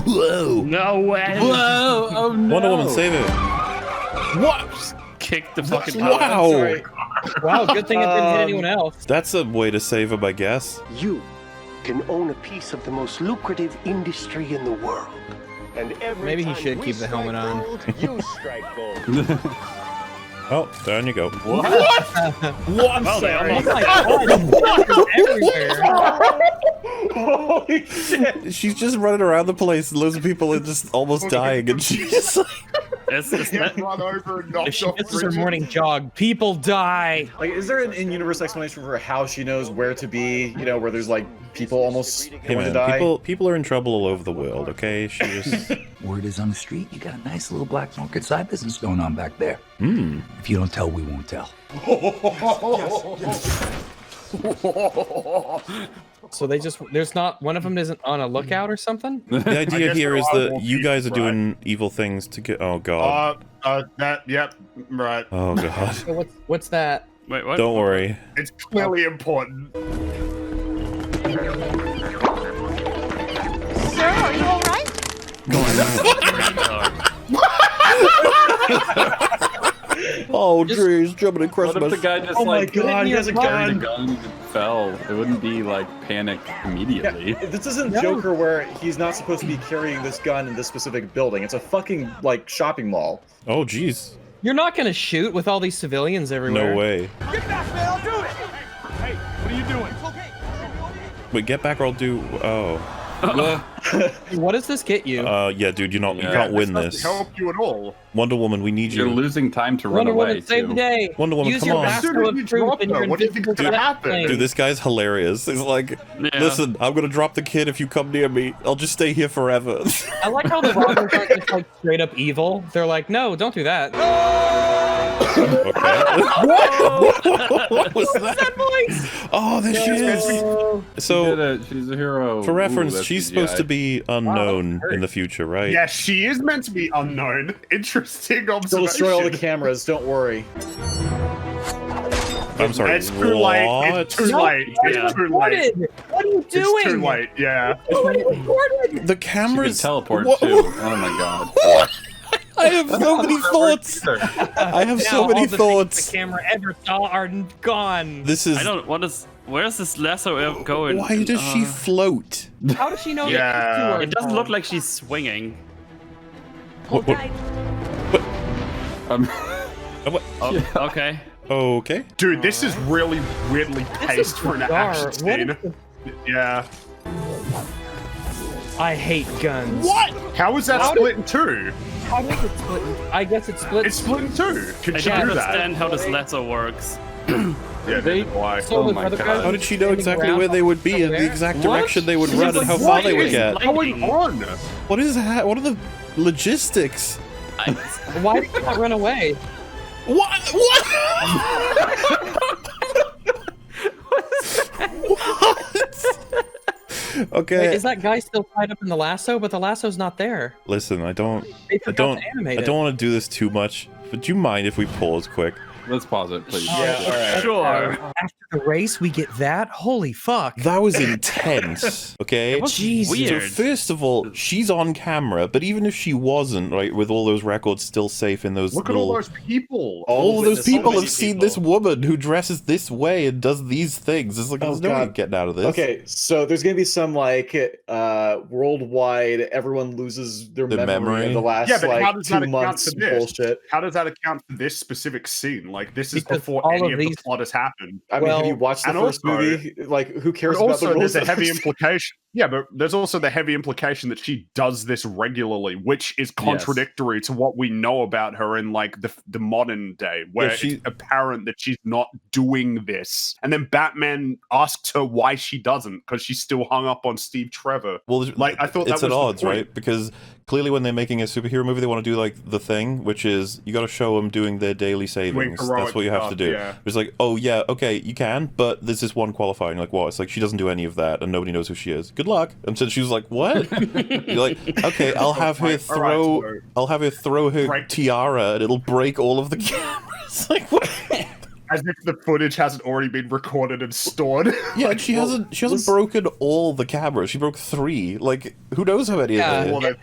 Whoa! No way! Whoa! Oh no! Wonder Woman, save it! What? Kick the fucking Wow! Wow, good thing it didn't hit anyone else. That's a way to save him, I guess. You can own a piece of the most lucrative industry in the world. And every Maybe he time should we keep the helmet strike on. gold, you strike gold. Oh, down you go. What? What? Well, they Oh almost... my god, everywhere. Holy shit! She's just running around the place, and loads of people are just almost dying, and she's just like... It's Get run over and knocked If she off misses her bridges. morning jog, people die. Like, is there an in-universe explanation for how she knows where to be? You know, where there's like people almost Hey going to man, die. people are in trouble all over the world, okay? She just... Word is on the street, you got a nice little black market side business going on back there. Hmm. If you don't tell, we won't tell. So they just, there's not, one of them isn't on a lookout or something? The idea guess here there is are that more you guys are people, right? doing evil things to get... Oh god. Yep, right. Oh god. So what's that? Wait, what? Don't worry. It's clearly important. Sir, are you all right? Oh jeez, jumping in What if Christmas. the guy just Oh my like god, he has a carried gun! and fell? It wouldn't be like panic immediately. This isn't Joker where he's not supposed to be carrying this gun in this specific building. It's a fucking, like, shopping mall. Oh jeez. You're not gonna shoot with all these civilians everywhere. No way. Get back, man! I'll do it! Hey, what are you doing? Wait, get back or I'll do... Oh. What does this get you? Yeah, dude, you Yeah, can't win This this. doesn't help you at all. Wonder Woman, we need You're you. losing time to run Wonder away Woman, save the too. day. Wonder Woman, Use come your on. lasso As soon as of you truth drop and your her, what do you think is invisible gonna happen? flame. Dude, this guy's hilarious. He's like, Yeah. listen, I'm gonna drop the kid if you come near me. I'll just stay here forever. I like how the robbers aren't just like straight up evil. They're like, no, don't do that. What was that voice? Oh, there she is. So she's a hero. For reference, Ooh, she's CGI. supposed to be unknown in the future, right? Yeah, she is meant to be unknown. Interesting observation. She'll destroy all the cameras, don't worry. I'm sorry. It's too late. It's too late. It's too late. What are you doing? It's too late. Yeah. The cameras teleport What? too. Oh my god. I have so many thoughts. I have so many thoughts. The camera ever saw are gone. This is. I don't. Where's this lasso going? Why does she float? How does she know? Yeah. It doesn't look like she's swinging. What? Okay. Okay. Dude, this is really weirdly paced for an action scene. Yeah. I hate guns. What? How is that split in two? How is it split? I guess it's split. It's split in two. Could I you don't do understand how this lasso works. Yeah, why? So my God. How did she know exactly where they would be and the exact direction they would run and how far they would get? What's going on? What is that? What are the logistics? Why did you not run away? What? Okay. Wait, is that guy still tied up in the lasso? But the lasso's not there. Listen, I don't They forgot to animate it. want to do this too much. But do you mind if we pause quick? Let's pause it, please. Yeah, Sure. After the race, we get that? Holy fuck. That was intense. Okay. Jesus. So first of all, she's on camera, but even if she wasn't, right, with all those records still safe in those Look at all those people. all of those people have witnesses, seen this woman who dresses this way and does these things. It's like there's no way getting out of this. Okay, so there's gonna be some like worldwide, everyone loses their memory in the last Yeah, but how like does that 2 account months for this? bullshit. How does that account for this specific scene? Like, this is Because before all any of of the these- plot has happened. I mean, have you watched the and first also- movie? Like, who cares But about the also, rules? there's a of heavy this? implication. Yeah, but there's also the heavy implication that she does this regularly, which is contradictory to what we know about her in like the modern day, where it's apparent that she's not doing this. And then Batman asks her why she doesn't, because she's still hung up on Steve Trevor. Well, like I thought it's that was at the odds, point. right? Because clearly, when they're making a superhero movie, they want to do like the thing, which is you got to show them doing their daily savings. heroic That's what you have to stuff, do. yeah. It's like, oh yeah, okay, you can, but there's this one qualifying. Like, what? It's like she doesn't do any of that, and nobody knows who she is. Good luck. And so she was like, what? You're like, okay, I'll have her throw, her tiara, and it'll break all of the cameras. Like, what? As if the footage hasn't already been recorded and stored. Yeah, and she hasn't broken all the cameras. She broke 3. Like, who knows how many Yeah, of them?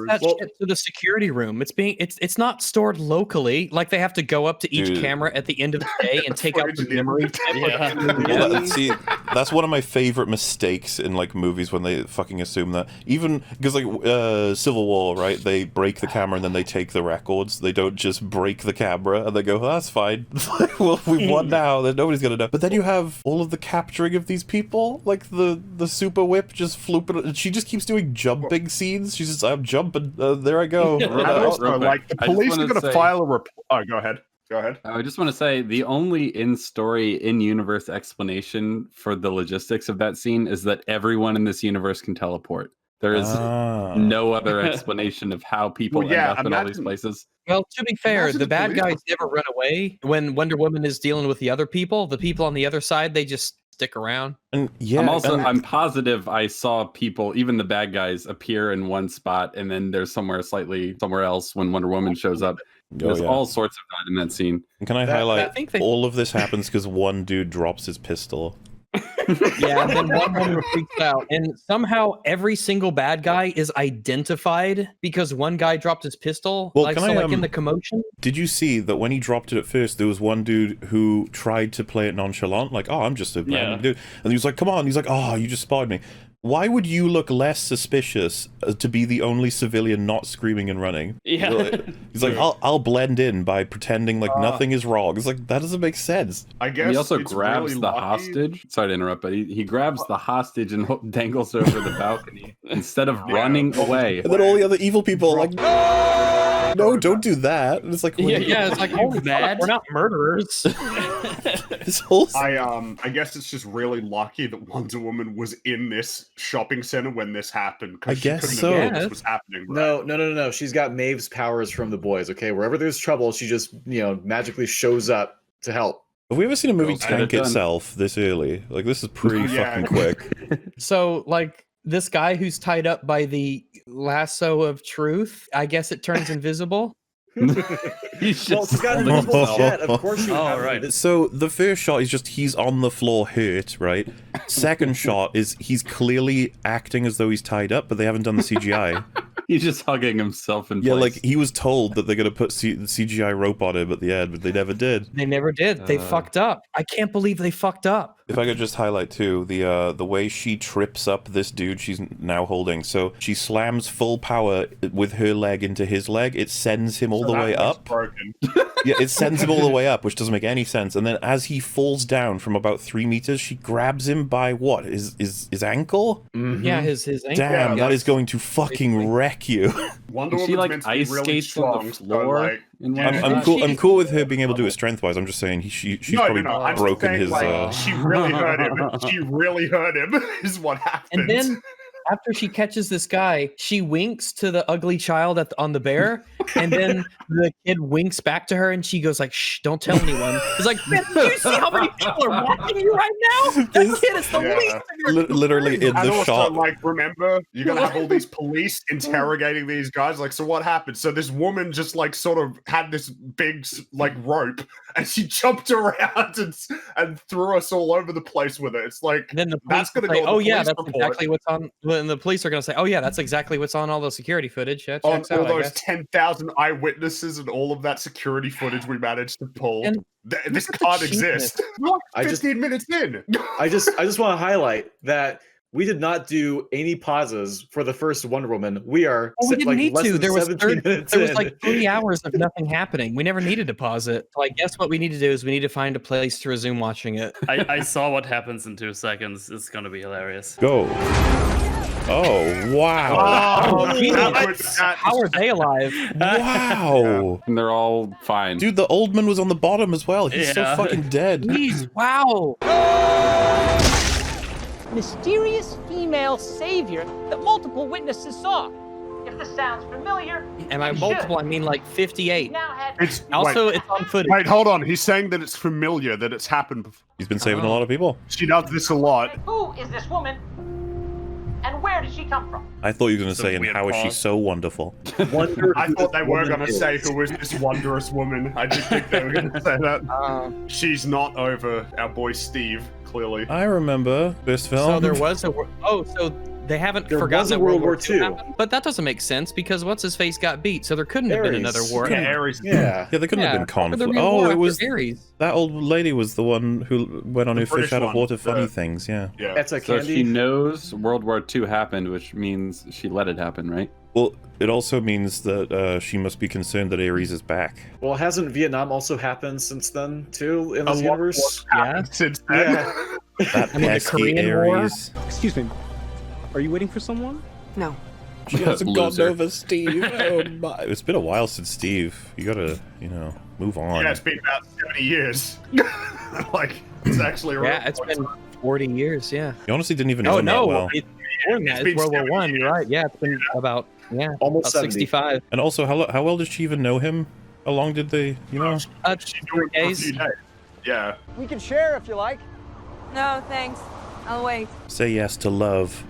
that shit to the security room. It's not stored locally. Like they have to go up to each Dude. camera at the end of the day and take out the memory. Well, see, that's one of my favorite mistakes in like movies when they fucking assume that. Even because like Civil War, right? They break the camera and then they take the records. They don't just break the camera and they go, "That's fine. Well, we've won now. Then nobody's gonna know." But then you have all of the capturing of these people, like the super whip just flooping. She just keeps doing jumping scenes. She's just, I'm jumping. There I go. And also, like the police are going to file a report. Oh, go ahead. Go ahead. I just want to say the only in-story, in-universe explanation for the logistics of that scene is that everyone in this universe can teleport. There is no other explanation of how people end up in all these places. Well, to be fair, Imagine the the bad police guys never run away. When Wonder Woman is dealing with the other people on the other side, they just stick around. And yeah, I'm positive I saw people, even the bad guys, appear in one spot and then there's somewhere else when Wonder Woman shows up. There's all sorts of that in that scene. And can I highlight all of this happens because one dude drops his pistol. Yeah, and then one woman freaks out, and somehow every single bad guy is identified because one guy dropped his pistol. Well, like, can so, I, like in the commotion. Did you see that when he dropped it at first, there was one dude who tried to play it nonchalant, like, "Oh, I'm just a random dude," and he was like, "Come on," he's like, "Oh, you just spotted me." Why would you look less suspicious to be the only civilian not screaming and running? Yeah. He's like, I'll blend in by pretending like nothing is wrong. It's like, that doesn't make sense. I guess he also it's grabs really the lucky. hostage. Sorry to interrupt, but he grabs the hostage and dangles over the balcony instead of running away. And then all the other evil people are like, no! No, don't do that. It's like It's like, holy fuck, we're not murderers. This whole I guess it's just really lucky that Wonder Woman was in this shopping center when this happened. I guess so. This was happening. No. She's got Maeve's powers from the boys. Okay, wherever there's trouble, she just magically shows up to help. Have we ever seen a movie Girls tank itself this early? Like, this is pretty fucking quick. So, like, this guy who's tied up by the lasso of truth, I guess it turns invisible. She's got an invisible jet. Of course you have it. So the first shot is just he's on the floor hurt, right? Second shot is he's clearly acting as though he's tied up, but they haven't done the CGI. He's just hugging himself in Yeah, place. like he was told that they're gonna put the CGI rope on him at the end, but they never did. They never did. They fucked up. I can't believe they fucked up. If I could just highlight too the way she trips up this dude she's now holding. So she slams full power with her leg into his leg. It sends him all the way up. Broken. Yeah, it sends him all the way up, which doesn't make any sense. And then as he falls down from about 3 meters, she grabs him by what? His ankle? Mm-hmm. Yeah, his ankle. Damn, that is going to fucking wreck you. Wonder She, Woman's like, meant to be ice really skates on the strong, floor so, like, in one I'm cool with her being able to do it strength-wise. I'm just saying she's probably I'm just broken saying, his... like, she really hurt him. She really hurt him, is what happened. And then after she catches this guy, she winks to the ugly child on the bear, and then the kid winks back to her, and she goes like, "Shh, don't tell anyone." It's like, man, do you see how many people are watching you right now? That kid is the least of your literally in and the also, shot. like, remember, you're gonna have all these police interrogating these guys. Like, so what happened? So this woman just like sort of had this big like rope, and she jumped around and threw us all over the place with it. It's like, And then the that's police gonna say, go. "Oh yeah, that's exactly what's on." And the police are gonna say, "Oh yeah, that's exactly what's on all the security footage." Yeah, On checks all out, I those guess. 10,000 eyewitnesses and all of that security footage we managed to pull. And This look at the can't cheapness. exist. We're like 15 minutes in. I just want to highlight that we did not do any pauses for the first Wonder Woman. We are Oh, we didn't need less to. than There was 17 minutes there was in. like 3 hours of nothing happening. We never needed to pause it. So I guess what we need to do is we need to find a place to resume watching it. I saw what happens in 2 seconds. It's gonna be hilarious. Go. Oh, wow. Oh, Jesus. How are they alive? Wow. And they're all fine. Dude, the old man was on the bottom as well. He's so Yeah. fucking dead. Jeez, wow. Mysterious female savior that multiple witnesses saw. If this sounds familiar, And by multiple, I mean like 58. now had It's Also, wait, it's on footage. wait, hold on. He's saying that it's familiar, that it's happened before. He's been saving a lot of people. She does this a lot. who is this woman, and where did she come from? I thought you were going to Some say, and weird how is she pause. so wonderful? I thought they were going to say, who is this wondrous woman? I did think they were going to say that. She's not over our boy Steve, clearly. I remember this film. So there was a so they haven't There forgotten was a that World War II II. happened, but that doesn't make sense because what's his face got beat, so there couldn't have been Ares. another war. Yeah, Ares. Yeah. Yeah, there couldn't have Yeah, been what were the conflict. real Oh, war it after was Ares? that old lady was the one who went on The her fish British out of one, water funny the- things. Yeah. Yeah. That's a So candy. she knows World War II happened, which means she let it happen, right? Well, it also means that she must be concerned that Ares is back. Well, hasn't Vietnam also happened since then too in A this lot universe? Yeah. Since then. Yeah. That I mean, the pesky Korean War? Ares. Excuse me. Are you waiting for someone? No. She hasn't gotten Loser. over Steve. Oh my! It's been a while since Steve. You gotta, move on. Yeah, it's been about 70 years. Like, it's actually a Yeah, it's been 40 years. Yeah. You honestly didn't even know Oh him that no, well. it's more than that. It's It's World War 70 One. You're right. Yeah, it's been about Almost about 70. 65. And also, how well did she even know him? How long did they, She do it for a 3 days. few days. Yeah. We can share if you like. No, thanks. I'll wait. say yes to love?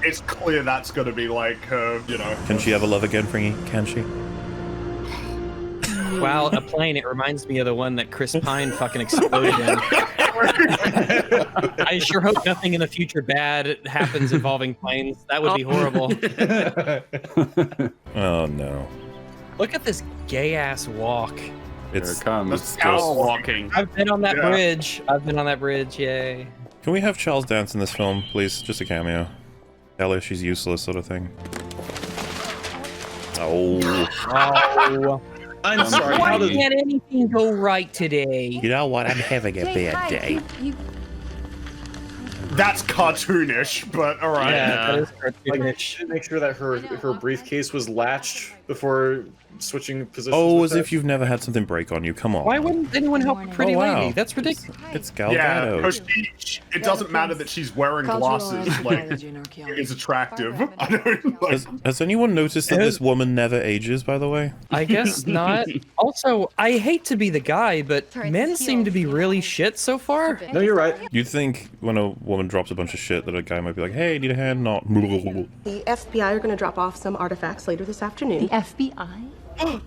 It's clear that's going to be like her, Can she ever love again, Fringy? Can she? Wow, a plane. It reminds me of the one that Chris Pine fucking exploded in. I sure hope nothing in the future bad happens involving planes. That would be horrible. Oh no. Look at this gay ass walk. It's Here it comes. That's Cow walking. I've been on that Yeah. bridge. I've been on that bridge. Yay. Can we have Charles dance in this film, please? Just a cameo. Tell her she's useless, sort of thing. Oh. Oh. I'm sorry. Why How did can't anything go right today? You know what? I'm having a bad day. That's cartoonish, but all right. Yeah, that is Like, cartoonish. she didn't make sure that her briefcase was latched before switching positions. Oh, with as if you've never had something break on you. Come on. Why wouldn't anyone help a pretty Oh, wow. lady? That's ridiculous. It's Gal Yeah, Gadot. because it doesn't matter that she's wearing glasses. Like, it's attractive. I don't like. Has anyone noticed that this woman never ages, by the way? I guess not. Also, I hate to be the guy, but men seem to be really shit so far. No, you're right. You'd think when a woman drops a bunch of shit that a guy might be like, hey, need a hand? Not. The FBI are going to drop off some artifacts later this afternoon. The FBI?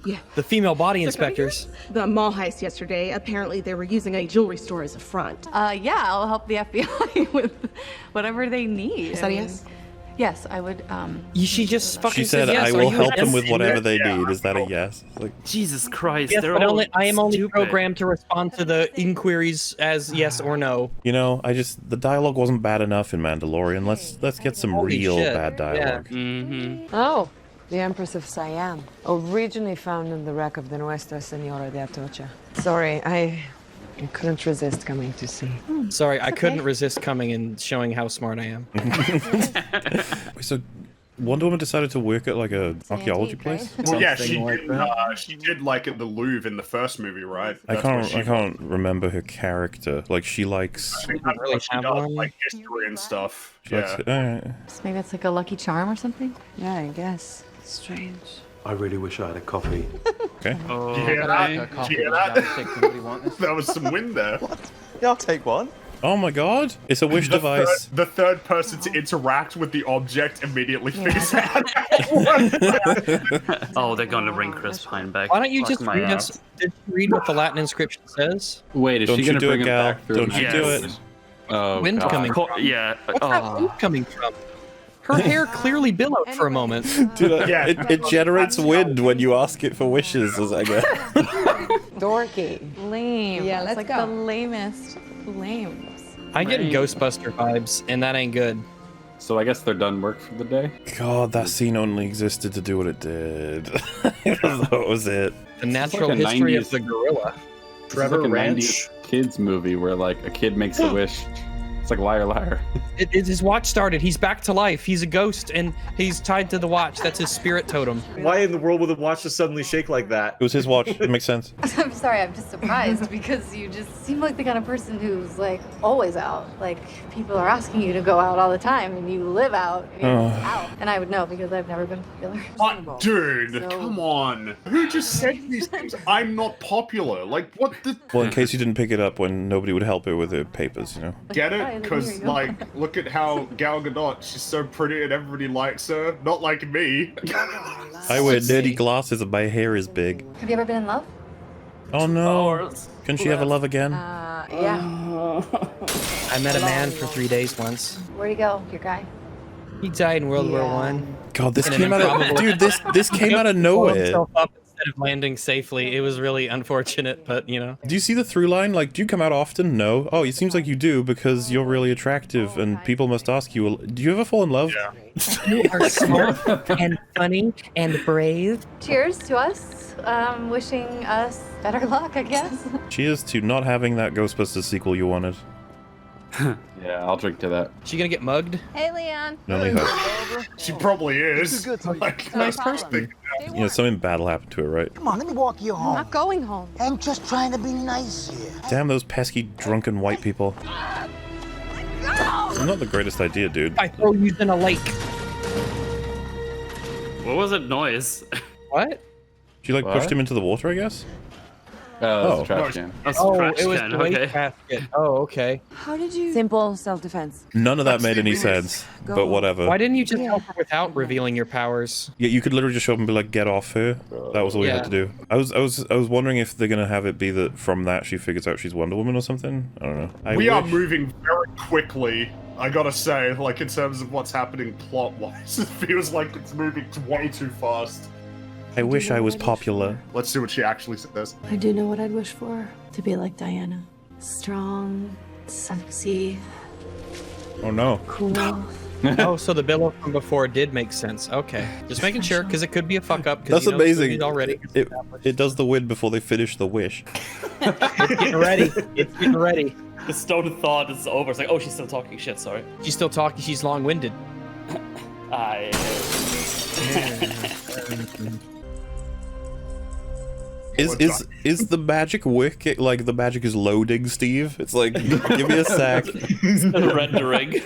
Yeah. The female body inspectors. The mall heist yesterday, apparently they were using a jewelry store as a front. Yeah, I'll help the FBI with whatever they need. Is that a yes? Yes, I would, She just fucking She said, yes. I Are will you help a them yes? with whatever they need. Is that a yes? Like, Jesus Christ, Yes, they're but all I am only stupid. programmed to respond to the inquiries as yes or no. you know, the dialogue wasn't bad enough in Mandalorian. Let's get some Holy real shit. bad dialogue. Oh, the Empress of Siam, originally found in the wreck of the Nuestra Senora de Atocha. Sorry, I couldn't resist coming to see. Sorry, I couldn't resist coming and showing how smart I am. So, Wonder Woman decided to work at like a archaeology place. Well, yeah, she did like at the Louvre in the first movie, right? I That's what can't remember her character. Like she likes. I think that's what she does, like history and stuff. She likes alright. maybe it's like a lucky charm or something? Yeah, I guess. Strange. I really wish I had a coffee. Okay. Did you hear that? Did you hear that? There was some wind there. Yeah, I'll take one. Oh my god! It's a wish device. The third person to interact with the object immediately figures out. Oh, they're gonna bring Chris Pine back. Why don't you Fuck just my read ass. us? Did you read what the Latin inscription says? Wait, is Don't she you gonna do bring it, him Gal. back through Don't you do yes. it. Oh, Wind God. coming from. Yeah. What's that wind coming from? Her hair clearly billowed for a moment. Dude, Yeah. it generates wind when you ask it for wishes, as I guess. Dorky. Lame. Yeah, It's let's like go. the lamest lames. I get Ghostbuster vibes, and that ain't good. So I guess they're done work for the day? God, that scene only existed to do what it did. That was it. The natural like a history 90s of the gorilla. Trevor it's like a Ranch. 90s kids movie where like a kid makes a wish. It's like Liar Liar. His watch started. He's back to life. He's a ghost, and he's tied to the watch. That's his spirit totem. Why in the world would the watch just suddenly shake like that? It was his watch. It makes sense. I'm sorry, I'm just surprised because you just seem like the kind of person who's like always out. Like people are asking you to go out all the time and you live out. Out. And I would know because I've never been popular. What, dude? Come on. Who just said these things? I'm not popular. Like, what the? Well, in case you didn't pick it up when nobody would help her with her papers, you know. Get Right, it? then here Because, you go. like, look at how Gal Gadot, she's so pretty and everybody likes her. Not like me. I wear dirty glasses and my hair is big. Have you ever been in love? Oh no! Can she ever love again? Yeah. I met a man for 3 days once. Where'd he go, your guy? He died in World War One. God, this In an came out of improbable- dude. This came out of Blew nowhere. himself up instead of landing safely. It was really unfortunate, but you know. Do you see the through line? Like, do you come out often? No. Oh, it seems like you do because you're really attractive, and people must ask you. Do you ever fall in love? Yeah. You are smart and funny and brave. Cheers to us. Wishing us better luck, I guess. Cheers to not having that Ghostbusters sequel you wanted. Yeah, I'll drink to that. She gonna get mugged? Hey, Leon. Only hope. She probably is. Like, Nice person. You know, something bad will happen to her, right? Come on, let me walk you I'm home. not going home. I'm just trying to be nice here. Damn those pesky drunken white people. Not the greatest idea, dude. I throw you in a lake. What was that noise? What? She like pushed him into the water, I guess. Oh, Oh. that's a trash can. That's a Oh, trash it was can, the waste okay. basket. Oh, okay. How did you? Simple self-defense. None of that made any sense, but whatever. Why didn't you just help her without revealing your powers? Yeah, you could literally just show up and be like, "Get off her." That was all you had to do. I was wondering if they're gonna have it be that from that she figures out she's Wonder Woman or something. I don't know. We are moving very quickly. I gotta say, like in terms of what's happening plot-wise, it feels like it's moving way too fast. I wish I was popular. Let's see what she actually says. I do know what I'd wish for. To be like Diana. Strong, sexy, Oh no. cool. Oh, so the Billow from before did make sense. Okay, just making sure because it could be a fuck up. That's amazing. Already, it does the wind before they finish the wish. it's getting ready. It's getting ready. The stone thought is over. It's like, oh, she's still talking shit. Sorry. She's still talking. She's long-winded. Is the magic wick like the magic is loading, Steve? It's like give me a sec. Rendering.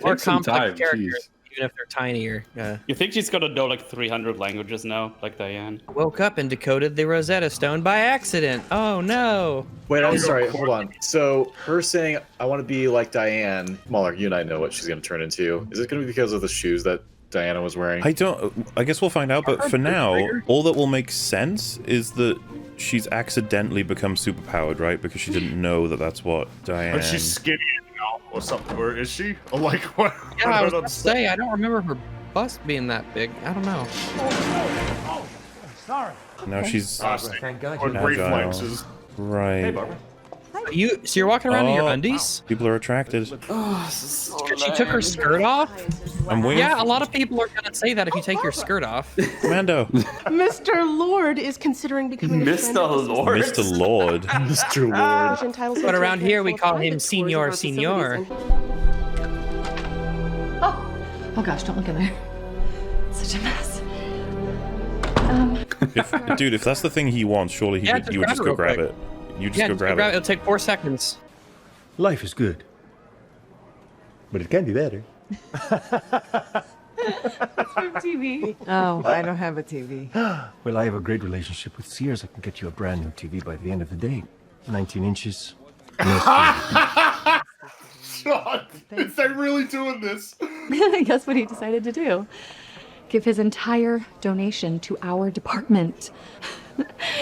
More complex characters, even if they're tinier. You think she's gonna know like 300 languages now, like Diane? Woke up and decoded the Rosetta Stone by accident. Oh no. Wait, I'm sorry. Hold on. So her saying, "I want to be like Diane," MauLer, you and I know what she's gonna turn into. Is it gonna be because of the shoes that Diana was wearing? I guess we'll find out, but for now, all that will make sense is that she's accidentally become superpowered, right? Because she didn't know that that's what Diane... But she's skinny now or something, or is she? Or like, what? Yeah, I was about to say, I don't remember her bust being that big. I don't know. Oh, sorry. Now she's... Thank God. With reflexes. Right. Hey, Barbara. So you're walking around in your undies? People are attracted. She took her skirt off? I'm waiting. Yeah, a lot of people are gonna say that if you take your skirt off. Mando. Mr. Lord is considering becoming a Mr. Lord. Mr. Lord. Mr. Lord. But around here we call him Senor. Oh gosh, don't look in there. It's such a mess. Dude, if that's the thing he wants, surely you would just go grab it. You just go grab it. It'll take 4 seconds. Life is good, but it can be better. It's from TV. Oh, I don't have a TV. Well, I have a great relationship with Sears. I can get you a brand new TV by the end of the day. 19 inches. God, is they really doing this? Guess what he decided to do? Give his entire donation to our department.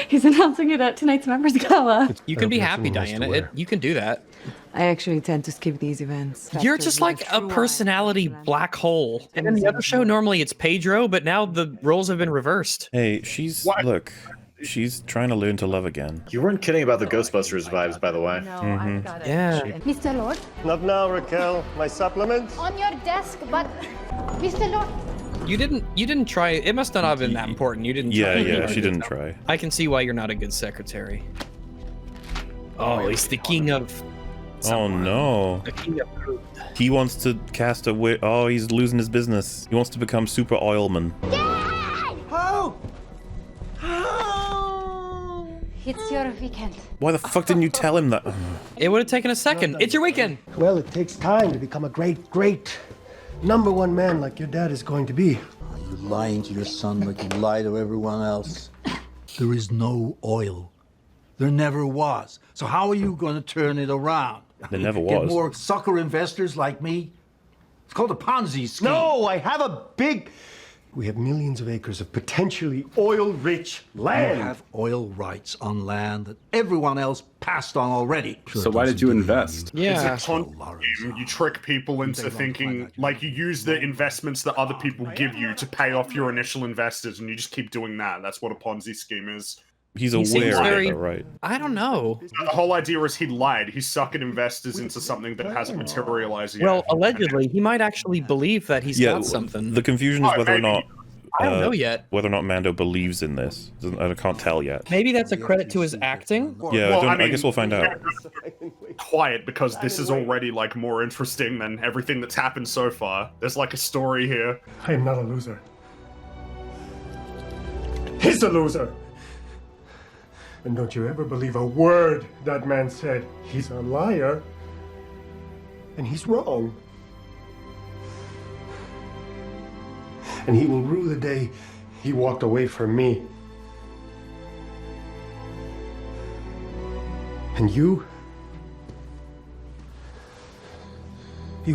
He's announcing it at tonight's members gala. You can be happy, Diana. You can do that. I actually tend to skip these events. You're just like a personality black hole. And in the other show, normally it's Pedro, but now the roles have been reversed. Hey, she's she's trying to learn to love again. You weren't kidding about the Ghostbusters vibes, by the way. No, I've got it. Yeah. Mr. Lord? Not now, Raquel. My supplement? On your desk, but Mr. Lord. You didn't try. It must not have been that important. You didn't try. Yeah, she didn't try. I can see why you're not a good secretary. Oh, he's the king of... Oh no. The king of food. He wants to cast a wit. Oh, he's losing his business. He wants to become super oilman. Oh! It's your weekend. Why the fuck didn't you tell him that? It would have taken a second. It's your weekend. Well, it takes time to become a great #1 man like your dad is going to be. You're lying to your son like you lie to everyone else. There is no oil. There never was. So how are you going to turn it around? There never Get was. more sucker investors like me? It's called a Ponzi scheme. No, I have a big... We have millions of acres of potentially oil-rich land. You have oil rights on land that everyone else passed on already. So why did you invest? Yeah. It's a con game. You trick people into thinking, like, you use the investments that other people give you to pay off your initial investors, and you just keep doing that. That's what a Ponzi scheme is. He's aware of it, right? I don't know. The whole idea is he lied. He suckered investors into something that hasn't materialized yet. Well, allegedly, he might actually believe that he's got something. The confusion is whether or not... I don't know yet. Whether or not Mando believes in this. I can't tell yet. Maybe that's a credit to his acting. Yeah, Well, I guess we'll find out. Quiet, because this is already, like, more interesting than everything that's happened so far. There's, like, a story here. I am not a loser. He's a loser! And don't you ever believe a word that man said. He's a liar. And he's wrong. And he will rue the day he walked away from me. And you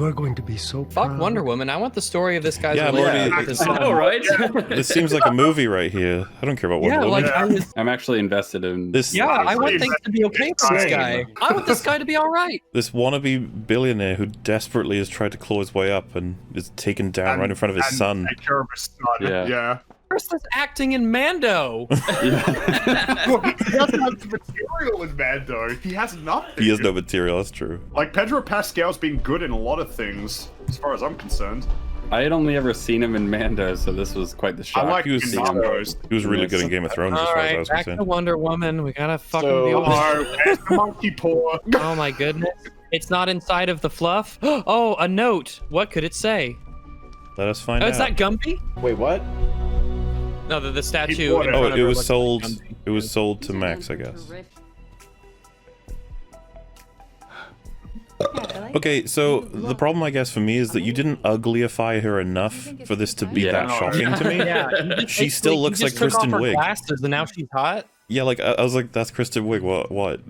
are going to be so proud. Fuck Wonder Woman. I want the story of this guy's relationship with his son. know, right? This seems like a movie right here. I don't care about Wonder Woman. I'm actually invested in this. Yeah, I want things to be okay for this guy. I want this guy to be all right. This wannabe billionaire who desperately has tried to claw his way up and is taken down right in front of his son. Take care of his son. Yeah. Yeah. Chris is acting in Mando. Well, he doesn't have the material in Mando. He has nothing. He has no material, that's true. Like, Pedro Pascal's been good in a lot of things, as far as I'm concerned. I had only ever seen him in Mando, so this was quite the shock. I like He was really good in Game of Thrones, as far as I was back to concerned. Wonder Woman. We gotta fucking So- be all Where's the monkey paw? Oh my goodness. It's not inside of the fluff. Oh, a note. What could it say? Let us find Oh, out. is that Gumby? Wait, what? No, the statue. bought in it. front Oh, of it her was looks sold. like Gumby. It was sold to Max, I guess. Okay, so the problem, I guess, for me is that you didn't ugliify her enough for this to be that shocking to me. Yeah, you just She still basically- looks you like just took Kristen off her Wiig. glasses and now she's hot. Yeah, like I was like, that's Kristen Wiig. What?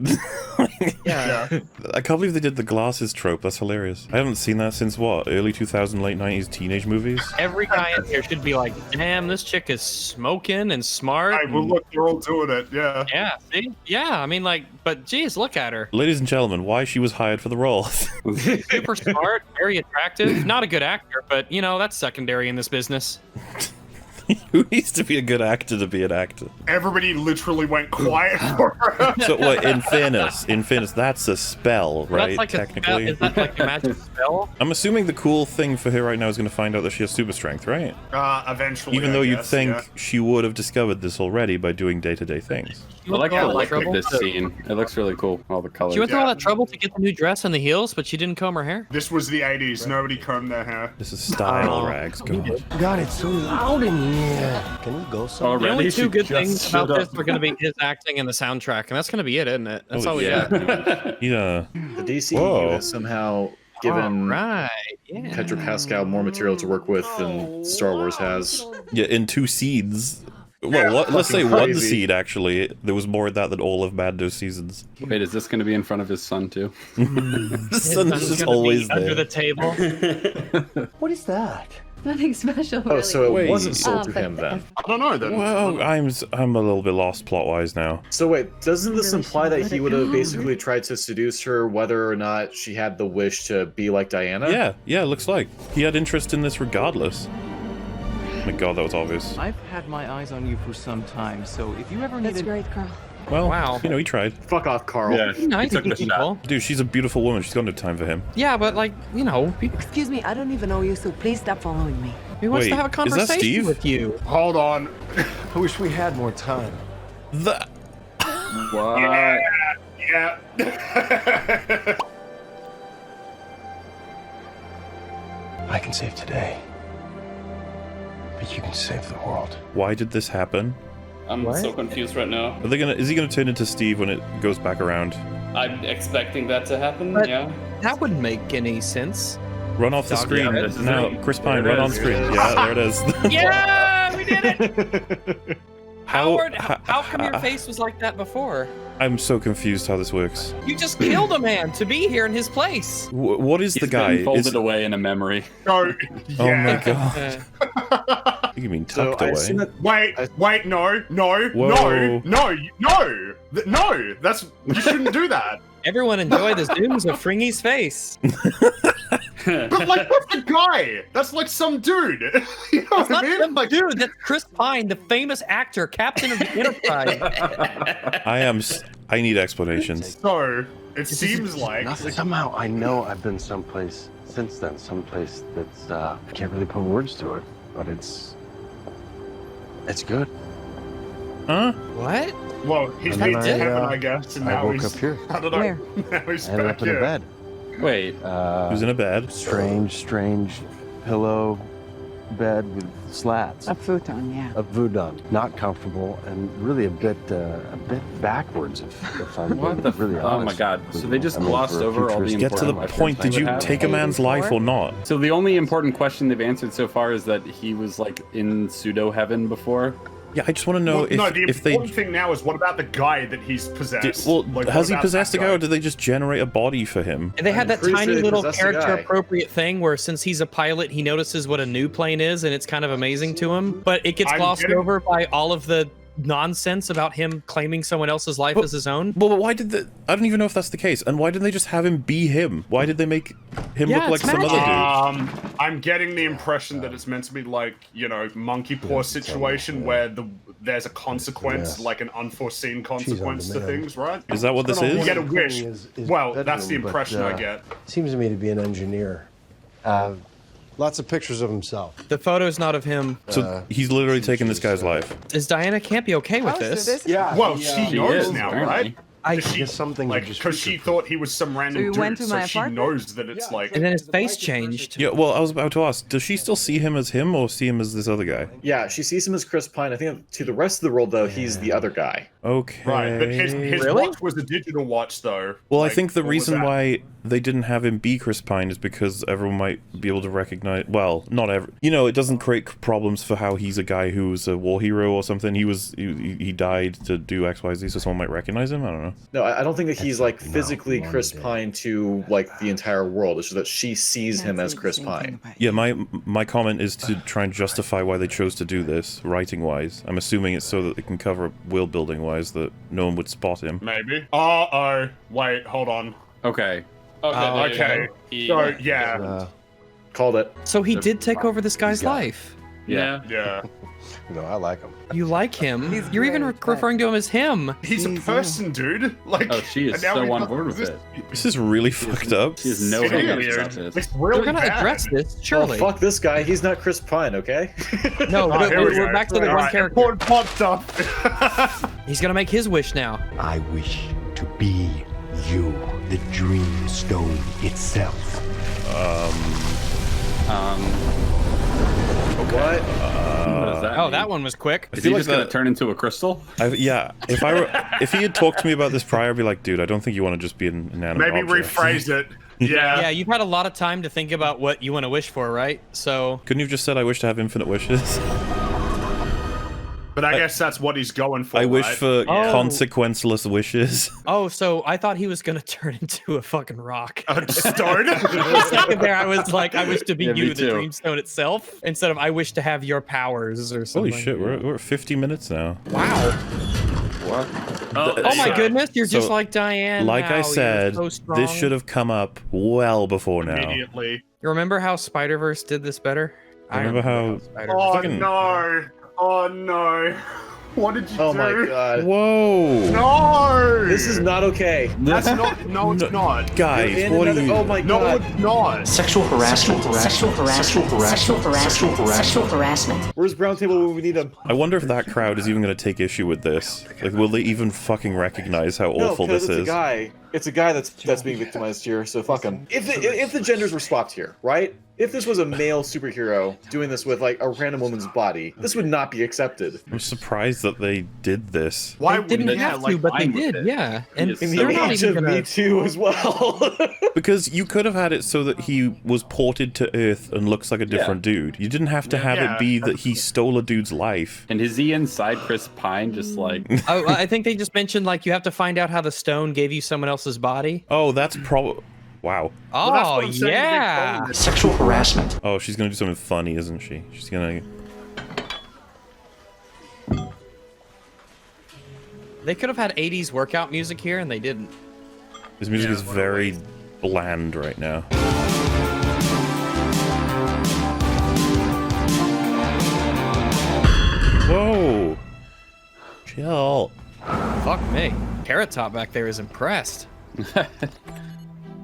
Yeah. I can't believe they did the glasses trope. That's hilarious. I haven't seen that since what? Early 2000, late 90s teenage movies. Every guy in here should be like, damn, this chick is smoking and smart. Hey, well, and- look, they're all doing it, yeah. Yeah, see? Yeah, I mean, like, but geez, look at her. Ladies and gentlemen, why she was hired for the role? Super smart, very attractive. Not a good actor, but you know, that's secondary in this business. Who needs to be a good actor to be an actor? Everybody literally went quiet for her. So what? In fairness, that's a spell, right? That's like Technically. a spell. Is that like a magic spell? I'm assuming the cool thing for her right now is going to find out that she has super strength, right? Eventually, Even though I you'd guess, think yeah. she would have discovered this already by doing day-to-day things. I like the look trouble of this scene. It looks really cool. All the colors. She went through all that trouble to get the new dress and the heels, but she didn't comb her hair. This was the 80s. Nobody combed their hair. This is style, Oh. Rags. God. God, it's so loud in here. Can we go somewhere? The only Already? two She good just things stood about this up. are going to be his acting and the soundtrack, and that's going to be it, isn't it? That's Oh, all we yeah. got. Yeah. The DCEU Whoa. has somehow given Right. Yeah. Pedro Pascal more material to work with than Star Wars has. Yeah, in 2 seeds. Well, let's say Fucking 1 crazy. seed, actually. There was more of that than all of Mando's seasons. Wait, is this going to be in front of his son too? The His sun's son's just gonna always be under there. the table. What is that? Nothing special. Oh, so it Wait. wasn't sold to but- him then. I don't know then. Well, I'm a little bit lost plot-wise now. So wait, doesn't this Really imply should that let he it would have go. basically tried to seduce her whether or not she had the wish to be like Diana? Yeah, looks like. He had interest in this regardless. Oh my god, that was obvious. I've had my eyes on you for some time, so if you ever need That's great, Carl. Well, Wow. you know, he tried. Fuck off, Carl. Yeah, Nice took the people. Dude, she's a beautiful woman. She's got no time for him. Yeah, but like, you know, Excuse me, I don't even know you, so please stop following me. he wants Wait, to have a is that conversation Steve? with you. Hold on. I wish we had more time. The What? Yeah. I can save today, but you can save the world. Why did this happen? I'm so confused right now. Are they gonna? Is he gonna turn into Steve when it goes back around? I'm expecting that to happen, But- yeah. That wouldn't make any sense. Run off the Dog, screen. yeah, this is Now, it. Chris Pine, There it run on is. screen. Yeah, there it is. Yeah, we did it. How How come your face was like that before? I'm so confused how this works. You just killed a man to be here in his place. What is the He's guy? been folded Is- away in a memory. Oh, Oh my yeah. god. You mean So tucked I away? assume that Wait, no. Whoa. No, that's, you shouldn't do that. Everyone enjoy the zooms of Fringy's face. But like, that's a guy. That's like some dude. You know That's what I not mean? some Like, dude. That's Chris Pine, the famous actor, captain of the Enterprise. I need explanations. so it seems like Somehow I know I've been someplace since then, someplace that's I can't really put words to it, but it's good. Huh? What? well, he's And then been to I, heaven, I guess, and I now woke he's up here. I don't know. Where? Now he's I ended back up in a here. bed. Wait, Who's in a bed? Strange pillow bed with slats. A futon, yeah. A voodoo, not comfortable, and really a bit backwards. If I'm what the? really Oh my honest. god! So they just I mean, glossed for a over all the futuristic Get to the important point. Did questions I you would have. take a man's life or not? So the only important question they've answered so far is that he was like in pseudo heaven before. Yeah, I just want to know Well, no, the if they. important thing now is what about the guy that he's possessed? Well, Like, has what he about possessed a that guy, or did they just generate a body for him? And they had that pretty tiny sure they little possessed the guy. character-appropriate thing where since he's a pilot, he notices what a new plane is, and it's kind of amazing to him. But it gets I'm glossed getting- over by all of the nonsense about him claiming someone else's life as his own. Well, but why did the... I don't even know if that's the case. And why didn't they just have him be him? Why did they make him look like some other dude? I'm getting the impression that it's meant to be like, you know, monkey paw situation where there's a consequence, like an unforeseen consequence to things, right? Is that what this is? You get a wish. Well, that's the impression I get. Seems to me to be an engineer. Lots of pictures of himself. The photo's not of him. So he's literally taking this guy's life. Is Diana can't be okay with this? Yeah. Well, she knows now, right? I guess something like because she thought he was some random dude, went to my so she apartment? knows that it's like. And then his face changed. Yeah, well, I was about to ask, does she still see him as him or see him as this other guy? Yeah, she sees him as Chris Pine. I think to the rest of the world, though, he's the other guy. Okay. Right, but his watch was a digital watch, though. Well, like, I think the what was reason that? why they didn't have him be Chris Pine is because everyone might be able to recognize... Well, not every... You know, it doesn't create problems for how he's a guy who's a war hero or something. He died to do X, Y, Z, so someone might recognize him? I don't know. No, I don't think that he's, like, physically Chris Pine to, like, the entire world. It's just that she sees him as Chris Pine. Yeah, my comment is to try and justify why they chose to do this, writing-wise. I'm assuming it's so that they can cover up world building-wise, that no one would spot him. Maybe. Uh-oh. Wait, hold on. Okay. Okay. So, yeah. Called it. So he did take over this guy's life. Yeah. No, I like him. You like him? You're even referring to him as him. He's a person, dude. Like, oh, she is and now so we- on board with it. This is really fucked up. She has no It's hang-ups weird. about this. It's really They're gonna bad. address this, surely. Oh, fuck this guy. He's not Chris Pine, okay? No, Oh, here we we're go. back to the one Alright, character. important plot stuff. He's gonna make his wish now. I wish to be you, the dream stone itself. What? What does that Oh, mean? that one was quick. Is he just gonna turn into a crystal? Yeah, if he had talked to me about this prior, I'd be like, dude, I don't think you want to just be an inanimate Maybe object. rephrase it. Yeah. Yeah, you've had a lot of time to think about what you want to wish for, right? So Couldn't you have just said, I wish to have infinite wishes? But I guess that's what he's going for. I wish right? for Oh. consequenceless wishes. Oh, so I thought he was gonna turn into a fucking rock. Start. For a second there, I was like, I wish to be Yeah, me you, the too. Dreamstone itself, instead of I wish to have your powers or something. Holy shit, we're at 50 minutes now. Wow. What? Oh my goodness, you're just So, like Diane. Like I now. said, You're so strong. this should have come up well before now. Immediately. You remember how Spider-Verse did this better? I remember how... Spider-Verse. Oh Fucking- no. Oh no. What did you do? Oh my god. Whoa! No! This is not okay. That's not. No, it's not. Guys, You're in what are another- you... Oh my No, god. it's not. Sexual harassment. Sexual harassment. Sexual harassment. Sexual harassment. Where's Brown Table when we need him? I wonder if that crowd is even going to take issue with this. Like, will they even fucking recognize how No, awful because this it's is? a guy. It's a guy that's being victimized here, so fuck him. If the genders were swapped here, right? If this was a male superhero doing this with like a random woman's body, this would not be accepted. I'm surprised that they did this. Why They didn't have to, but they did, yeah. And In they're the not age even of gonna... Me Too as well. Because you could have had it so that he was ported to Earth and looks like a different dude. You didn't have to have it be that he stole a dude's life. And is he inside Chris Pine just like... I think they just mentioned like you have to find out how the stone gave you someone else's body. Oh, that's probably... Wow. Oh, that's what I'm saying, yeah. Sexual harassment. Oh, she's gonna do something funny, isn't she? She's gonna... They could have had 80s workout music here, and they didn't. This music is very bland right now. Whoa! Chill. Fuck me. Carrot Top back there is impressed.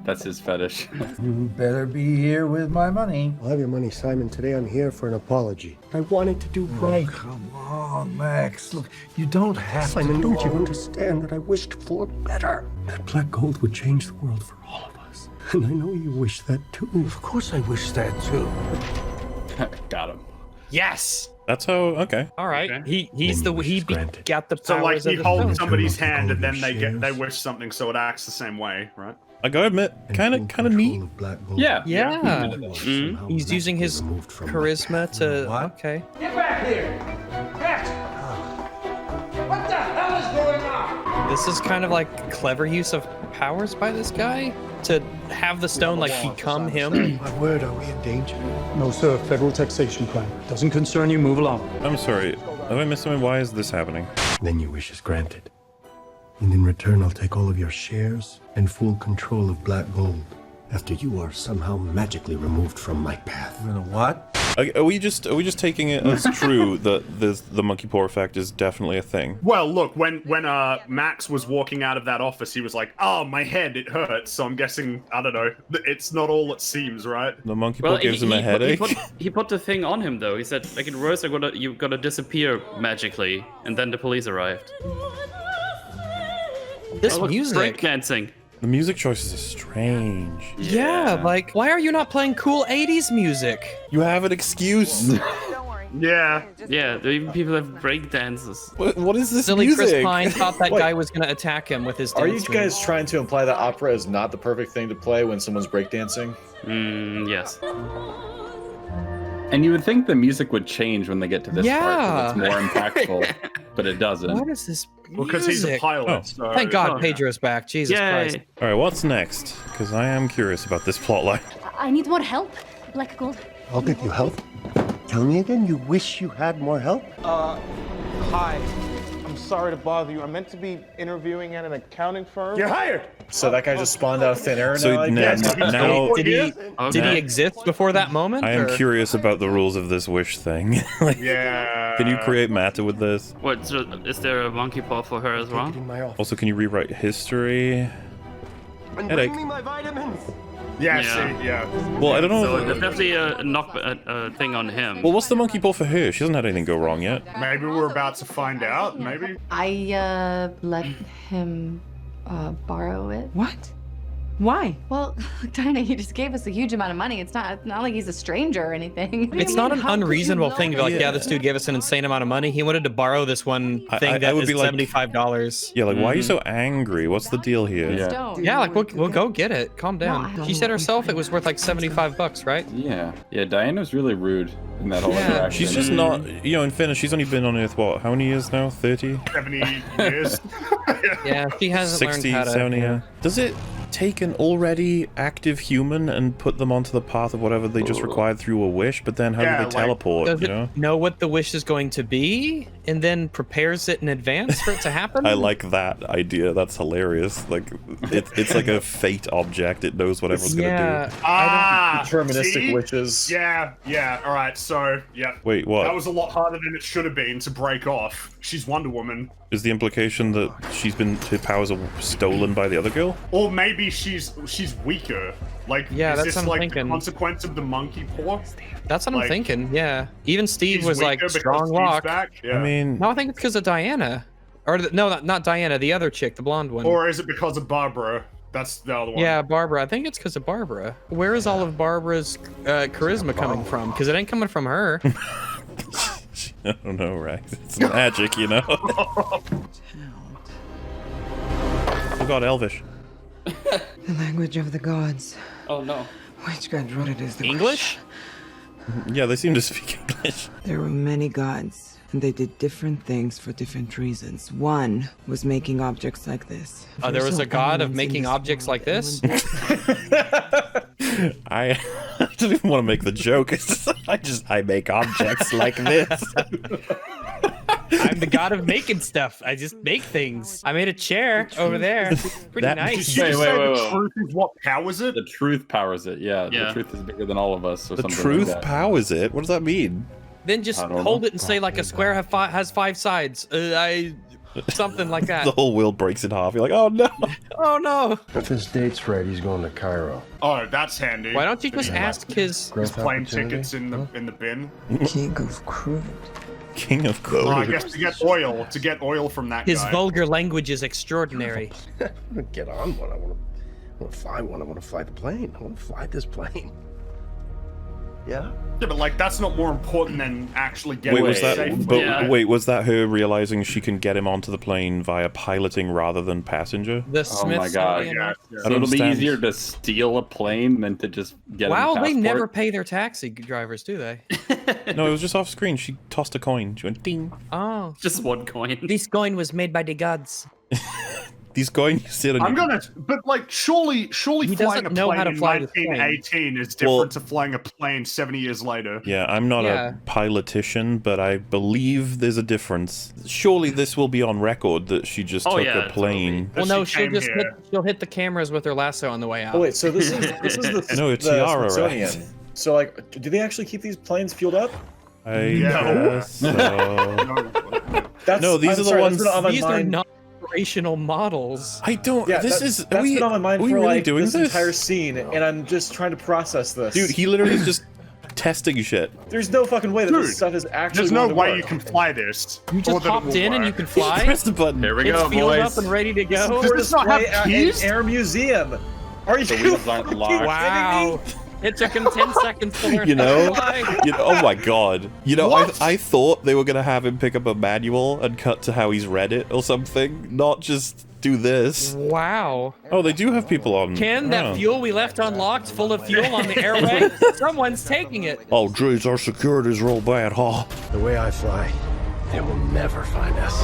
That's his fetish. You better be here with my money. I'll have your money, Simon. Today I'm here for an apology. I wanted to do right. Come on, Max. Look, you don't have Simon, to. don't you understand that I wished for better? That black gold would change the world for all of us. And I know you wish that too. Of course I wish that too. Got him. Yes. That's how... Okay. All right. Okay. He got the powers So like of he the holds stone. somebody's hand and then they wish something so it acts the same way, right? I gotta admit, kind of neat. Yeah. Yeah. He's using his charisma to... Okay. Get back here! Max! What the hell is going on? This is kind of like clever use of powers by this guy to have the stone like become him. My word, are we in danger? No, sir. Federal taxation crime. Doesn't concern you. Move along. I'm sorry. Have I missed something? Why is this happening? Then your wish is granted. And in return, I'll take all of your shares and full control of Black Gold after you are somehow magically removed from my path. You know what? Are we just taking it as true that the monkey paw effect is definitely a thing? Well, look, when Max was walking out of that office, he was like, "Oh, my head, it hurts." So I'm guessing, I don't know, it's not all it seems, right? The monkey paw gives him a headache. He put the thing on him though. He said, like, in worst, you gotta disappear magically, and then the police arrived. This music. Dancing. The music choices are strange. Yeah, like, why are you not playing cool 80s music? You have an excuse. Yeah. Yeah, even people have break dances. What is this Silly music? Chris Pine thought that Wait. guy was going to attack him with his Are dance you guys trying to imply that opera is not the perfect thing to play when someone's breakdancing? Yes. And you would think the music would change when they get to this part, Yeah. because it's more impactful, but it doesn't. What is this music? Because he's a pilot. Oh. So, Thank God Pedro's back. Jesus Christ. All right, what's next? Because I am curious about this plotline. I need more help, Black Gold. I'll get you help. Tell me again, you wish you had more help? Hi. I'm sorry to bother you. I'm meant to be interviewing at an accounting firm. You're hired! So that guy just spawned out of thin air So now? now Did he exist before that moment? I am or? curious about the rules of this wish thing. Like, Yeah. can you create matter with this? What? So is there a monkey paw for her as well? Also, can you rewrite history? And Headache. bring me my vitamins. Yeah, Yeah. see, yeah. Well, I don't know. So there's definitely a knock thing on him. Well, what's the monkey paw for her? She hasn't had anything go wrong yet. Maybe we're about to find out, maybe? I let him borrow it. What? Why? Well, Dinah, he just gave us a huge amount of money. It's not like he's a stranger or anything. What do It's you not mean, an how could you unreasonable know thing to be like, him? yeah, this dude gave us an insane amount of money. He wanted to borrow this one thing that would is be like- $75. Yeah, like, why are you so angry? What's the deal here? Yeah, like, we'll go get it. Calm down. She said herself it was worth like $75, right? Yeah. Yeah, Diana's really rude in that whole interaction. She's just not, you know, in fairness, she's only been on Earth, what, how many years now? 30? 70 years. Yeah, she hasn't 60, learned how to... 70, yeah. Does it take an already active human and put them onto the path of whatever they just required through a wish, but then how do they teleport, Does you it know? know what the wish is going to be and then prepares it in advance for it to happen? I like that idea. That's hilarious. Like, it's like a fate object. It knows whatever it's gonna do. Deterministic see? witches. Yeah, all right, so, yeah. Wait, what? That was a lot harder than it should have been to break off. She's Wonder Woman. Is the implication that her powers are stolen by the other girl? Or maybe she's weaker. Like, Yeah, is that's this what I'm like thinking. the consequence of the monkey paw? That's what I'm Like, thinking, yeah. Even Steve she's was like, weaker because strong Steve's lock. back? Yeah. I mean, No, I think it's because of Diana. Or, no, not Diana, the other chick, the blonde one. Or is it because of Barbara? That's the other one. Yeah, Barbara. I think it's because of Barbara. Where is all of Barbara's charisma coming from? Because it ain't coming from her. I don't know, Rex. It's magic, you know? Oh god, Elvish. The language of the gods. Oh no. Which god wrote it is the English? Yeah, they seem to speak English. There were many gods, and they did different things for different reasons. One was making objects like this. There was a god of making objects like this? I don't even want to make the joke. It's just, I make objects like this. I'm the god of making stuff. I just make things. I made a chair over there. Pretty nice. Did you say the truth is what powers it? The truth powers it, yeah. Yeah. The truth is bigger than all of us, or The something truth like that. powers it? What does that mean? Then just I don't hold know. it and say like a square has 5 sides. Something like that. The whole world breaks in half. You're like, oh no. Oh no. If his date's right, he's going to Cairo. Oh, that's handy. Why don't you just ask his plane tickets in the bin? King of crude. King of Code? Oh, I guess to get oil from that his guy. vulgar language is extraordinary. I want to get on one. I want to fly one. I want to fly the plane. I want to fly this plane. Yeah? Yeah, but like that's not more important than actually getting Wait, safe. was that her realizing she can get him onto the plane via piloting rather than passenger? The Oh my god. Smithsonian. So it'll be easier to steal a plane than to just get Wow, a they passport? never pay their taxi drivers, do they? No, it was just off screen. She tossed a coin. She went ding. Oh. Just one coin. This coin was made by the gods. He's going to sit on I'm gonna, but like, surely He flying a doesn't know plane how to in fly this plane. 1918 is different to flying a plane 70 years later. Yeah, I'm not a pilotician, but I believe there's a difference. Surely this will be on record that she just took a plane. Well, no, she'll hit the cameras with her lasso on the way out. Oh wait, so this is the No, it's Yara, Smithsonian. right? So like, do they actually keep these planes fueled up? I guess so. No, these are the ones. These are not operational models. I don't. Yeah, that's been on my mind for really like doing this entire scene, and I'm just trying to process this. Dude, he literally is just testing shit. There's no fucking way that this stuff is actually. There's no going to way work. you can fly this. You just hopped in and you can fly. Press the button. Here we It's go, fueled boys. up and ready to go. Does this not have keys? An air museum. Are you fucking Wow. kidding me? It took him 10 seconds to learn You how know, to fly. oh my god. You know, I thought they were gonna have him pick up a manual and cut to how he's read it or something, not just do this. Wow. Oh, they do have people on. Ken, that fuel we left unlocked, full of fuel on the airway, someone's taking it. Oh, jeez, our security's real bad, huh? The way I fly, they will never find us.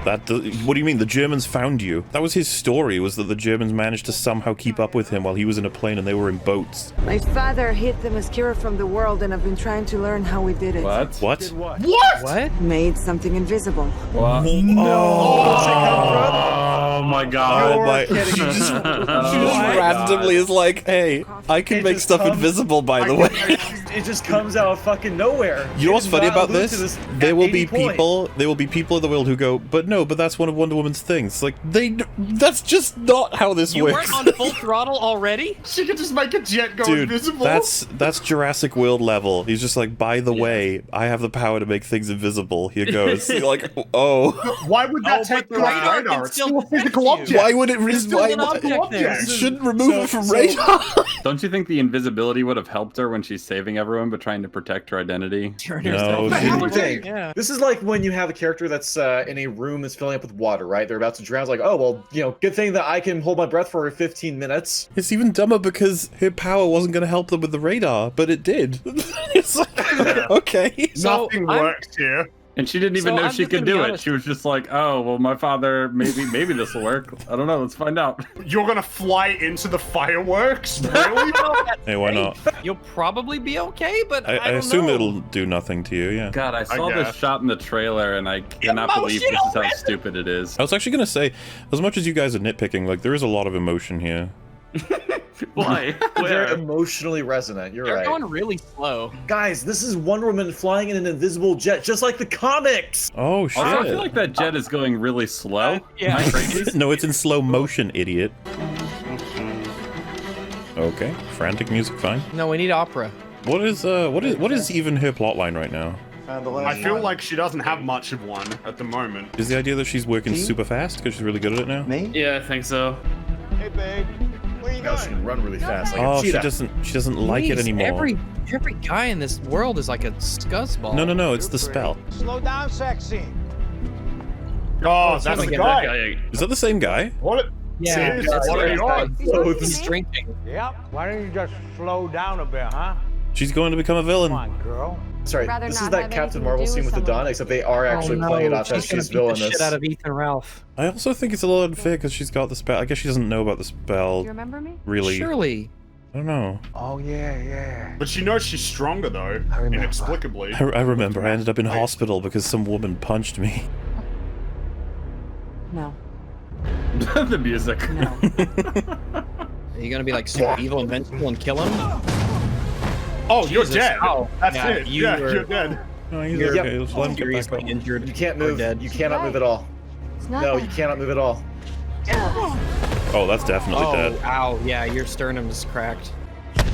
What do you mean? The Germans found you? That was his story, was that the Germans managed to somehow keep up with him while he was in a plane and they were in boats. My father hid the Themyscira from the world, and I've been trying to learn how we did it. What? What? Made something invisible. What? Oh my god. Oh my. She just randomly is like, hey, I can make stuff invisible, by the way. It just comes out of fucking nowhere. You know what's funny about this? There will be 80 point. people in the world who go, but no, but that's one of Wonder Woman's things. Like, that's just not how this You works. weren't on full throttle already? She could just make a jet go Dude, invisible. that's Jurassic World level. He's just like, by the way, I have the power to make things invisible. Here goes. You're like, oh. Why would that take the radar radar? can It's still still a physical object. Why would it There's still an object there. It shouldn't remove it from radar. Don't you think the invisibility would have helped her when she's saving everyone but trying to protect her identity? No, Yeah. This is like when you have a character that's in a room that's filling up with water, right? They're about to drown. It's like, oh, well, you know, good thing that I can hold my breath for 15 minutes. It's even dumber because her power wasn't going to help them with the radar, but it did. It's like, okay. Nothing works here. And she didn't even know she could do it. She was just like, oh, well, my father, maybe this will work. I don't know. Let's find out. You're gonna fly into the fireworks? Really? Hey, why not? You'll probably be okay, but I I don't assume know. it'll do nothing to you, yeah. God, I saw this shot in the trailer, and I cannot believe this is how stupid it is. I was actually going to say, as much as you guys are nitpicking, like, there is a lot of emotion here. Why? Very emotionally resonant. You're They're right. going really slow. Guys, this is Wonder Woman flying in an invisible jet, just like the comics. Oh, shit. Also, I feel like that jet is going really slow. Yeah. Am I crazy? No, it's in slow motion, idiot. Okay, frantic music, fine. No, we need opera. What is even her plotline right now? I feel like she doesn't have much of one at the moment. Is the idea that she's working super fast because she's really good at it now? Me? Yeah, I think so. Hey, babe. Where you Now she can run really fast. Like a Oh, she cheetah. doesn't like it Jeez, anymore. Every guy in this world is like a scuzzball. No, it's the spell. Slow down, sexy. Oh, that's the guy. Is that the same guy? What? Yeah, Seriously, that's what are you on? He's drinking. Yep. Why don't you just slow down a bit, huh? She's going to become a villain. Come on, girl. Sorry, Rather this is not that have Captain anything to Marvel do scene with with the someone. Don, except they are actually playing it off as she's gonna beat the villainous. shit out of Ethan Ralph. I also think it's a little unfair because she's got the spell. I guess she doesn't know about the spell. You remember me? Really? Surely. I don't know. Oh, yeah. But she knows she's stronger, though, inexplicably. I remember I ended up in hospital because some woman punched me. No. The music. Are you gonna be like super evil, invincible, and kill him? Oh, you're Jesus. dead. Oh, That's yeah, it. You're dead. Oh, he's You're okay. Let's let him get back seriously up. injured. You can't move. Dead. You cannot move at all. It's not No, that- you cannot move at all. Oh, that's definitely dead. Ow, yeah, your sternum is cracked.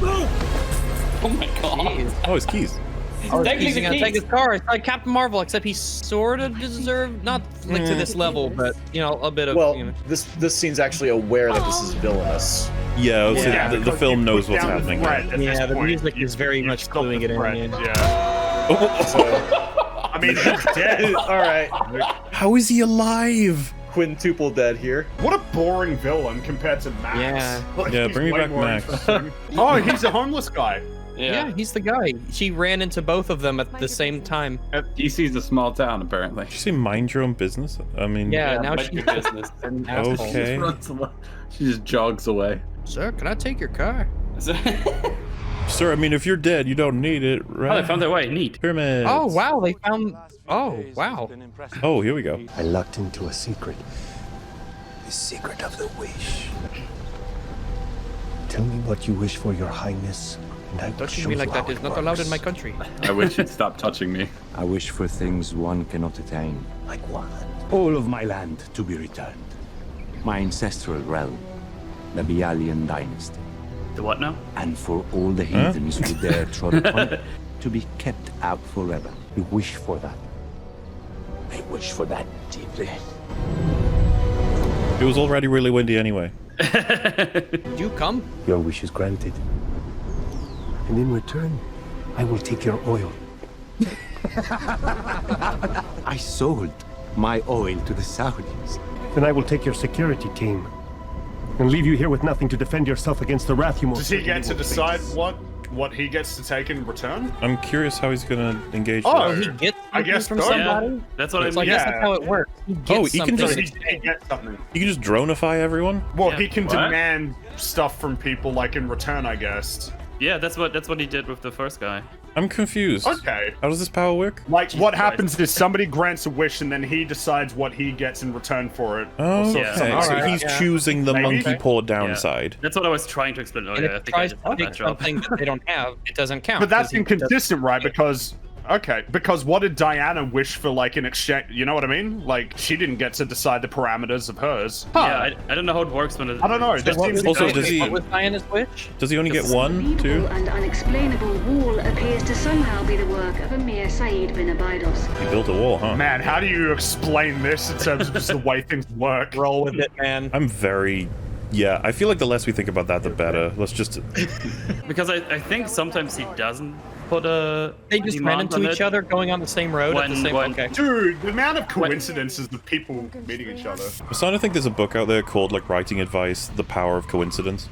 Oh my god. Jeez. Oh, his keys. He's gonna take his car. It's like Captain Marvel, except he sort of deserved, not like to this level, but, you know, a bit of, Well, you know. this scene's actually aware that this is villainous. Yeah, Yeah, the because film you knows put what's down the happening. threat at Yeah, this the point. music is very You much stop cluing the it in. threat, Yeah. I mean, he's dead. All right, How is he alive? quintuple dead here. What a boring villain compared to Max. Yeah. Like, Yeah, he's bring me way back more Max. interesting. Oh, he's a homeless guy. Yeah, he's the guy. She ran into both of them at the same time. DC's a small town, apparently. Did you say mind your own business? I mean, Yeah, now mind she's your business. an asshole. Okay. She just jogs away. Sir, can I take your car? Sir, I mean, if you're dead, you don't need it, right? Oh, they found their way. Neat. Pyramids. Oh, wow, they found... Oh, wow. Oh, here we go. I locked into a secret. The secret of the wish. Tell me what you wish for, Your Highness, and I will Touching show me you like how that is it not allowed in works. my country. I wish you'd stop touching me. I wish for things one cannot attain. Like what? All of my land to be returned. My ancestral realm, the Bialian dynasty. The what now? And for all the heathens who dare trod upon it, to be kept out forever. You wish for that. I wish for that deeply. It was already really windy anyway. Did you come? Your wish is granted. And in return, I will take your oil. I sold my oil to the Saudis. Then I will take your security team. And leave you here with nothing to defend yourself against the wrath you most Does he get to certainly will decide face. what he gets to take in return? I'm curious how he's gonna engage. Oh, this. He gets I guess from so. somebody? Yeah, that's what I So I mean. guess that's how it works. He gets he can something. just- He gets something. You can just dronify everyone. Well, Yeah. he can What? demand stuff from people like in return, I guess. Yeah, that's what he did with the first guy. I'm confused. Okay. How does this power work? Like, what Christ. happens is somebody grants a wish and then he decides what he gets in return for it. Oh, So okay. something So like he's that. choosing the Maybe. monkey paw Yeah. downside. That's what I was trying to explain And earlier. I if it think I tries did to not take that job. something that they don't have, it doesn't count. But that's 'cause he doesn't- inconsistent, right? Because because what did Diana wish for, like, in exchange? You know what I mean? Like, she didn't get to decide the parameters of hers. Yeah, I don't know how it works when it. I don't know. This seems Also, does he? What was Diana's wish? Does he only get one, two? Unbelievable and unexplainable wall appears to somehow be the work of Emir Said bin Abydos. He built a wall, huh? Man, how do you explain this in terms of just the way things work? Roll with it, man. I'm very. Yeah, I feel like the less we think about that, the better. Let's just. Because I think sometimes he doesn't put a. They just ran demand into on each it. other going on the same road at the same okay. Dude, the amount of coincidences of people meeting each other. I'm starting to think there's a book out there called like Writing Advice: The Power of Coincidence.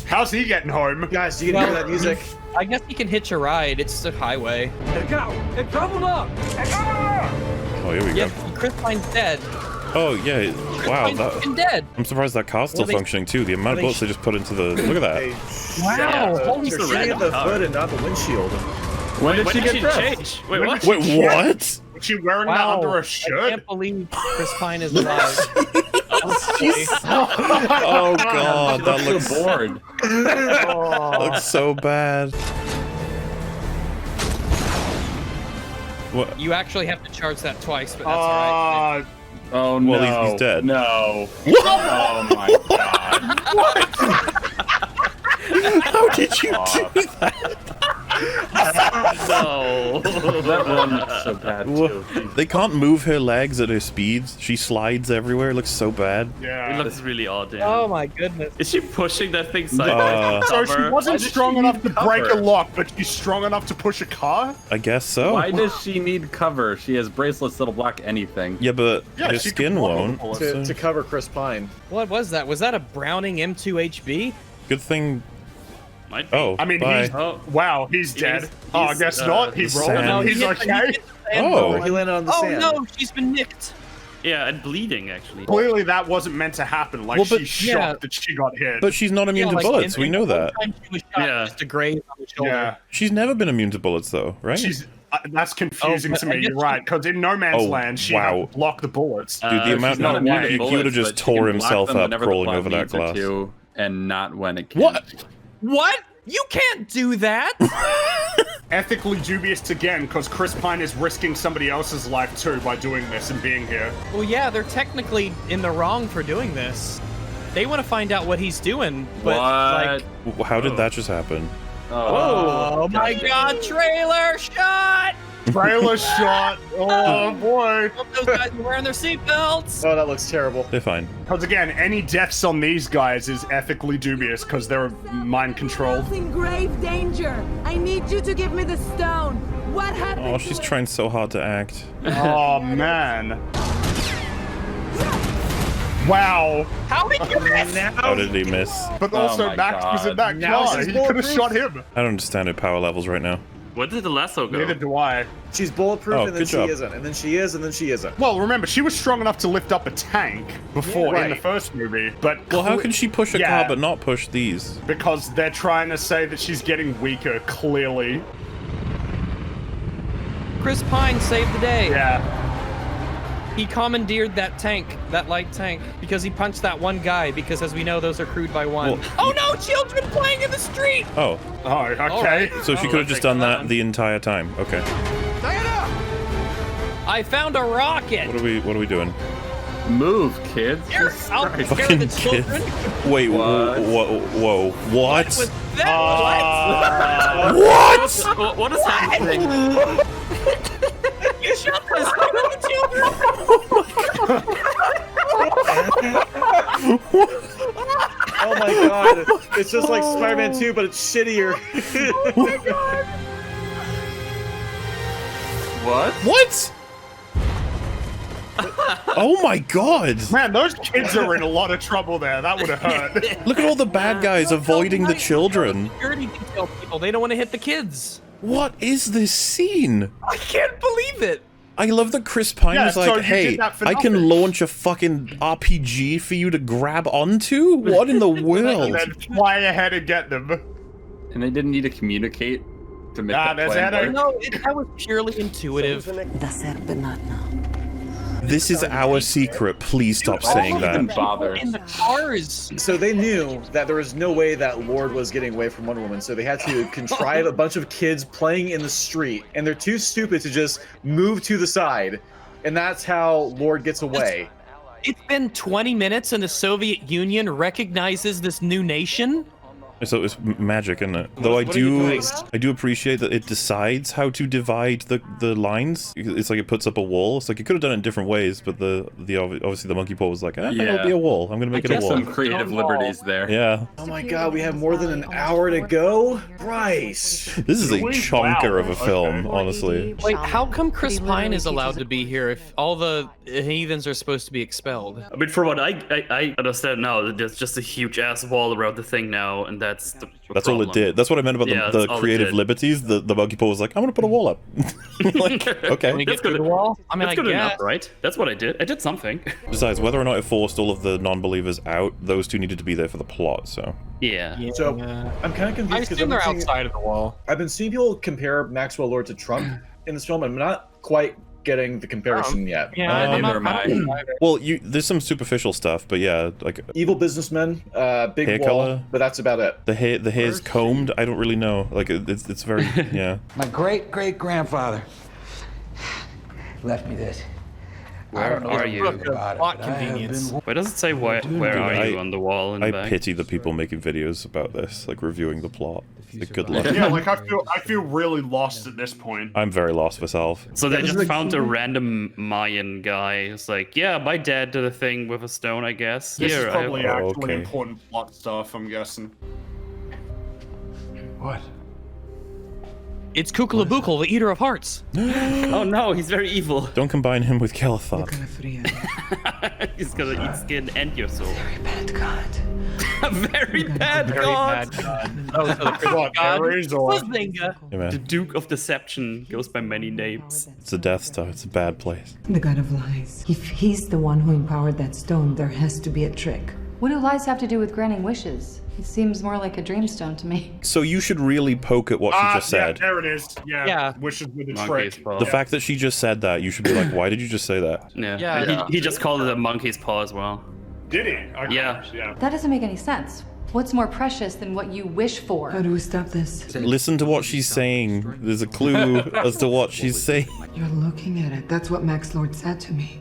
How's he getting home? Guys, do you hear that music? I guess he can hitch a ride. It's a highway. Oh, here we Yeah, go. Chris Pine's dead. Oh yeah! Wow, Pine's fucking that. dead. I'm surprised that car's still Well, they- functioning too. The amount of they bullets they just put into the. Look at that. Wow, holy They're shit. shooting at the hood and not the windshield. When did When she did get she dressed? change? Wait, what? Wait, what? Was she wearing Wow. that under a I shirt? can't believe Chris Pine is alive. Oh god, that looks bored. looks so bad. What? You actually have to charge that twice, but that's alright. Oh no. Well, he's dead. No. What? Oh my god. How did you do that? No. That one looks so bad too. They can't move her legs at her speeds. She slides everywhere. It looks so bad. It Yeah. looks really odd. Yeah. Oh my goodness. Is she pushing that thing sideways? So she wasn't did strong she enough need to break a cover? lock, but she's strong enough to push a car? I guess so. Why does she need cover? She has bracelets that'll block anything. Yeah, but Yeah, her she skin can block won't. all the so- bullets. To cover Chris Pine. What was that? Was that a Browning M2HB? Good thing. Might be. Oh, I mean, bye. wow, he's dead. Oh, I guess not. He rolled. sand. He's okay. Oh. He landed on the Oh sand. no, she's been nicked. Yeah, and bleeding actually. Clearly, that wasn't meant to happen. Like, Well, but- she's shocked that she got hit. But she's not immune to bullets. We know that. Time she was shot, Yeah. just a graze on the shoulder. yeah, She's never been immune to bullets, though, right? she's. That's confusing Oh, to but I me. guess You're right, because in No Man's Oh, Land, she wow. had to block the bullets. Dude, the amount she's not of immune to he would bullets, have just but she tore can block himself them up whenever the crawling plot over that needs it glass. to, and not when it can. What? What? You can't do that. Ethically dubious again, because Chris Pine is risking somebody else's life too by doing this and being here. Well, yeah, they're technically in the wrong for doing this. They want to find out what he's doing, but like, How did that just happen? oh my god, trailer shot! Trailer shot. Oh boy. Those guys are wearing their seatbelts. Oh, that looks terrible. They're fine. Because again, any deaths on these guys is ethically dubious because they're mind controlled. In grave danger. I need you to give me the stone. What happened? Oh, she's trying so hard to act. Oh man. Wow. How did you miss? How did he miss? But also, my Max was in that Now car. she's He could have bulletproof. shot him. I don't understand her power levels right now. Where did the lasso go? Neither do I. She's bulletproof, Oh, and then good she job. isn't, and then she is, and then she isn't. Well, remember, she was strong enough to lift up a tank before in the Right. first movie. But Well, how can she push a car but not push these? Because they're trying to say that she's getting weaker, clearly. Chris Pine saved the day. Yeah. He commandeered that tank, that light tank, because he punched that one guy, because as we know, those are crewed by one. Well- Oh no, children playing in the street! Oh. Oh, okay. Alright. So she could have just done that the entire time. Okay. I found a rocket! What are we doing? Move, kids. Here, I'll take care of Fucking the kids. children. Wait, whoa. What? Was that What? What is happening? You shot the son of the children! Oh my god. It's just like Spider-Man 2, but it's shittier. Oh my god. What? What? Oh my god! Man, those kids are in a lot of trouble there. That would have hurt. Look at all the bad guys avoiding the children. Security detail people, they don't want to hit the kids. What is this scene? I can't believe it. I love that Chris Pine Yeah, was so like, you hey, did that for I can nothing." launch a fucking RPG for you to grab onto? What in the world? And then fly ahead and get them. And they didn't need to communicate to make Ah, that there's plan Anna. work. No, that was purely intuitive. This is our secret. Please stop saying Even that. bother. In the cars. So they knew that there was no way that Lord was getting away from Wonder Woman, so they had to contrive a bunch of kids playing in the street, and they're too stupid to just move to the side, and that's how Lord gets away. It's been 20 minutes and the Soviet Union recognizes this new nation? So it's magic, isn't it? Though I What are you do doing? I do appreciate that it decides how to divide the lines. It's like it puts up a wall. It's like it could have done it in different ways, but the obviously the monkey paw was like, it'll Yeah. be a wall. I'm gonna make it a Guess wall. some creative liberties there. Yeah. Oh my god, we have more than an hour to go? Bryce! This is a Wow. chonker of a film, honestly. Wait, how come Chris Pine is allowed to be here if all the heathens are supposed to be expelled? I mean, for what I understand now, there's just a huge ass wall around the thing now, and that's the That's all it problem. did. That's what I meant about Yeah, the that's all it creative did. liberties. The monkey paw was like, I'm gonna put a wall up. Like, okay. Can we That's get through good. the wall? I mean, That's I good guess. enough, right? That's what I did. I did something. Besides, whether or not it forced all of the non-believers out, those two needed to be there for the plot, so. Yeah. So, I'm kind of confused I because assume they're outside of the wall. I've been seeing people compare Maxwell Lord to Trump in this film, and I'm not quite getting the comparison yet. Yeah, neither am I. Well, there's some superficial stuff, but yeah, like Evil businessmen, big Hair wall, color? but that's about it. the hair's combed. I don't really know. Like it's very yeah. My great-great-grandfather left me this. Where are you? About it, Plot but I have convenience. been Why does it say where are you on the wall in the I back? pity the people making videos about this, like reviewing the plot. Like, good luck. Yeah, like I feel really lost at this point. I'm very lost myself. So they just found a random Mayan guy. It's like, yeah, my dad did a thing with a stone, I guess. This Here, is probably Oh, actually okay. important plot stuff, I'm guessing. What? It's Kukulabukal, the Eater of Hearts. Oh no, he's very evil. Don't combine him with Calathop. He's gonna eat skin and your soul. Very bad god. A very bad Very god. bad god. Oh, so the Christian What, god. Ares or- Bazinga. Yeah, man. The Duke of Deception goes by many names. It's a Death Star. It's a bad place. The god of lies. If he's the one who empowered that stone, there has to be a trick. What do lies have to do with granting wishes? It seems more like a dreamstone to me. So you should really poke at what she just said. Yeah, there it is. Yeah. Yeah. Wishes with a Monkey's trick. paw. The fact that she just said that, you should be like, why did you just say that? Yeah. Yeah. He just called it a monkey's paw as well. Did he? Okay. Yeah. That doesn't make any sense. What's more precious than what you wish for? How do we stop this? Listen to what she's saying. There's a clue as to what she's saying. You're looking at it. That's what Max Lord said to me.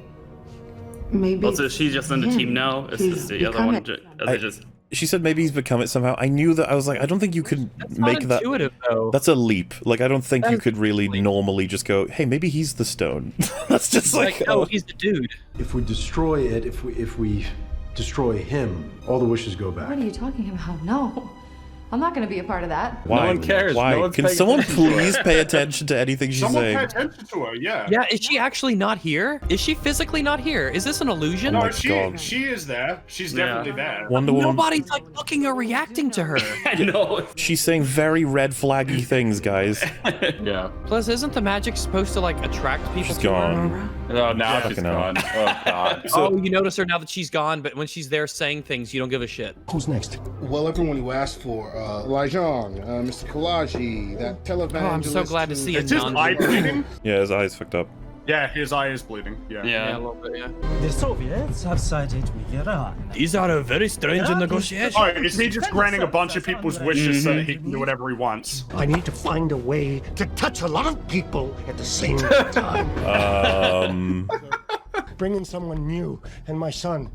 Maybe. Also, is she just on the team now? Is He's the other become one? it. Are they just She said maybe he's become it somehow. I knew that. I was like, I don't think you could make that. Intuitive though. That's a leap. Like, I don't think you could really normally just go, hey, maybe he's the stone. That's just like, oh, he's the dude. If we destroy it, if we destroy him, all the wishes go What back. are you talking about? No. I'm not going to be a part of that. Why? No one cares. Why? No one's Can paying someone attention to please her. pay attention to anything she's Someone saying? pay attention to her, yeah. Yeah, is she actually not here? Is she physically not here? Is this an illusion? Oh No, my God. she is there. She's definitely there. Wonder Woman. Nobody's like looking or reacting to her. I know. She's saying very red flaggy things, guys. Yeah. Plus, isn't the magic supposed to like attract people? She's to gone. her? Oh, now Yeah. she's Fucking hell. gone. Oh God. Oh, you notice her now that she's gone, but when she's there saying things, you don't give a shit. Who's next? Well, everyone who asked for Lajong, Mr. Kalaji, that televangelist. Oh, I'm so glad to see a Is his eye bleeding? Yeah, his eye's fucked up. Yeah, his eye is bleeding. Yeah. Yeah, a little bit, yeah. The Soviets have sided with Iran. These are a very strange negotiation. Oh, is he just granting a bunch of people's wishes so that he can do whatever he wants? I need to find a way to touch a lot of people at the same time. Bring in someone new, and my son,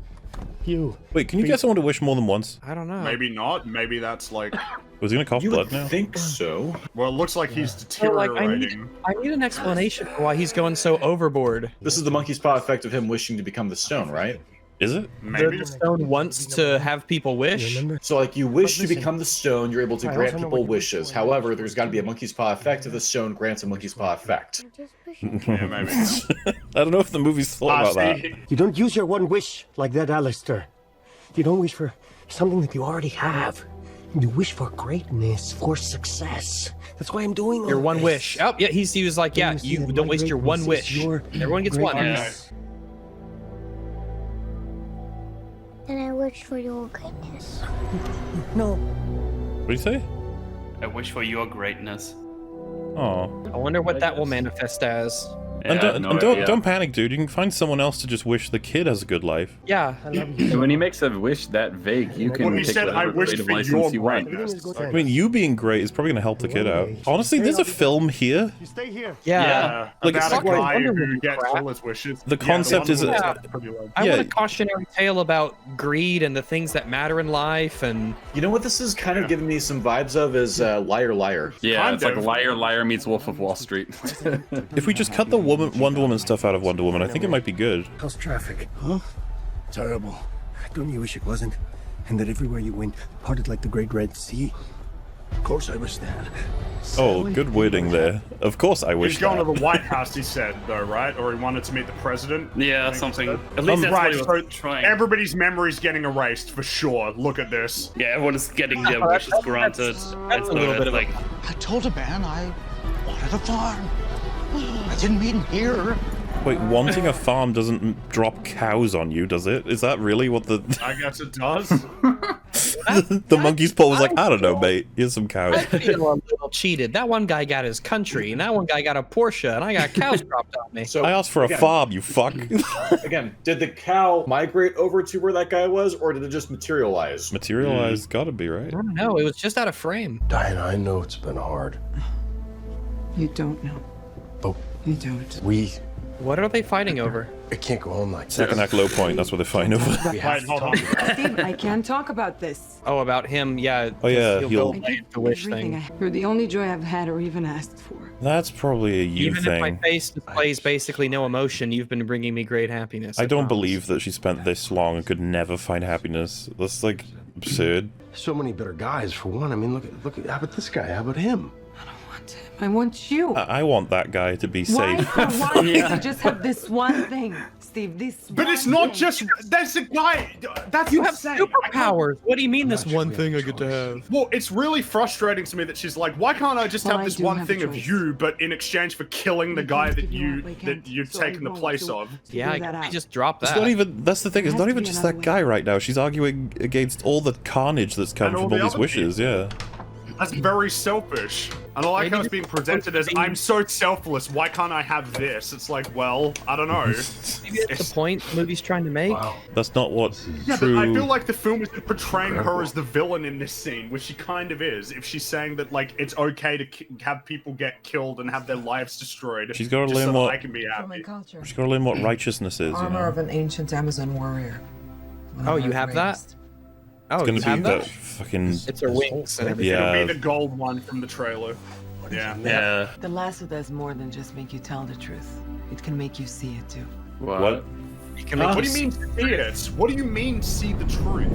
you. Wait, can you get someone to wish more than once? I don't know. Maybe not. Maybe that's like. Was he gonna cough You blood would now? think so. Well, it looks like he's So, like, deteriorating. I need an explanation for why he's going so overboard. This is the monkey's paw effect of him wishing to become the stone, right? Is it? Maybe. The stone wants to have people wish. So, like, you wish to become the stone, you're able to I grant also know people what you- wishes. However, there's got to be a monkey's paw effect if the stone grants a monkey's paw effect. Yeah, maybe. I don't know if the movie's thought about that. You don't use your one wish like that, Alistair. You don't wish for something that you already have. You wish for greatness, for success. That's why I'm doing all Your one this. wish. Oh, yeah, he was like, yeah, You see you that don't my waste your one greatness wish. is your Everyone gets one. greatness. Then I wish for your greatness. No. What do you say? I wish for your greatness. Oh. I wonder what that will manifest as. And Yeah, don't, no and don't, idea. don't panic, dude. You can find someone else to just wish the kid has a good life. Yeah, I love you. And when he makes a wish that vague, you can Well, he take said, whatever "I wish creative for license your you want. greatness." I mean, you being great is probably gonna help the kid out. Honestly, there's a film here. You stay here. Yeah. Like, About it's a guy Wonder who Woman gets crap. all his wishes. The concept is Yeah. pretty low. I Yeah. want a cautionary tale about greed and the things that matter in life, and You know what this is kind of giving me some vibes of is Liar Liar. Yeah, Kind it's like of. Liar Liar meets Wolf of Wall Street. If we just cut the Wonder Woman stuff out of Wonder Woman, I think it might be good. How's traffic? Huh? Terrible. Don't you wish it wasn't? And that everywhere you went, parted like the Great Red Sea? Of course I wish that. Oh, good wording there. Of course I wish He's going that. to the White House, he said, though, right? Or he wanted to meet the president. Yeah, something. At least that's Right, what he was so trying. everybody's memory's getting erased for sure. Look at this. Yeah, everyone is getting their wishes granted. that's a little bit of like. I told a man I wanted a farm. I didn't mean here. Wait, wanting a farm doesn't drop cows on you, does it? Is that really what the I guess it does. the monkey's paw was like? I don't know, mate. Here's some cows. I feel a little cheated. That one guy got his country, and that one guy got a Porsche, and I got cows dropped on me. So I asked for a again- farm, you fuck. Again, did the cow migrate over to where that guy was, or did it just materialize? Materialized, gotta be right. I don't know. It was just out of frame. Diana, I know it's been hard. You don't know. But You don't. What are they fighting over? it can't go on like Second this. act low point. That's what they're fighting over. We have to hold talk on. about it. Steve, I can't talk about this. Oh, about him, yeah. Oh, yeah, He'll he'll- go play the wish thing. You're the only joy I've had or even asked for. That's probably a you Even if my thing. face displays basically no emotion, you've been bringing me great happiness. I don't promise. believe that she spent this long and could never find happiness. That's like absurd. So many better guys, for one. I mean, look at how about this guy? How about him? I want you. I want that guy to be Why safe. for one thing you just have this one thing, Steve? This. But it's not just. There's a guy. That's You have insane. superpowers. What do you mean this one thing I get to have? Well, it's really frustrating to me that she's like, why can't I just Well, have I this do one have a thing of choice. you, but in exchange for killing the guy that figure out we can't, you've so I taken the won't. place So- of? Yeah, Figure that I out. just dropped It's that. not even. That's the thing. It's Has not to even be just another that guy right now. She's arguing against all the carnage that's come And all from the all these other wishes. Yeah. That's very selfish. And I like Maybe how it's being presented as, I'm so selfless, why can't I have this? It's like, well, I don't know. Maybe that's the point the movie's trying to make. That's not what Yeah, true. but I feel like the film is portraying her as the villain in this scene, which she kind of is. If she's saying that, like, it's okay to have people get killed and have their lives destroyed, She's gotta just learn so that what- I can be happy. culture. She's gotta learn what righteousness is. You Armor know? of an ancient Amazon warrior. Oh, you have that? Oh, It's you gonna have be that? that fucking. It's her wings and everything. Yeah. It'll be the gold one from the trailer. Yeah. Yeah. The lasso does more than just make you tell the truth. It can make you see it too. What? What do you mean see it? What do you mean see the truth?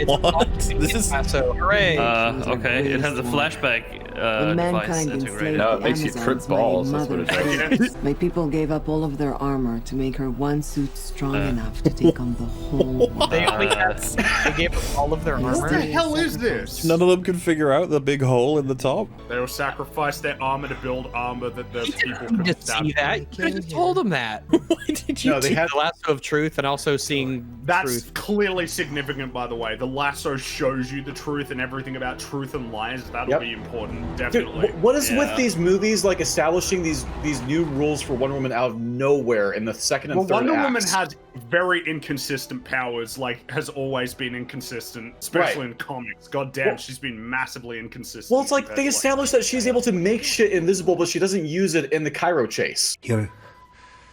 What? This is so hooray. Okay, it has a flashback When device mankind integrated. enslaved No, it the makes you trip Amazons, my balls, that's what mother it does. My people gave up all of their armor to make her one suit strong enough to take on the whole world. They only they gave us all of their armor. What the hell is this? none of them could figure out the big hole in the top. They will sacrifice their armor to build armor that the people could Just see that. You could have just told them that. Why did you No, they do had The lasso of truth and also seeing That's truth. clearly significant, by the way. The lasso shows you the truth and everything about truth and lies. That'll Yep. be important, Dude, definitely. what is with these movies like establishing these new rules for Wonder Woman out of nowhere in the second and Well, third Wonder Woman acts? has very inconsistent powers, like, has always been inconsistent, especially in comics. God damn, Well- she's been massively inconsistent. Well, it's like compared they to, established that she's able to make shit invisible, but she doesn't use it in the Cairo chase. You're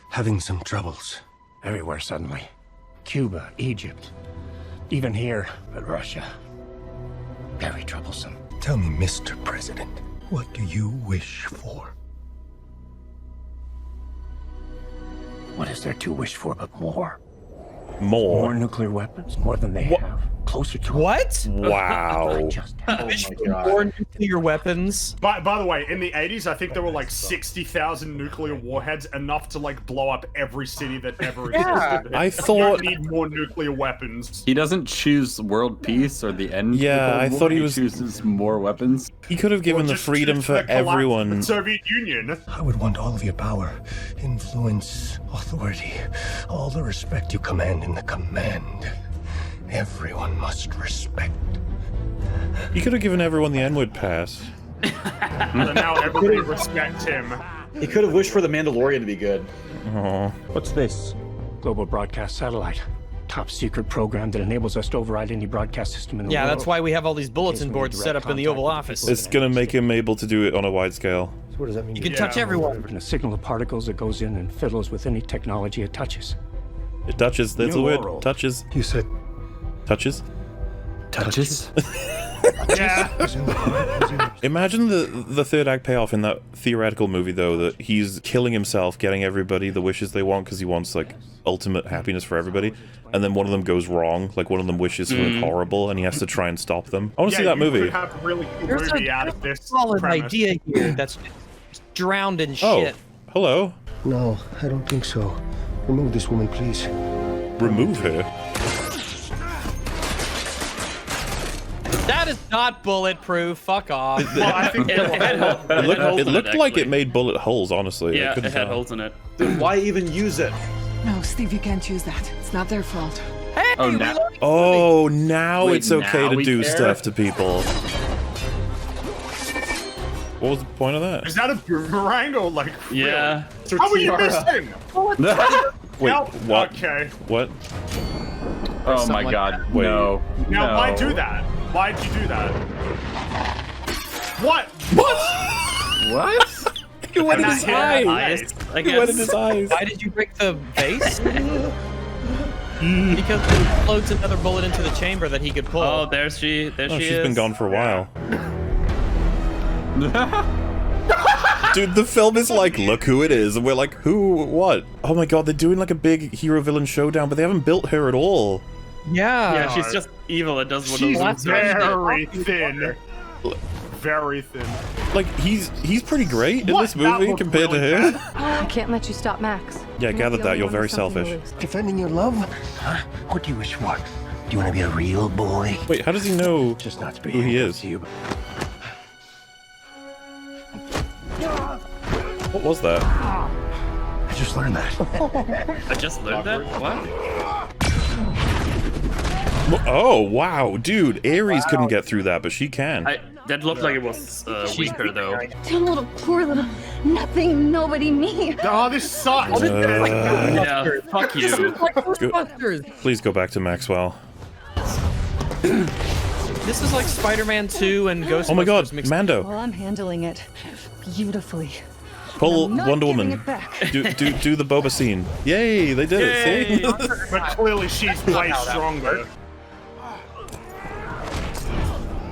having some troubles everywhere suddenly. Cuba, Egypt, even here, but Russia. Very troublesome. Tell me, Mr. President, what do you wish for? What is there to wish for but more? More nuclear weapons, more than they have. Closer to What? Wow. Oh my god. More nuclear weapons. By the way, in the 80s, I think there were like 60,000 nuclear warheads, enough to like blow up every city that ever existed. I You thought- don't need more nuclear weapons. He doesn't choose world peace or the end. Yeah, of the I Cold thought War. he was- chooses more weapons. He could have given Or the just freedom choose for the collapse of everyone. the Soviet Union. I would want all of your power, influence, authority, all the respect you command in the command. Everyone must respect. He could have given everyone the N-word pass. And now everybody respects him. He could have wished for the Mandalorian to be good. Oh. What's this? Global broadcast satellite. Top secret program that enables us to override any broadcast system in the Yeah, world. that's why we have all these bulletin Case we boards need set direct up in the contact Oval with Office. It's gonna make him able to do it on a wide scale. So what does that mean? You can touch everyone. And a signal of particles that goes in and fiddles with any technology it touches. It touches. That's the New word. world. Touches. You said Touches. Touches? Yeah. Imagine the third act payoff in that theoretical movie, though, that he's killing himself, getting everybody the wishes they want because he wants like ultimate happiness for everybody, and then one of them goes wrong, like one of them wishes something horrible, and he has to try and stop them. I want to see that You movie. could have a really cool There's movie a out of this solid premise. idea here that's drowned in Oh, shit. hello. No, I don't think so. Remove this woman, please. Remove her. That is not bulletproof. Fuck off. Well, I think It It looked like it made bullet holes, honestly. I Yeah, couldn't it had tell. holes in it. Then why even use it? No, Steve, you can't use that. It's not their fault. Hey, Oh, we now- learned- Oh, now Wait, it's okay now to we do care? stuff to people. What was the point of that? Is that a boomerang or like? Yeah. Really? How are you Tiara. missing? Wait, Now- what? Okay. What? Oh my god. Wait. No. Now, no. why do that? Why'd you do that? What? What? He went in And his that hit eyes. his I He went in guess. his eyes. Why did you break the vase? Because it floats another bullet into the chamber that he could pull. Oh, there she Oh, is. she's been gone for a while. Dude, the film is like, look who it is, and we're like, who, what? Oh my god, they're doing like a big hero-villain showdown, but they haven't built her at all. Yeah. Yeah, she's just evil. It does what She's those very thin. Very thin. Like, he's pretty great in What? this That movie looked compared really to her. bad. I can't let you stop Max. Yeah, You're gathered the that. only You're one very with something to selfish. lose. Defending your love? Huh? What do you wish for? Do you want to be a real boy? Wait, how does he know Just not to be who he handcuffed is? to you. What was that? I just learned that. I just learned that? What? Oh, wow, dude, Ares couldn't get through that, but she can. That looked like it was weaker, though. That little poor little nothing, nobody me. Oh, this sucks. Yeah, fuck This you. is like Ghostbusters. Please go back to Maxwell. This is like Spider-Man 2 and Ghostbusters. Oh my god, mixed. Mando. Well, I'm handling it beautifully. Pull I'm not Wonder giving Woman. it back. Do the Boba scene. Yay, they did it, see? But clearly she's way stronger.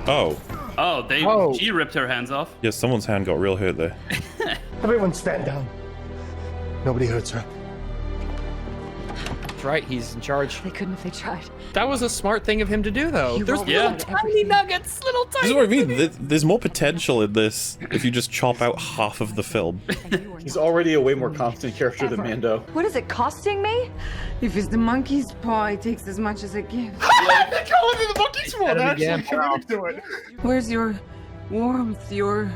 Oh. Oh, she ripped her hands off. Yeah, someone's hand got real hurt there. Everyone stand down. Nobody hurts her. That's right, he's in charge. They couldn't if they tried. That was a smart thing of him to do, though. You There's won't little find tiny everything. nuggets, little This is tiny. what I mean. There's more potential in this if you just chop out half of the film. He's already a way more competent character than Mando. What is it costing me? If it's the monkey's paw, it takes as much as it gives. They call it the monkey's paw. They're actually again. committed to it. Where's your warmth, your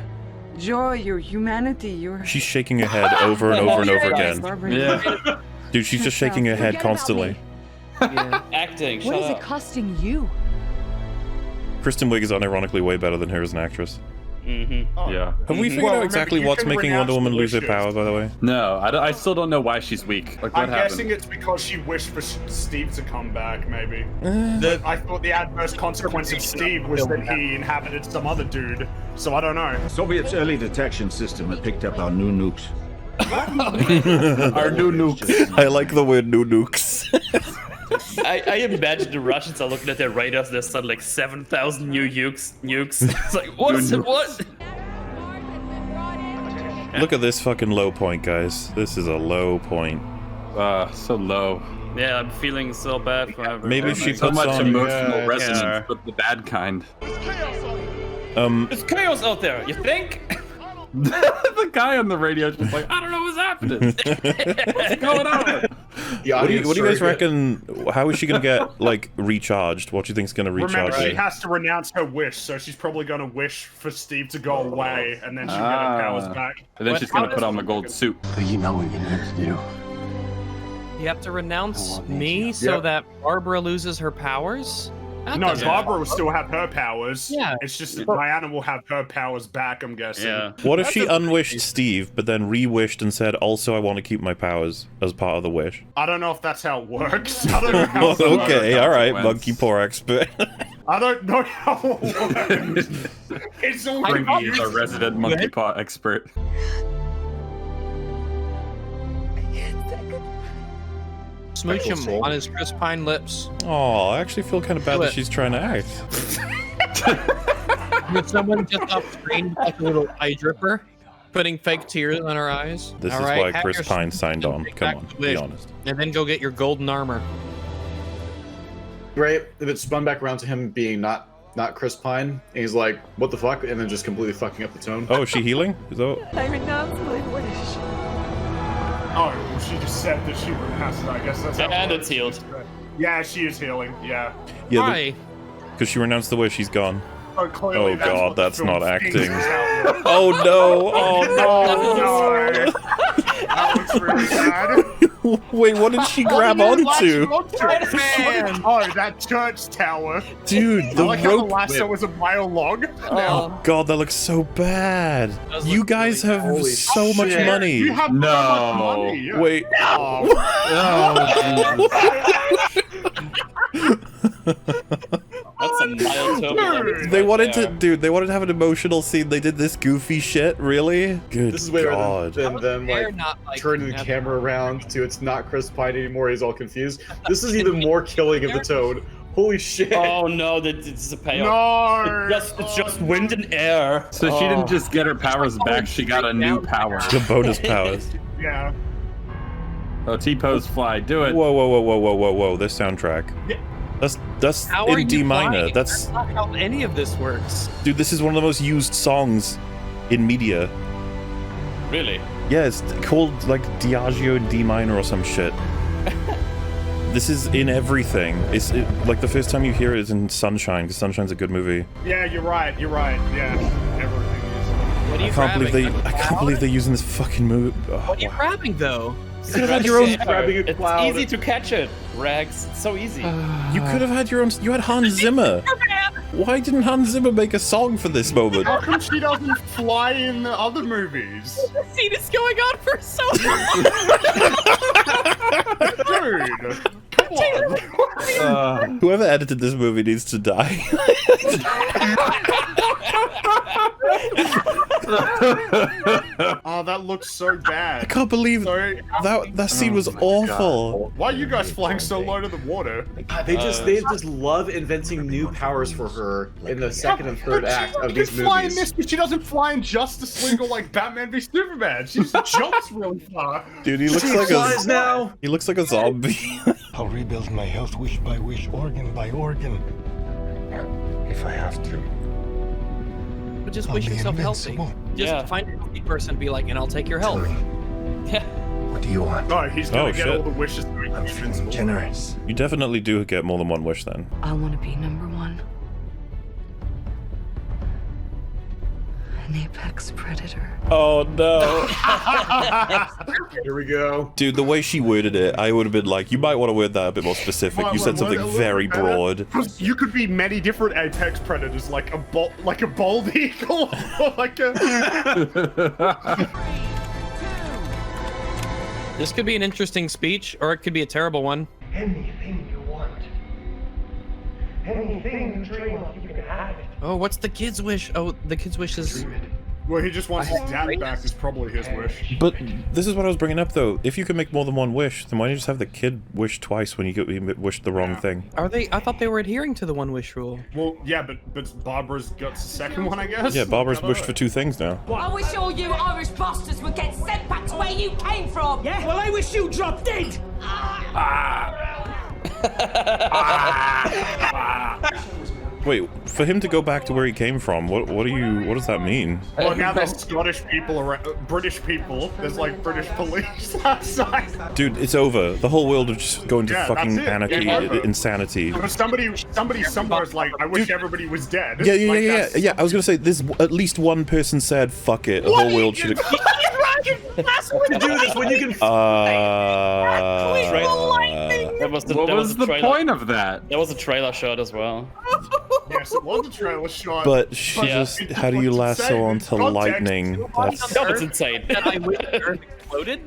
joy, your humanity, your... She's shaking her head over and over and over again. Yeah. Dude, she's just shaking her head Forget about constantly. Yeah. Acting, What shut is up. it costing you? Kristen Wiig is unironically way better than her as an actress. Mm-hmm. Yeah. Have we figured Well, out exactly remember, you what's can making renounce Wonder Woman the lose her wishes. power, by the way? No, I still don't know why she's weak. Like, what I'm happened? guessing it's because she wished for Steve to come back, maybe. Uh. But I thought the adverse consequence of Steve was that he inhabited some other dude, so I don't know. Soviet's early detection system had picked up our new nukes. Our new nukes. I like the word new nukes. I imagine the Russians are looking at their radars. There's like 7,000 new nukes. It's like what? Look at this fucking low point, guys. This is a low point. So low. Yeah, I'm feeling so bad for everyone. Maybe she So puts much on... emotional resonance, Yeah. but the bad kind. There's chaos out there. You think? The guy on the radio is just like, I don't know what's happening. What's going on? What do you guys reckon? How is she gonna get like recharged? What do you think's gonna recharge Remember, she her? has to renounce her wish, so she's probably going to wish for Steve to go away, and then she'll get her powers back. And then she's gonna put on the gold suit. So you know what you need to do. You have to renounce me so that Barbara loses her powers? That No, doesn't- Barbara will still have her powers. Yeah. It's just that Diana will have her powers back, I'm guessing. Yeah. What if she unwished Steve, but then re-wished and said, "Also, I want to keep my powers" as part of the wish? I don't know if that's how it works. I don't know how it works. Okay, all right, monkey paw expert. I don't know how it works. It's all Fringy is our resident monkey paw expert. Smooch him on his crisp pine lips. Oh, I actually feel kind of bad that she's trying to act. With someone just off screen with like a little eye dripper, putting fake tears on her eyes. This All is right, why have Chris your Pine smooch signed and on. take Come back on, the be wish. honest. And then go get your golden armor. Right? If it spun back around to him being not Chris Pine, and he's like, "What the fuck?" and then just completely fucking up the tone. Oh, is she healing? Is that... I renounce my wish. Oh, well, she just said that she renounced it. I guess that's how And it it's healed. Yeah, she is healing. Yeah. Yeah, because she renounced the wish. She's gone. Oh, clearly Oh that's god, what the that's film not thinks acting. is how it Oh no! Oh no! That looks really bad. no! Wait, what did she grab onto? Oh, that church tower. Dude, I the like how the rope. lasso was a mile long. Oh god, that looks so bad. You guys have so much shit. money. You have so much money. Wait. That's a mild turbulence. They wanted to, dude. They wanted to have an emotional scene. They did this goofy shit. Really? Good This is way better god. than them They're like not like turning the that. camera around to it's not Chris Pine anymore. He's all confused. This is even more killing of the tone. Holy shit! Oh no, it's a payoff. No. It's just wind and air. So she didn't just get her powers back, she got a new power. The bonus powers. Yeah. Oh, T-pose fly, do it. Whoa, whoa, whoa, whoa, whoa, whoa, whoa! This soundtrack. That's How are in D you minor. flying? That's not how any of this works. dude. This is one of the most used songs in media. Really? Yeah, it's called like Diageo in D minor or some shit. This is in everything. Like the first time you hear it is in Sunshine, because Sunshine's a good movie. Yeah, you're right. You're right. Yeah. Everything is. What are you I can't believe grabbing? I can't believe they're using this fucking movie. Oh, What are you grabbing though? you could have had your own. It's easy to catch it, Rags. It's so easy. You could have had your own. You had Hans Zimmer. Why didn't Hans Zimmer make a song for this moment? How come she doesn't fly in the other movies? The scene is going on for so long. Dude, come on. Whoever edited this movie needs to die. Oh, that looks so bad. I can't believe that scene was awful. Why are you guys flying so low to the water? They just love inventing new powers for her in the second and third act of these fly in movies. this, but she doesn't fly in Justice League or like Batman v Superman. She just jumps really far. Dude, he looks like he looks like a zombie. I'll rebuild my health wish by wish, organ by organ. If I have to. But just I'll wish be yourself healthy. invincible. Just find a healthy person and be like, and I'll take your health. What do you want? Oh, he's gonna get shit. all the wishes to make him invincible. Generous. You definitely do get more than one wish then. I want to be number one. An apex predator. Oh no. Here we go. Dude, the way she worded it, I would have been like, you might want to word that a bit more specific. You said something very broad. You could be many different apex predators, like a bald eagle, or like a. This could be an interesting speech, or it could be a terrible one. Anything you want. Anything you dream of, you can have it. Oh, what's the kid's wish? Oh, the kid's wish is... Well, he just wants his dad back. Is probably his wish. But this is what I was bringing up though. If you could make more than one wish, then why don't you just have the kid wish twice when you wished the wrong thing? Are they? I thought they were adhering to the one wish rule. Well, yeah, but Barbara's got the second one, I guess. Yeah, Barbara's wished for 2 things now. I wish all you Irish bastards would get sent back to where you came from. Yeah, well, I wish you dropped dead. Wait, for him to go back to where he came from, what does that mean? Well, now there's Scottish people around, British people. There's like British police outside. Dude, it's over. The whole world is just going to fucking that's it. anarchy, It's over. insanity. But somebody somewhere is like, I wish everybody was dead. Yeah, Like, yeah. I was gonna say, there's at least one person said, "Fuck it." The whole world should. To do this when you can. That was the, What that was the trailer. point of that? That was a trailer shot as well. Yes, it was a trailer shot. But she just, how do you lasso onto lightning? That's That's insane.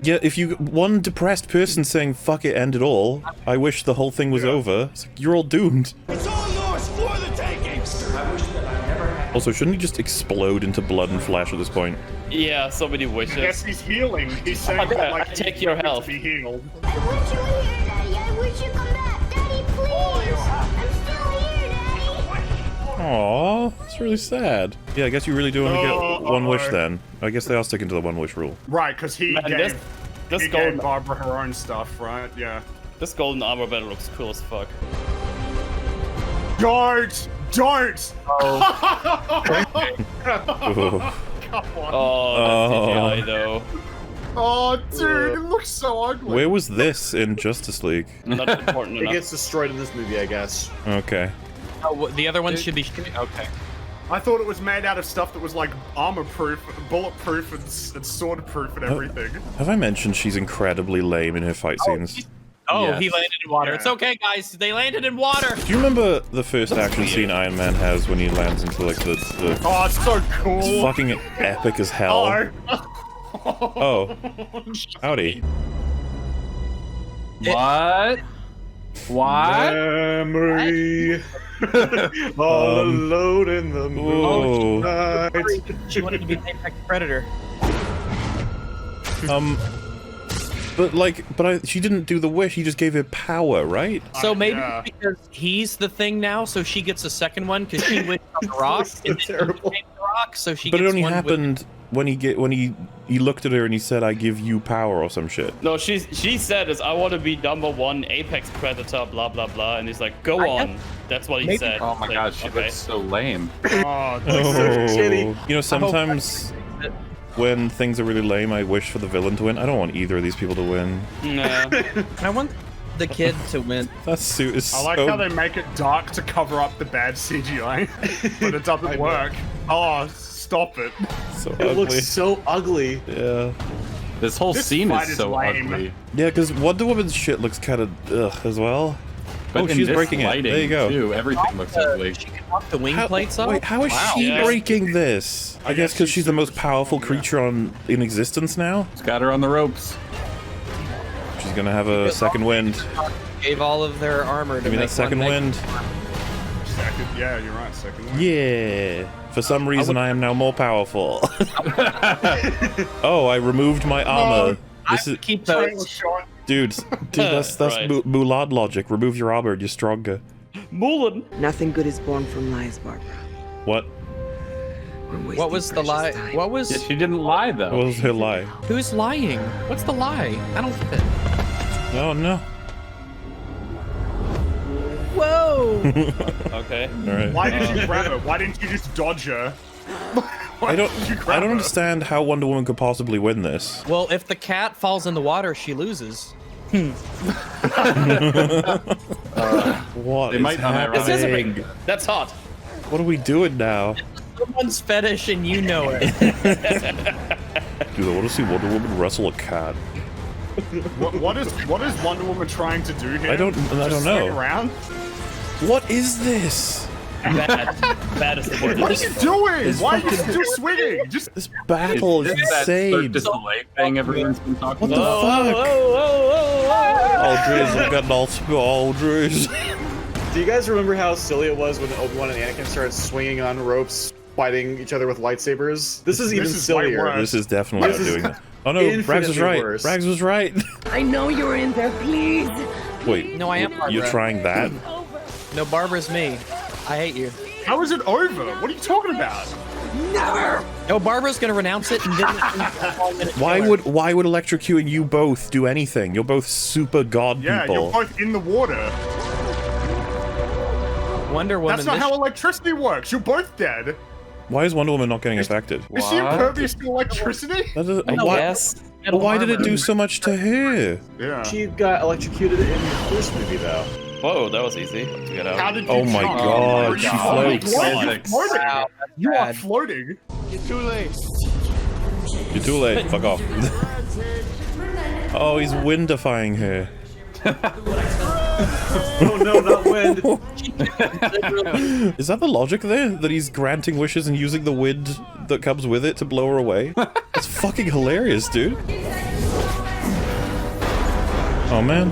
yeah. If you one depressed person saying "fuck it," end it all. I wish the whole thing was over. It's like, you're all doomed. It's all yours for the taking. I wish that I never had. Also, shouldn't he just explode into blood and flesh at this point? Yeah, so many wishes. Yes, he's healing. He's saying that like take your health. To be healed. I want you here, Daddy. I wish you come back. Daddy, please. I'm still here, Daddy. Aww, that's really sad. Yeah, I guess you really do want to get one wish then. I guess they are sticking to the one wish rule. Right, because he Man, gave, this he golden gave Barbara her own stuff, right? Yeah. This golden armor battle looks cool as fuck. Don't! Come on. Oh, that's CGI though. Oh, dude, it looks so ugly. Where was this in Justice League? Not important It enough. gets destroyed in this movie, I guess. Okay. Oh, the other one should be... Okay. I thought it was made out of stuff that was like armor-proof, bulletproof, and sword-proof and everything. Have I mentioned she's incredibly lame in her fight scenes? Oh, Yes. he landed in water. It's okay, guys. They landed in water. Do you remember the first action scene Iron Man has when he lands into like the Oh, it's so cool. It's fucking epic as hell. Oh. Howdy. What? What? Memory. All alone in the moonlight. She wanted to be an apex predator. But she didn't do the wish. He just gave her power, right? So maybe because he's the thing now, so she gets a second one because she wished on the rock, and then he became the rock, so she. But it gets only one happened when he looked at her and he said, "I give you power" or some shit. No, she said is I want to be #1 apex predator, blah blah blah, and he's like, go on. That's what he said. Oh my Like, god, she looks so lame. Oh, You know, sometimes when things are really lame, I wish for the villain to win. I don't want either of these people to win. No. I want the kid to win. That suit is I like so... how they make it dark to cover up the bad CGI, but it doesn't work. Oh, stop it. So It looks so ugly. Yeah. This whole This scene fight is is so lame. ugly. Yeah, because Wonder Woman's shit looks kind of ugh as well. But oh, in she's this breaking it. lighting, There you go. Too, everything looks ugly. She can knock the wing plates off. Wait, how is she breaking this? I guess because she's the most powerful creature in existence now. It's got her on the ropes. She's gonna have a second wind. Gave all of their armor to Give me make that second one wind. She's Second, yeah, you're right. Second one. Yeah. For some reason, I am now more powerful. Oh, I removed my armor. This is keep those. dude. That's Right. Mulan logic. Remove your armor, and you're stronger. Mulan. Nothing good is born from lies, Barbara. What? What was the lie? What was? She didn't lie though. What was her lie? Who's lying? What's the lie? I don't get it. Oh no. Whoa! Okay. All right. Why did you grab her? Why didn't you just dodge her? I don't understand how Wonder Woman could possibly win this. Well, if the cat falls in the water, she loses. What They is might not happening? That's hot. What are we doing now? Someone's fetish and you know it. Dude, I want to see Wonder Woman wrestle a cat. What is Wonder Woman trying to do here? I don't Just know. swing around? What is this? Bad. Bad is the word. What are you doing? This Why are you fucking- still swinging? Just This battle is Is this that insane. display thing everyone's been talking What the about? fuck? Oh, Driz, I'm getting all Driz. Do you guys remember how silly it was when Obi-Wan and Anakin started swinging on ropes, fighting each other with lightsabers? This is even way sillier. worse. This is definitely not doing that. Oh no, Rags was infinitely right. worse. Rags was right. I know you're in there, please. Wait, No, I am Barbara. you're trying that? No, Barbara's me. I hate you. how is it over? What are you talking about? Never. No, Barbara's gonna renounce it and then. Why would electrocuting you both do anything? You're both super god Yeah, people. you're both in the water. Wonder Woman? That's not how electricity works. You're both dead. Why is Wonder Woman not getting affected? Is she impervious to electricity? That doesn't- I why, guess. why did it do so much to her? Yeah. She got electrocuted in the first movie, though. Whoa, that was easy to get out. How did you Oh my jump? god, she Oh my floats. God, you're floating. Wow, You are bad. floating. You're too late. You're too late. Fuck off. Oh, he's windifying her. Oh no, not wind. Is that the logic there? That he's granting wishes and using the wind that comes with it to blow her away? That's fucking hilarious, dude. Oh man.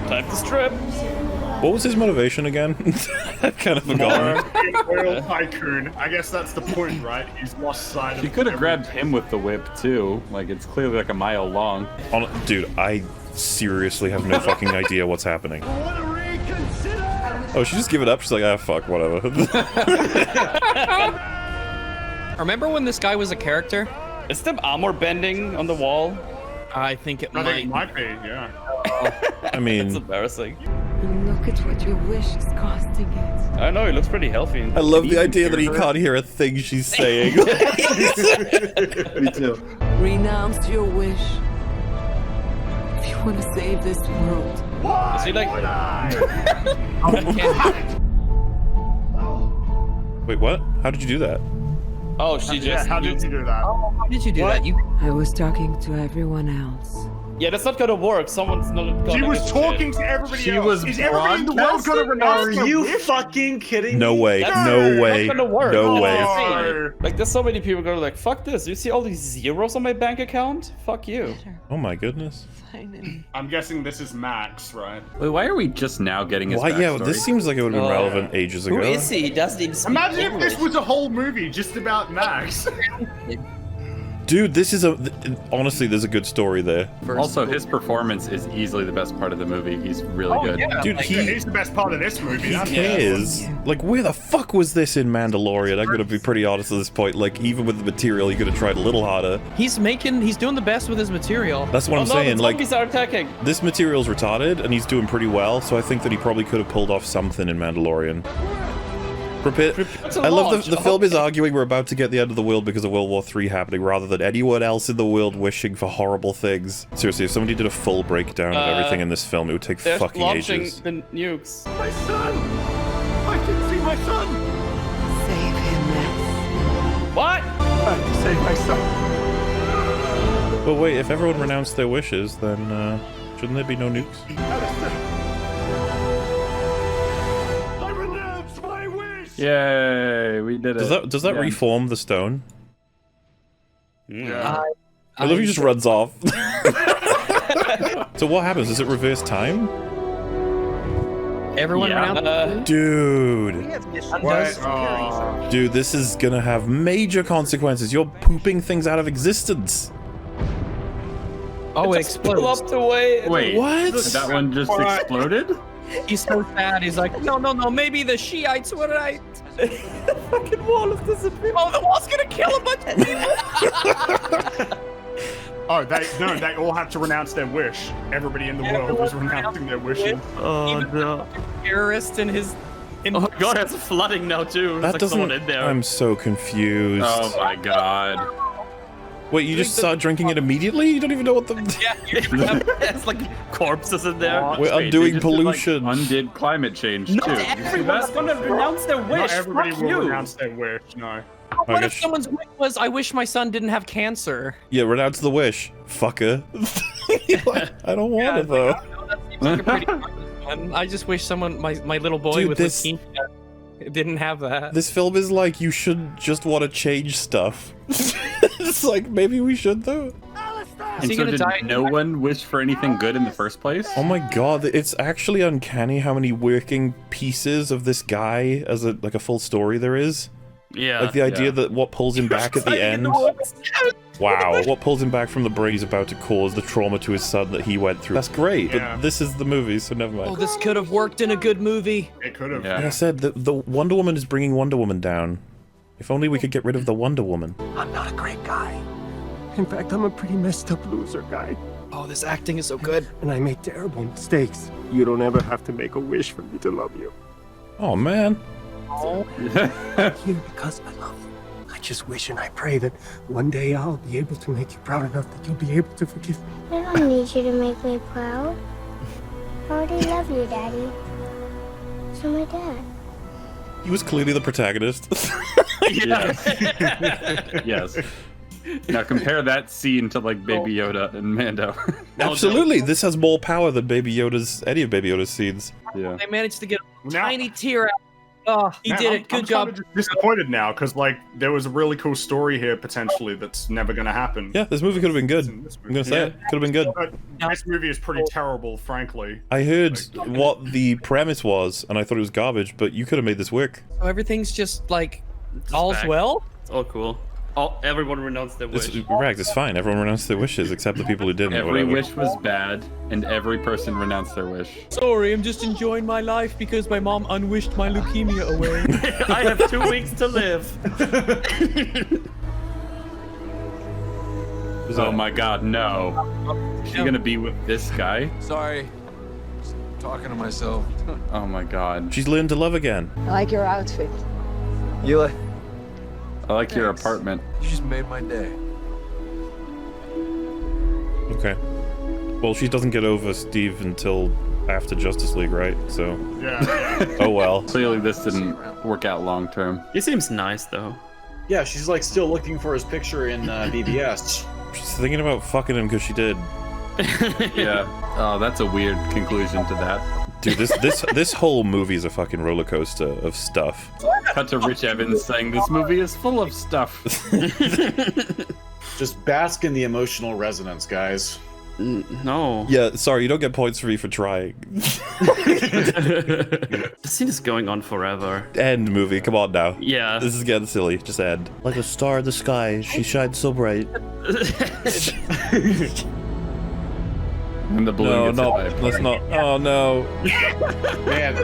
Time to strip. What was his motivation again? I kind of forgot. Oil tycoon. I guess that's the point, right? He's lost sight of. She could have grabbed him with the whip too. Like it's clearly like a mile long. Dude, I seriously have no fucking idea what's happening. Oh, she just give it up? She's like, ah, fuck, whatever. Remember when this guy was a character? Is there armor bending on the wall? I think it I might. think it might be, yeah. I mean, It's embarrassing. Look at what your wish is costing it. I don't know, he looks pretty healthy. I love the idea that he can't hear a thing she's saying. Me too. Renounce your wish. If you want to save this world. Is he like... Wait, what? How did you do that? Oh, she just... How did you do that? How did you do that? You. I was talking to everyone else. Yeah, that's not gonna work. Someone's not gonna... She was talking to everybody She else. was Is everybody in the world gonna renounce Are their you wish? fucking kidding No me? way, That's no way, not gonna work. no Oh, way. No. Like, there's so many people going like, fuck this. You see all these zeros on my bank account? Fuck you. Oh my goodness. I'm guessing this is Max, right? Wait, why are we just now getting his Why? Yeah, backstory? this seems like it would have been relevant ages ago. Who is he? He doesn't even speak Imagine if English. this was a whole movie just about Max. Dude, this is honestly, there's a good story there. Also, his performance is easily the best part of the movie. He's really good. yeah. Dude, He's the best part of this movie. He That's cares. Like, where the fuck was this in Mandalorian? I'm gonna be pretty honest at this point. Like, even with the material, you could have tried a little harder. He's doing the best with his material. That's what I'm saying. The Like, zombies are attacking. this material's retarded, and he's doing pretty well. So I think that he probably could have pulled off something in Mandalorian. to I love launch. the film is arguing we're about to get the end of the world because of World War III happening, rather than anyone else in the world wishing for horrible things. Seriously, if somebody did a full breakdown of everything in this film, it would take They're fucking launching ages. the nukes. My son! I can see my son! Save him, Max. What? I can save my son. But wait, if everyone renounced their wishes, then shouldn't there be no nukes? I renounce my wish! Yay, we did it. Does that Yeah. reform the stone? Yeah. I love he just runs off. So what happens? Does it reverse time? Everyone renounced. Dude. Undoes. Dude, this is gonna have major consequences. You're pooping things out of existence. Oh, it Just pull explodes. up the way. Wait, What? That one just exploded? He's so sad. He's like, no, maybe the Shiites were right. The fucking wall is disappearing. Oh, the wall's gonna kill a bunch of people. Oh, they all have to renounce their wish. Everybody in the world is renouncing their wishes. Oh no. Terrorist and his. Oh god, it's flooding now too. That There's like doesn't. someone in there. I'm so confused. Oh my god. Wait, you just start drinking it immediately? You don't even know what the. Yeah, there's like corpses in there. We're undoing They just pollution. undid climate change too. Not You see everyone's that? gonna renounce their wish. Not everybody Fuck will you. renounce their wish, no. What I if guess- someone's wish was, I wish my son didn't have cancer? Yeah, renounce the wish, fucker. I don't want it though. That seems like a pretty one. I just wish someone, my little boy Dude, with this- leukemia didn't have that. This film is like you should just want to change stuff. It's like maybe we should though. And he so gonna did die? no one wish for anything good in the first place? Oh my god, it's actually uncanny how many working pieces of this guy as a full story there is. Yeah. Like the idea that what pulls him back at the end. Wow, what pulls him back from the break he's about to cause the trauma to his son that he went through. That's great, Yeah. but this is the movie, so never mind. Oh, this could have worked in a good movie. It could have. Like I said, the Wonder Woman is bringing Wonder Woman down. If only we could get rid of the Wonder Woman. I'm not a great guy. In fact, I'm a pretty messed up loser guy. Oh, this acting is so good. And I make terrible mistakes. You don't ever have to make a wish for me to love you. Oh man. Here because I love you. I just wish and I pray that one day I'll be able to make you proud enough that you'll be able to forgive me. I don't need you to make me proud. I already love you, Daddy. So my dad. He was clearly the protagonist. Yes. Now compare that scene to like Baby Yoda and Mando. Absolutely, this has more power than any of Baby Yoda's scenes. Yeah. They managed to get a Now- tiny tear out. Oh, he Man, did I'm it. Good kind job. of just disappointed now because like there was a really cool story here potentially that's never going to happen. Yeah, this movie could have been good. I'm gonna say it. Could have been good. But this movie is pretty terrible, frankly. I heard what the premise was, and I thought it was garbage, but you could have made this work. So everything's just like Just all's back. well. It's all cool. Everyone renounced their wish. It's correct, it's fine. Everyone renounced their wishes except the people who didn't. or Every whatever. wish was bad, and every person renounced their wish. Sorry, I'm just enjoying my life because my mom unwished my leukemia away. I have 2 weeks to live. Oh my god, no. Is she gonna be with this guy? Sorry. Just talking to myself. Oh my god. She's learned to love again. I like your outfit. You like? I like your apartment. You just made my day. Okay. Well, she doesn't get over Steve until after Justice League, right? So. Yeah. Oh well. Clearly this didn't work out long term. He seems nice though. Yeah, she's like still looking for his picture in BBS. She's thinking about fucking him because she did. Yeah. Oh, that's a weird conclusion to that. Dude, this whole movie is a fucking roller coaster of stuff. Cut to Rich Evans saying this movie is full of stuff. Just bask in the emotional resonance, guys. No. Yeah, sorry, you don't get points for me for trying. The scene is going on forever. End movie, come on now. Yeah. This is getting silly, just end. Like a star in the sky, she shines so bright. And the balloon No, gets hit by a let's plane. not. Oh no. Man.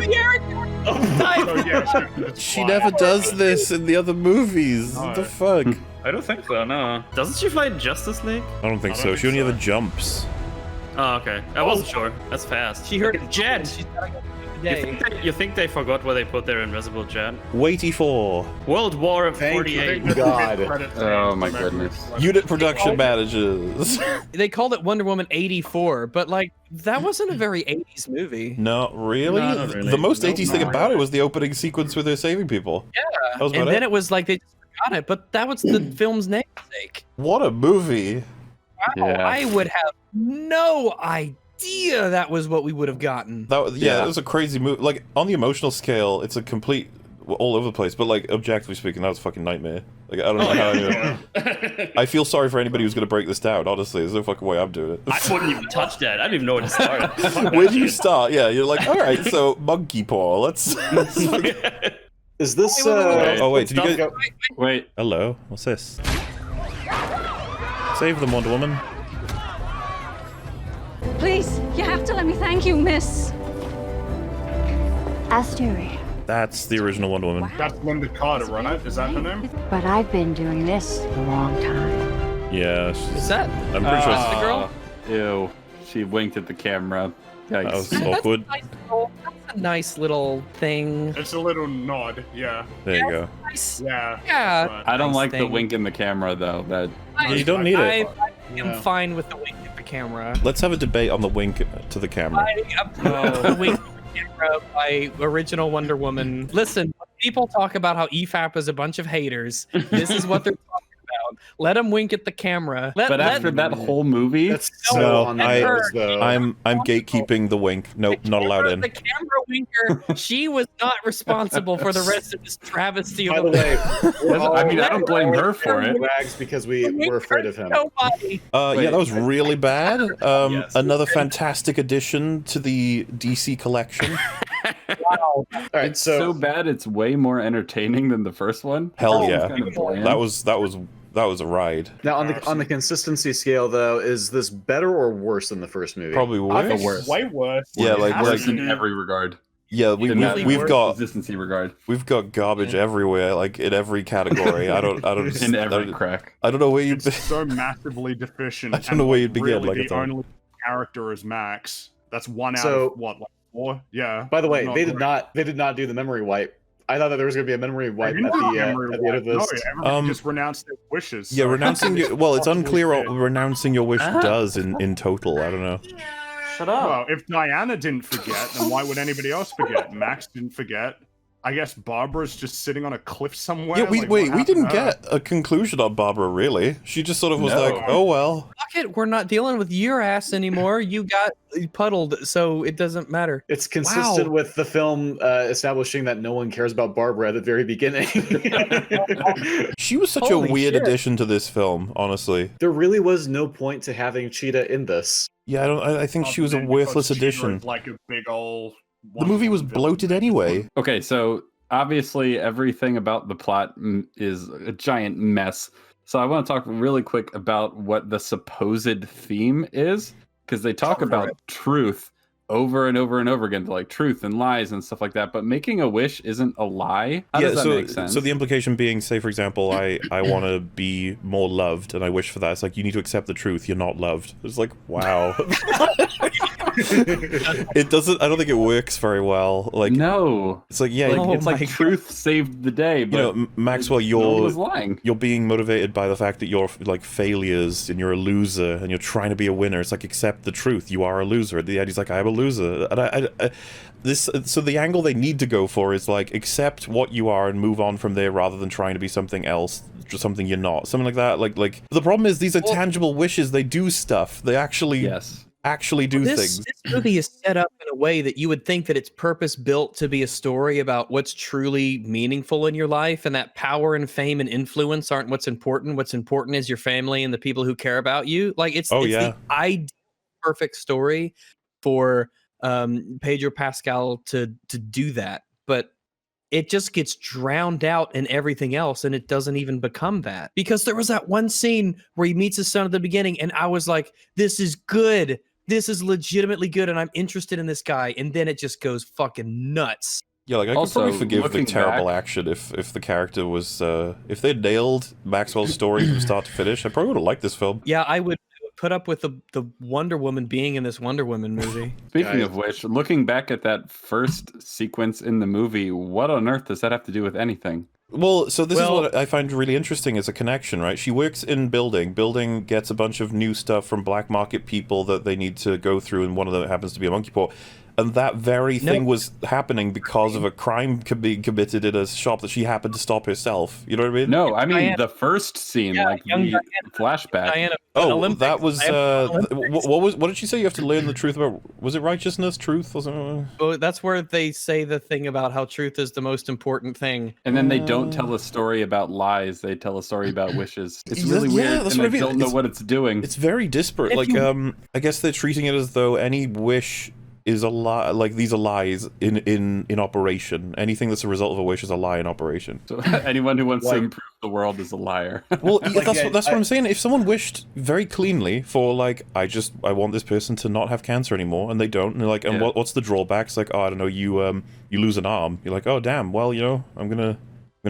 She never does this in the other movies. What the fuck? I don't think so, no. Doesn't she fly in Justice League? I don't think so. She only ever jumps. Oh, okay. I wasn't sure. That's fast. She heard a jet. She's gotta go You think they forgot where they put their invisible jet? Weighty 4. World War Thank 48. you, God. Oh my goodness. Unit production managers. They called it Wonder Woman 84, but like that wasn't a very 80s movie. Not really. No, not really. The most Nope, 80s thing not about it was the opening sequence with her saving people. Yeah. That was about And then it. it was like they just forgot it, but that was the film's namesake. What a movie. Wow, Yeah. I would have no idea that was what we would have gotten. That was a crazy movie. Like on the emotional scale, it's a complete all over the place. But like objectively speaking, that was a fucking nightmare. Like, I don't know how anyone... I feel sorry for anybody who's going to break this down, honestly. There's no fucking way I'm doing it. I wouldn't even touch that. I don't even know where to start. Where do you start? Yeah, you're like, alright, so monkey paw, let's... Is this, oh, wait, did you Stop, get... go. Wait. Hello, what's this? Save them, Wonder Woman. Please, you have to let me thank you, miss. Asteria. That's the original Wonder Woman. That's Linda Carter, right? Is that her name? But I've been doing this a long time. Yeah, she's... Is that? I'm pretty sure it's the girl? Ew. She winked at the camera. Yikes. That was awkward. That's a nice little thing. It's a little nod, yeah. There you go. Nice. Yeah. Yeah. I don't nice like the thing. wink in the camera, though. That You don't need it. I am fine with the wink at the camera. Let's have a debate on the wink to the camera. The wink at the camera by original Wonder Woman. Listen, when people talk about how EFAP is a bunch of haters, this is what they're talking about. Let them wink at the camera. But after that whole movie, That's so on the nose, though. I'm gatekeeping the wink. Nope, not allowed in. The camera winker, she was not responsible for the rest of this travesty By of the way, I mean, I don't blame her for it. Rags because we were afraid of him. Nobody. Yeah, that was really bad. Another fantastic addition to the DC collection. Wow. All right, it's so bad it's way more entertaining than the first one. Hell It yeah, was kind of bland. that was a ride. Now, on the consistency scale, though, is this better or worse than the first movie? Probably I think worse. it's way worse. Yeah, worse in every regard. Yeah, we've got consistency regard. We've got garbage everywhere, like in every category. I don't in every crack. I don't know where you'd It's so massively deficient. I don't know where you'd begin. Really, Like the it's on. only character is Max. That's one out So- of what, like 4? Yeah. By the way, Not they did great. not do the memory wipe. I thought that there was going to be a memory wipe They at didn't do the memory end of wipe. this. No, everybody just renounced their wishes. Yeah, so- renouncing your, well, it's unclear what renouncing your wish Ah. does in total. I don't know. Shut up. Well, if Diana didn't forget, then why would anybody else forget? Max didn't forget. I guess Barbara's just sitting on a cliff somewhere. Yeah, like, what we happened didn't to her? get a conclusion on Barbara, really. She just sort of was like, oh well. Fuck it, we're not dealing with your ass anymore. You got puddled, so it doesn't matter. It's consistent with the film establishing that no one cares about Barbara at the very beginning. She was such Holy a weird shit. addition to this film, honestly. There really was no point to having Cheetah in this. Yeah, I think she was a Because worthless Cheetah addition. is like a big old. The movie was bloated anyway. Okay, so obviously everything about the plot is a giant mess. So I want to talk really quick about what the supposed theme is, because they talk about truth over and over and over again, like truth and lies and stuff like that. But making a wish isn't a lie. How does that make sense? So the implication being, say for example, I want to be more loved, and I wish for that. It's like you need to accept the truth. You're not loved. It's like wow. It doesn't. I don't think it works very well. Like no, it's like yeah, like, it's like truth saved the day. But you know, Maxwell, no one was lying. You're being motivated by the fact that you're like failures and you're a loser and you're trying to be a winner. It's like accept the truth. You are a loser. At the end, he's like, I'm a loser. And so the angle they need to go for is like accept what you are and move on from there rather than trying to be something else, just something you're not, something like that. Like the problem is these are tangible wishes. They do stuff. They actually do things. This movie is set up in a way that you would think that it's purpose built to be a story about what's truly meaningful in your life, and that power and fame and influence aren't what's important. What's important is your family and the people who care about you. Like it's the ideal perfect story for Pedro Pascal to do that, but it just gets drowned out in everything else, and it doesn't even become that. Because there was that one scene where he meets his son at the beginning, and I was like, this is good. This is legitimately good, and I'm interested in this guy. And then it just goes fucking nuts. Yeah, like I could probably forgive the terrible action if the character was if they nailed Maxwell's story from start to finish. I probably would have liked this film. Yeah, I would put up with the Wonder Woman being in this Wonder Woman movie. Speaking of which, looking back at that first sequence in the movie, what on earth does that have to do with anything? Well, so this is what I find really interesting as a connection, right? She works in building. Building gets a bunch of new stuff from black market people that they need to go through, and one of them happens to be a monkey paw. and that very thing was happening because of a crime being committed in a shop that she happened to stop herself. You know what I mean? No, I mean the first scene, like the flashback. That was what did she say? You have to learn the truth about, was it righteousness, truth, or something? Oh, that's where they say the thing about how truth is the most important thing. And then they don't tell a story about lies; they tell a story about wishes. It's really weird, that's and what I they mean. don't know what it's doing. It's very disparate. Like, I guess they're treating it as though any wish is a lie. Like, these are lies in operation. Anything that's a result of a wish is a lie in operation. So anyone who wants to improve the world is a liar. Well, that's what I'm saying. If someone wished very cleanly for, like, I want this person to not have cancer anymore, and they don't, and they're like, and what's the drawbacks? Like, oh, I don't know, you lose an arm. You're like, oh damn, well, you know, I'm gonna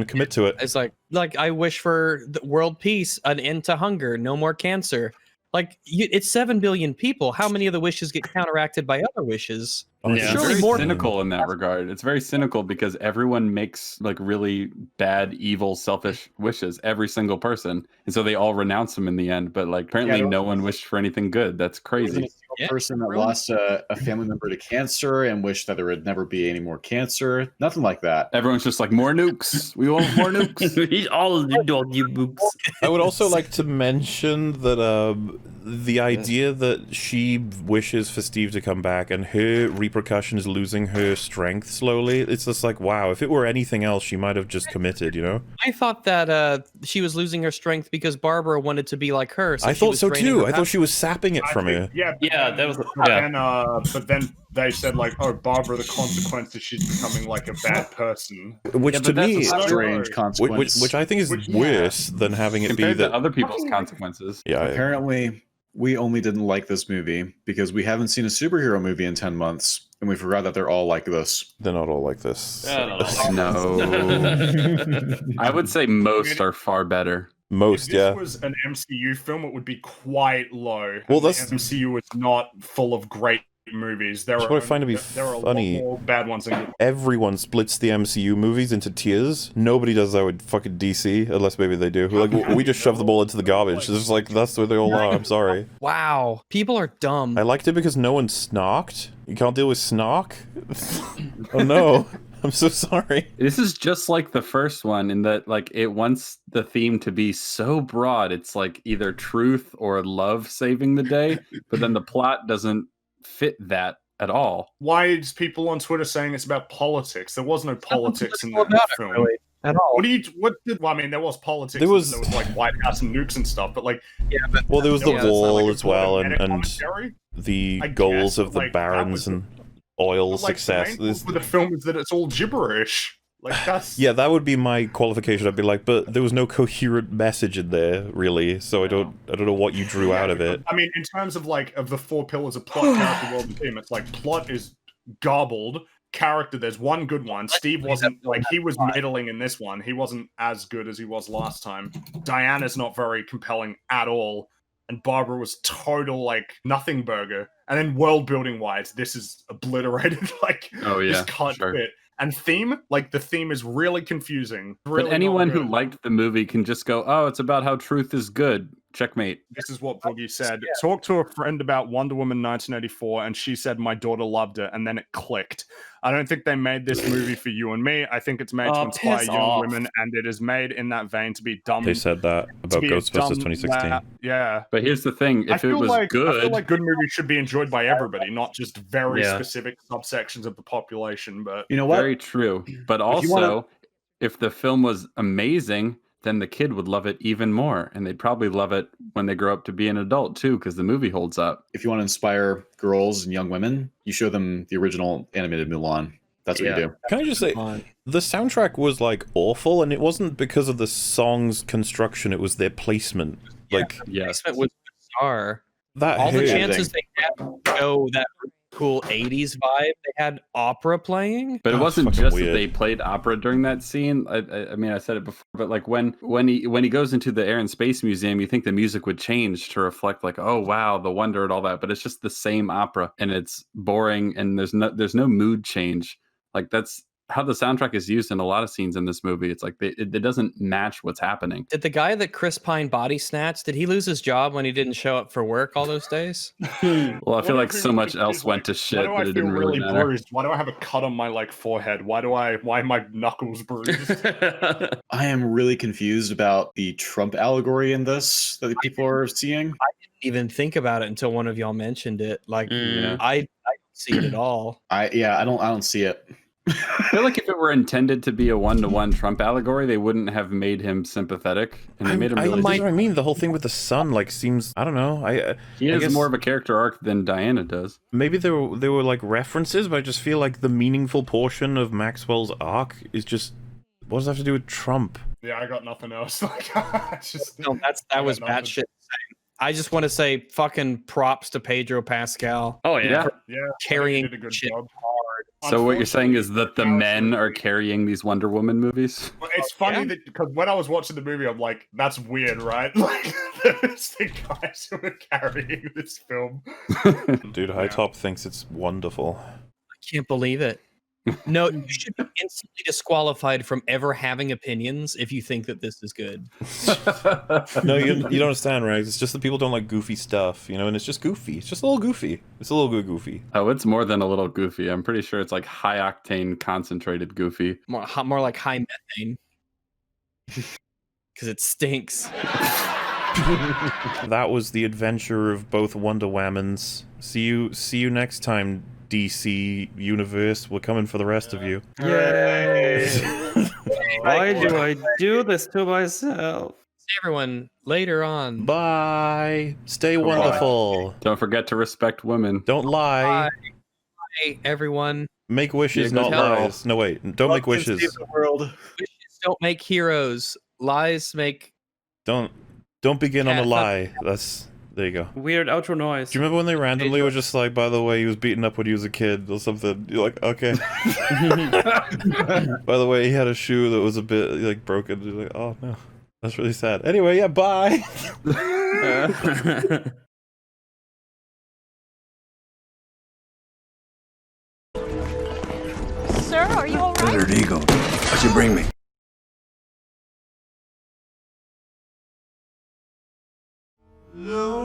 commit to it. It's like I wish for the world peace, an end to hunger, no more cancer. Like, it's 7 billion people. How many of the wishes get counteracted by other wishes? It's very cynical in that regard. It's very cynical because everyone makes like really bad, evil, selfish wishes, every single person. And so they all renounce them in the end. But like apparently no one wished for anything good. That's crazy. A person that lost a family member to cancer and wished that there would never be any more cancer. Nothing like that. Everyone's just like, more nukes. We want more nukes. All the nukes. I would also like to mention that the idea that she wishes for Steve to come back and her repercussion is losing her strength slowly. It's just like, wow, if it were anything else, she might have just committed, you know? I thought that she was losing her strength because Barbara wanted to be like her. So I thought so too. I thought she was sapping it from her. Yeah, that was. But then they said like, oh, Barbara, the consequence is she's becoming like a bad person. Which to me, strange consequence. Which I think is worse than having it be that other people's consequences. Yeah. Apparently, we only didn't like this movie because we haven't seen a superhero movie in 10 months, and we forgot that they're all like this. They're not all like this. No. I would say most are far better. Most, if this was an MCU film, it would be quite low. Well, the that's MCU is not full of great movies. There what I find to be funny. A lot more bad ones than good. Everyone splits the MCU movies into tiers. Nobody does that with fucking DC, unless maybe they do. Like, we just shove them all into the garbage. It's just like, that's where they all are. I'm sorry. Wow, people are dumb. I liked it because no one snarked. You can't deal with snark? Oh no. I'm so sorry. This is just like the first one in that, like, it wants the theme to be so broad. It's like either truth or love saving the day, but then the plot doesn't fit that at all. Why is people on Twitter saying it's about politics? There was no politics in that film. Really, at all. Well, I mean, there was politics. There was like White House and nukes and stuff, but like, well, there was the wall like as well, and commentary. The goals of the barons and oil success. The main for the film is that it's all gibberish. Like that's yeah, that would be my qualification. I'd be like, but there was no coherent message in there, really. So I don't know what you drew out of it. I mean, in terms of like of the 4 pillars of plot, character, world, and theme, it's like plot is garbled. Character, there's one good one. Steve wasn't like he was middling in this one. He wasn't as good as he was last time. Diana's not very compelling at all. And Barbara was total like nothing burger. And then world building wise, this is obliterated. Like this can't fit. And theme, like the theme is really confusing. Really but anyone who liked the movie can just go, oh, it's about how truth is good. Checkmate. This is what Boogie said. Talked to a friend about Wonder Woman 1984, and she said my daughter loved it, and then it clicked. I don't think they made this movie for you and me. I think it's made to inspire young women, and it is made in that vein to be dumb. They said that about Ghostbusters 2016. Yeah. But here's the thing. If it was good... I feel like good movies should be enjoyed by everybody, not just very specific subsections of the population. But you know what? Very true. But also, if the film was amazing, then the kid would love it even more. And they'd probably love it when they grow up to be an adult, too, because the movie holds up. If you want to inspire girls and young women, you show them the original animated Mulan. That's what you do. Can I just say, the soundtrack was, like, awful, and it wasn't because of the song's construction, it was their placement. Like, placement was bizarre. All the chances they had to go that cool 80s vibe, they had opera playing. But it wasn't just that they played opera during that scene. I mean, I said it before, but like when he goes into the Air and Space Museum, you think the music would change to reflect like, oh wow, the wonder and all that. But it's just the same opera, and it's boring, and there's no mood change. Like that's how the soundtrack is used in a lot of scenes in this movie. It's like it doesn't match what's happening. Did the guy that Chris Pine body snatched, did he lose his job when he didn't show up for work all those days? Well, I feel like so much else went to shit Why do I that it feel didn't really matter. bruised? Why do I have a cut on my like forehead? Why are my knuckles bruised? I am really confused about the Trump allegory in this that people are seeing. I didn't even think about it until one of y'all mentioned it. Like, I don't see it at all. I don't see it. I feel like if it were intended to be a one-to-one Trump allegory, they wouldn't have made him sympathetic, and they made him really. That's what I mean. The whole thing with the son, like, seems, I don't know. He has more of a character arc than Diana does. Maybe there were like references, but I just feel like the meaningful portion of Maxwell's arc is just, what does that have to do with Trump? Yeah, I got nothing else. Like, that was batshit. I just want to say fucking props to Pedro Pascal. Oh yeah, carrying did a good shit job. hard. So what you're saying is that the men are carrying these Wonder Woman movies? Well, it's funny that because when I was watching the movie, I'm like, that's weird, right? Like, there's the guys who are carrying this film. Dude, High Top thinks it's wonderful. I can't believe it. No, you should be instantly disqualified from ever having opinions if you think that this is good. No, you don't understand, right? It's just that people don't like goofy stuff, you know, and it's just goofy. It's just a little goofy. It's a little bit goofy. Oh, it's more than a little goofy. I'm pretty sure it's like high octane concentrated goofy. More like high methane. Because it stinks. That was the adventure of both Wonder Wommans. See you next time, DC Universe. We're coming for the rest of you. Yay! Why do I do this to myself? See everyone later on. Bye. Stay wonderful. Don't forget to respect women. Don't lie. Bye, everyone. Make wishes, not lies. No, wait. Don't make wishes. Save the world. Wishes don't make heroes. Lies make... Don't begin on a lie. There you go. Weird outro noise. Do you remember when they randomly were just like, by the way, he was beaten up when he was a kid or something? You're like, okay. By the way, he had a shoe that was a bit like broken. You're like, oh no, that's really sad. Anyway, yeah, bye. Sir, are you all right? Desert Eagle, what you bring me? No.